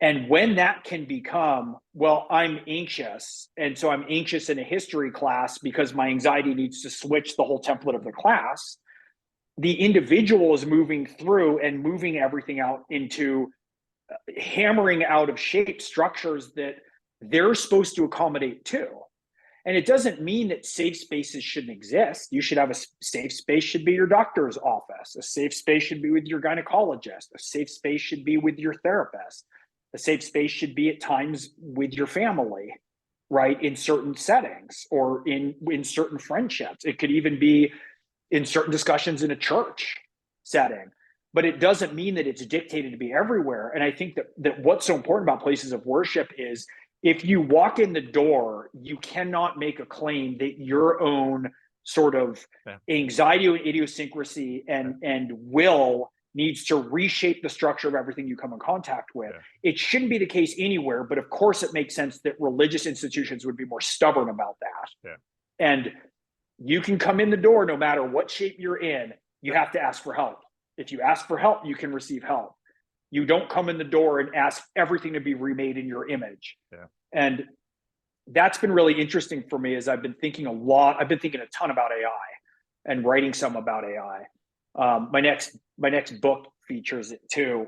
B: And when that can become, well, I'm anxious, and so I'm anxious in a history class because my anxiety needs to switch the whole template of the class, the individual is moving through and moving everything out into hammering out of shape structures that they're supposed to accommodate too. And it doesn't mean that safe spaces shouldn't exist. You should have a safe space should be your doctor's office. A safe space should be with your gynecologist. A safe space should be with your therapist. A safe space should be at times with your family, right? In certain settings or in certain friendships. It could even be in certain discussions in a church setting. But it doesn't mean that it's dictated to be everywhere. And I think that what's so important about places of worship is if you walk in the door, you cannot make a claim that your own sort of anxiety and idiosyncrasy and will needs to reshape the structure of everything you come in contact with. It shouldn't be the case anywhere, but of course it makes sense that religious institutions would be more stubborn about that. And you can come in the door no matter what shape you're in, you have to ask for help. If you ask for help, you can receive help. You don't come in the door and ask everything to be remade in your image. And that's been really interesting for me as I've been thinking a ton about AI and writing some about AI. My next book features it too,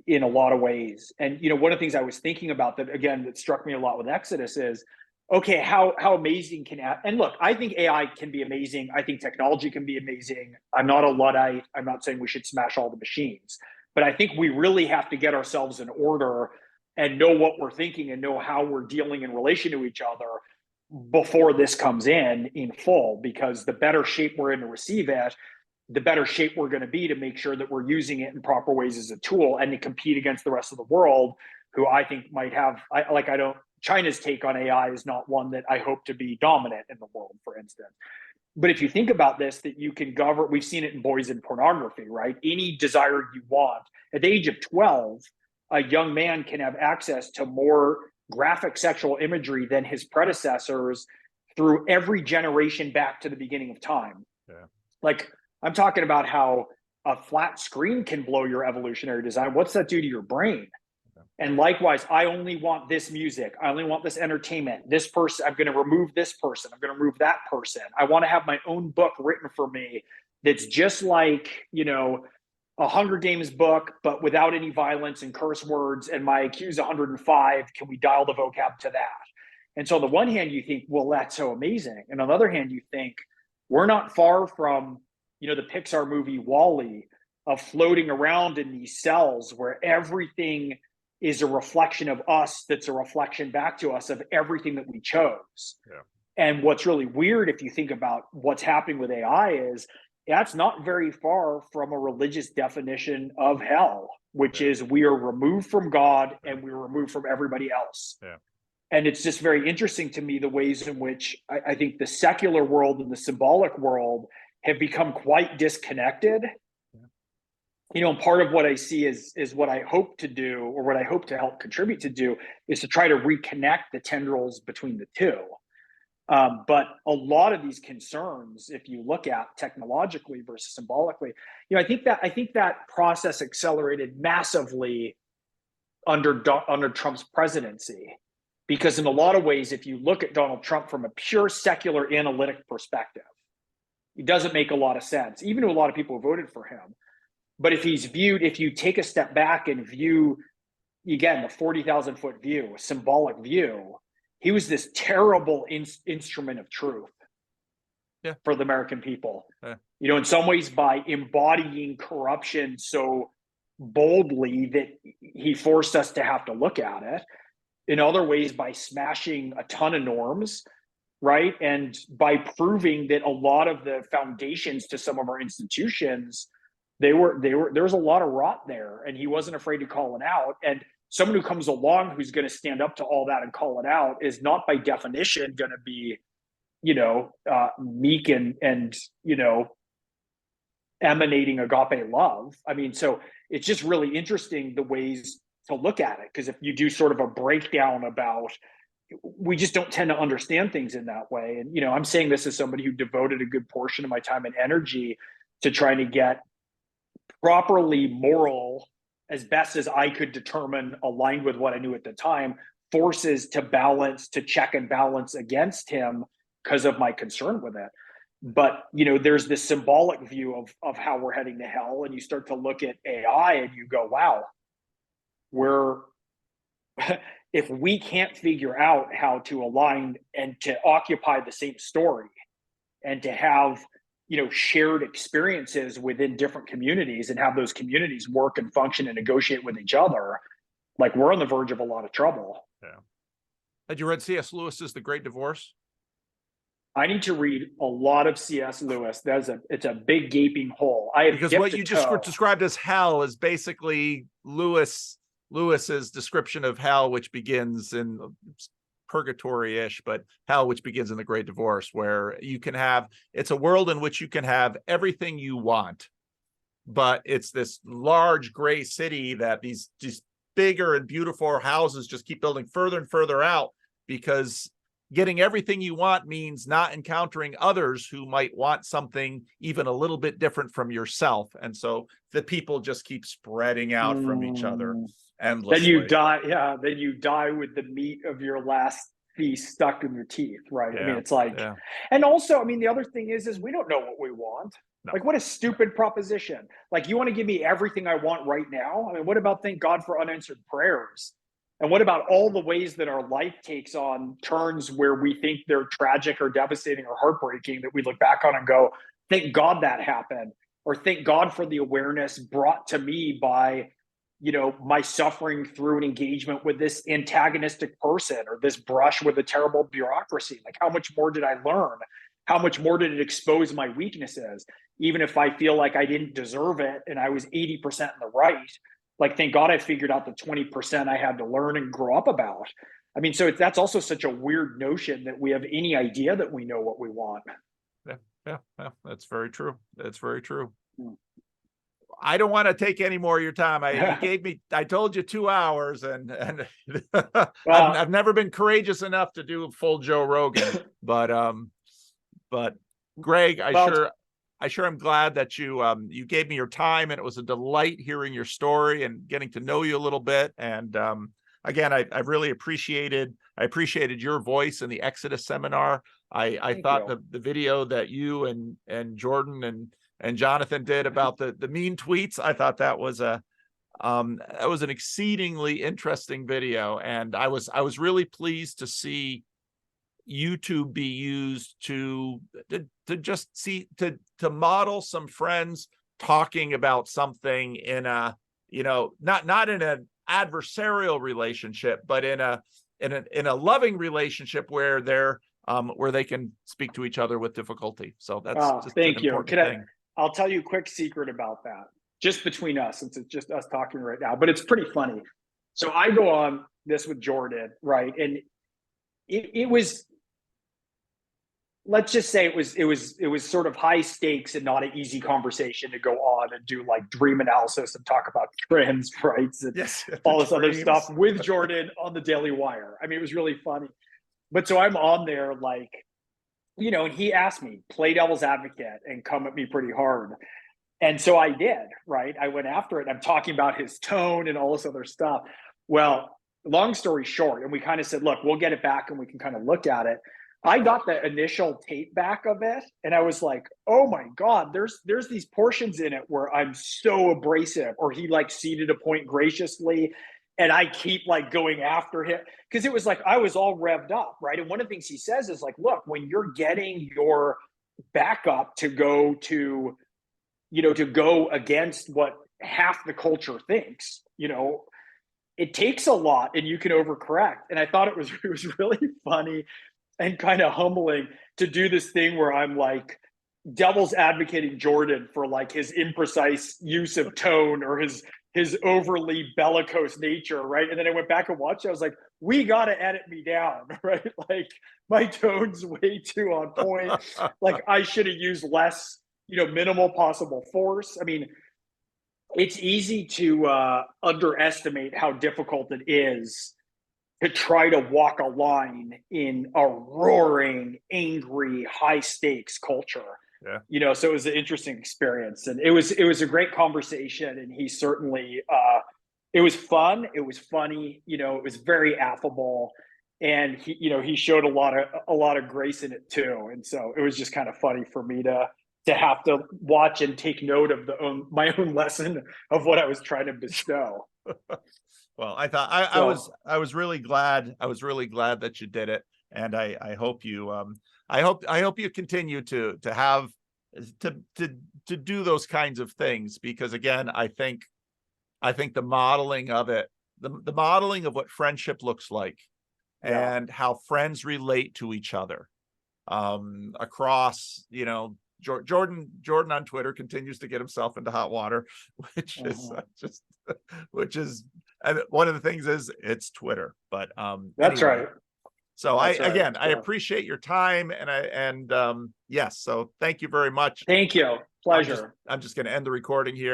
B: in a lot of ways. And one of the things I was thinking about that struck me a lot with Exodus is, okay, how amazing and look, I think AI can be amazing. I think technology can be amazing. I'm not a Luddite. I'm not saying we should smash all the machines, but I think we really have to get ourselves in order and know what we're thinking and know how we're dealing in relation to each other before this comes in full, because the better shape we're in to receive it, the better shape we're going to be to make sure that we're using it in proper ways as a tool and to compete against the rest of the world, who I think might have, China's take on AI is not one that I hope to be dominant in the world, for instance. But if you think about this, that you can govern, we've seen it in boys in pornography, right? Any desire you want. At the age of 12, a young man can have access to more graphic sexual imagery than his predecessors through every generation back to the beginning of time. Like, I'm talking about how a flat screen can blow your evolutionary design. What's that do to your brain? And likewise, I only want this music. I only want this entertainment. This person, I'm going to remove this person. I'm going to remove that person. I want to have my own book written for me that's just like, a Hunger Games book, but without any violence and curse words. And my IQ is 105. Can we dial the vocab to that? And so on the one hand, you think, well, that's so amazing. And on the other hand, you think, we're not far from, the Pixar movie WALL-E, of floating around in these cells where everything is a reflection of us that's a reflection back to us of everything that we chose. And what's really weird, if you think about what's happening with AI, is that's not very far from a religious definition of hell, which is we are removed from God and we are removed from everybody else. And it's just very interesting to me the ways in which I think the secular world and the symbolic world have become quite disconnected. And part of what I see is what I hope to do, or what I hope to help contribute to do, is to try to reconnect the tendrils between the two. But a lot of these concerns, if you look at technologically versus symbolically, I think that process accelerated massively under Trump's presidency, because in a lot of ways, if you look at Donald Trump from a pure secular analytic perspective, it doesn't make a lot of sense, even to a lot of people who voted for him. But if you take a step back and view, again, the 40,000 foot view, a symbolic view, he was this terrible instrument of truth for the American people. In some ways, by embodying corruption so boldly that he forced us to have to look at it. In other ways, by smashing a ton of norms, right? And by proving that a lot of the foundations to some of our institutions, there was a lot of rot there, and he wasn't afraid to call it out. And someone who comes along who's going to stand up to all that and call it out is not by definition going to be, meek and emanating agape love. I mean, so it's just really interesting the ways to look at it. Because if you do sort of a breakdown about, we just don't tend to understand things in that way. And, you know, I'm saying this as somebody who devoted a good portion of my time and energy to trying to get properly moral, as best as I could determine, aligned with what I knew at the time, forces to balance, to check and balance against him because of my concern with it. But, you know, there's this symbolic view of how we're heading to hell. And you start to look at AI and you go, wow, we're, if we can't figure out how to align and to occupy the same story and to have, you know, shared experiences within different communities and have those communities work and function and negotiate with each other, like, we're on the verge of a lot of trouble.
A: Yeah. Had you read C.S. Lewis's The Great Divorce?
B: I need to read a lot of C.S. Lewis. It's a big gaping hole. I have
A: Because
B: dipped
A: what
B: a
A: you just
B: toe.
A: described as hell is basically Lewis's description of hell, which begins in purgatory-ish, but hell, which begins in The Great Divorce, where you can have, it's a world in which you can have everything you want, but it's this large gray city that these bigger and beautiful houses just keep building further and further out, because getting everything you want means not encountering others who might want something even a little bit different from yourself. And so the people just keep spreading out from each other endlessly.
B: Then you die. Yeah. Then you die with the meat of your last feast stuck in your teeth. Right.
A: Yeah,
B: I mean, it's like, and also, I mean, the other thing is we don't know what we want.
A: No.
B: Like, what a stupid proposition. Like, you want to give me everything I want right now? I mean, what about thank God for unanswered prayers? And what about all the ways that our life takes on turns where we think they're tragic or devastating or heartbreaking, that we look back on and go, thank God that happened, or thank God for the awareness brought to me by, you know, my suffering through an engagement with this antagonistic person or this brush with a terrible bureaucracy. Like, how much more did I learn? How much more did it expose my weaknesses? Even if I feel like I didn't deserve it and I was 80% in the right, like, thank God I figured out the 20% I had to learn and grow up about. I mean, so that's also such a weird notion that we have any idea that we know what we want.
A: Yeah, that's very true. That's very true. I don't want to take any more of your time. I told you 2 hours, and I've never been courageous enough to do a full Joe Rogan, but Gregg, I sure am glad that you gave me your time, and it was a delight hearing your story and getting to know you a little bit. And again, I really appreciated your voice in the Exodus seminar. I thought the video that you and Jordan and Jonathan did about the mean tweets, I thought that was an exceedingly interesting video, and I was really pleased to see YouTube be used to just see to model some friends talking about something in a, you know, not in an adversarial relationship, but in a loving relationship where they can speak to each other with difficulty. So that's just
B: thank
A: an
B: you.
A: important thing.
B: I'll tell you a quick secret about that, just between us, since it's just us talking right now, but it's pretty funny. So I go on this with Jordan, right? And it was, let's just say it was sort of high stakes and not an easy conversation to go on and do like dream analysis and talk about trends, right? And all this other stuff with Jordan on the Daily Wire. I mean, it was really funny. But so I'm on there, like, you know, and he asked me, play devil's advocate and come at me pretty hard. And so I did, right? I went after it. I'm talking about his tone and all this other stuff. Well, long story short, and we kind of said, look, we'll get it back and we can kind of look at it. I got the initial tape back of it, and I was like, oh my God, there's these portions in it where I'm so abrasive, or he like ceded a point graciously, and I keep like going after him, because it was like I was all revved up, right? And one of the things he says is like, look, when you're getting your backup to go to, you know, to go against what half the culture thinks, you know, it takes a lot and you can overcorrect. And I thought it was really funny and kind of humbling to do this thing where I'm like devil's advocating Jordan for like his imprecise use of tone or his overly bellicose nature, right? And then I went back and watched it. I was like, we got to edit me down, right? Like, my tone's way too on point. Like, I should have used less, minimal possible force. I mean, it's easy to underestimate how difficult it is to try to walk a line in a roaring, angry, high stakes culture.
A: Yeah.
B: So it was an interesting experience, and it was a great conversation. And he certainly, it was fun, it was funny, it was very affable, and he showed a lot of grace in it too. And so it was just kind of funny for me to have to watch and take note of my own lesson of what I was trying to bestow.
A: Well, I thought I was really glad. I was really glad that you did it. And I hope you I hope you continue to have to do those kinds of things, because again, I think the modeling of it, the modeling of what friendship looks like,
B: Yeah.
A: and how friends relate to each other across, Jordan on Twitter continues to get himself into hot water, which is just which is, and one of the things is it's Twitter, but
B: That's
A: anyway.
B: right.
A: So
B: That's right.
A: I appreciate your time, and yes, so thank you very much.
B: Thank you. Pleasure.
A: I'm just going to end the recording here.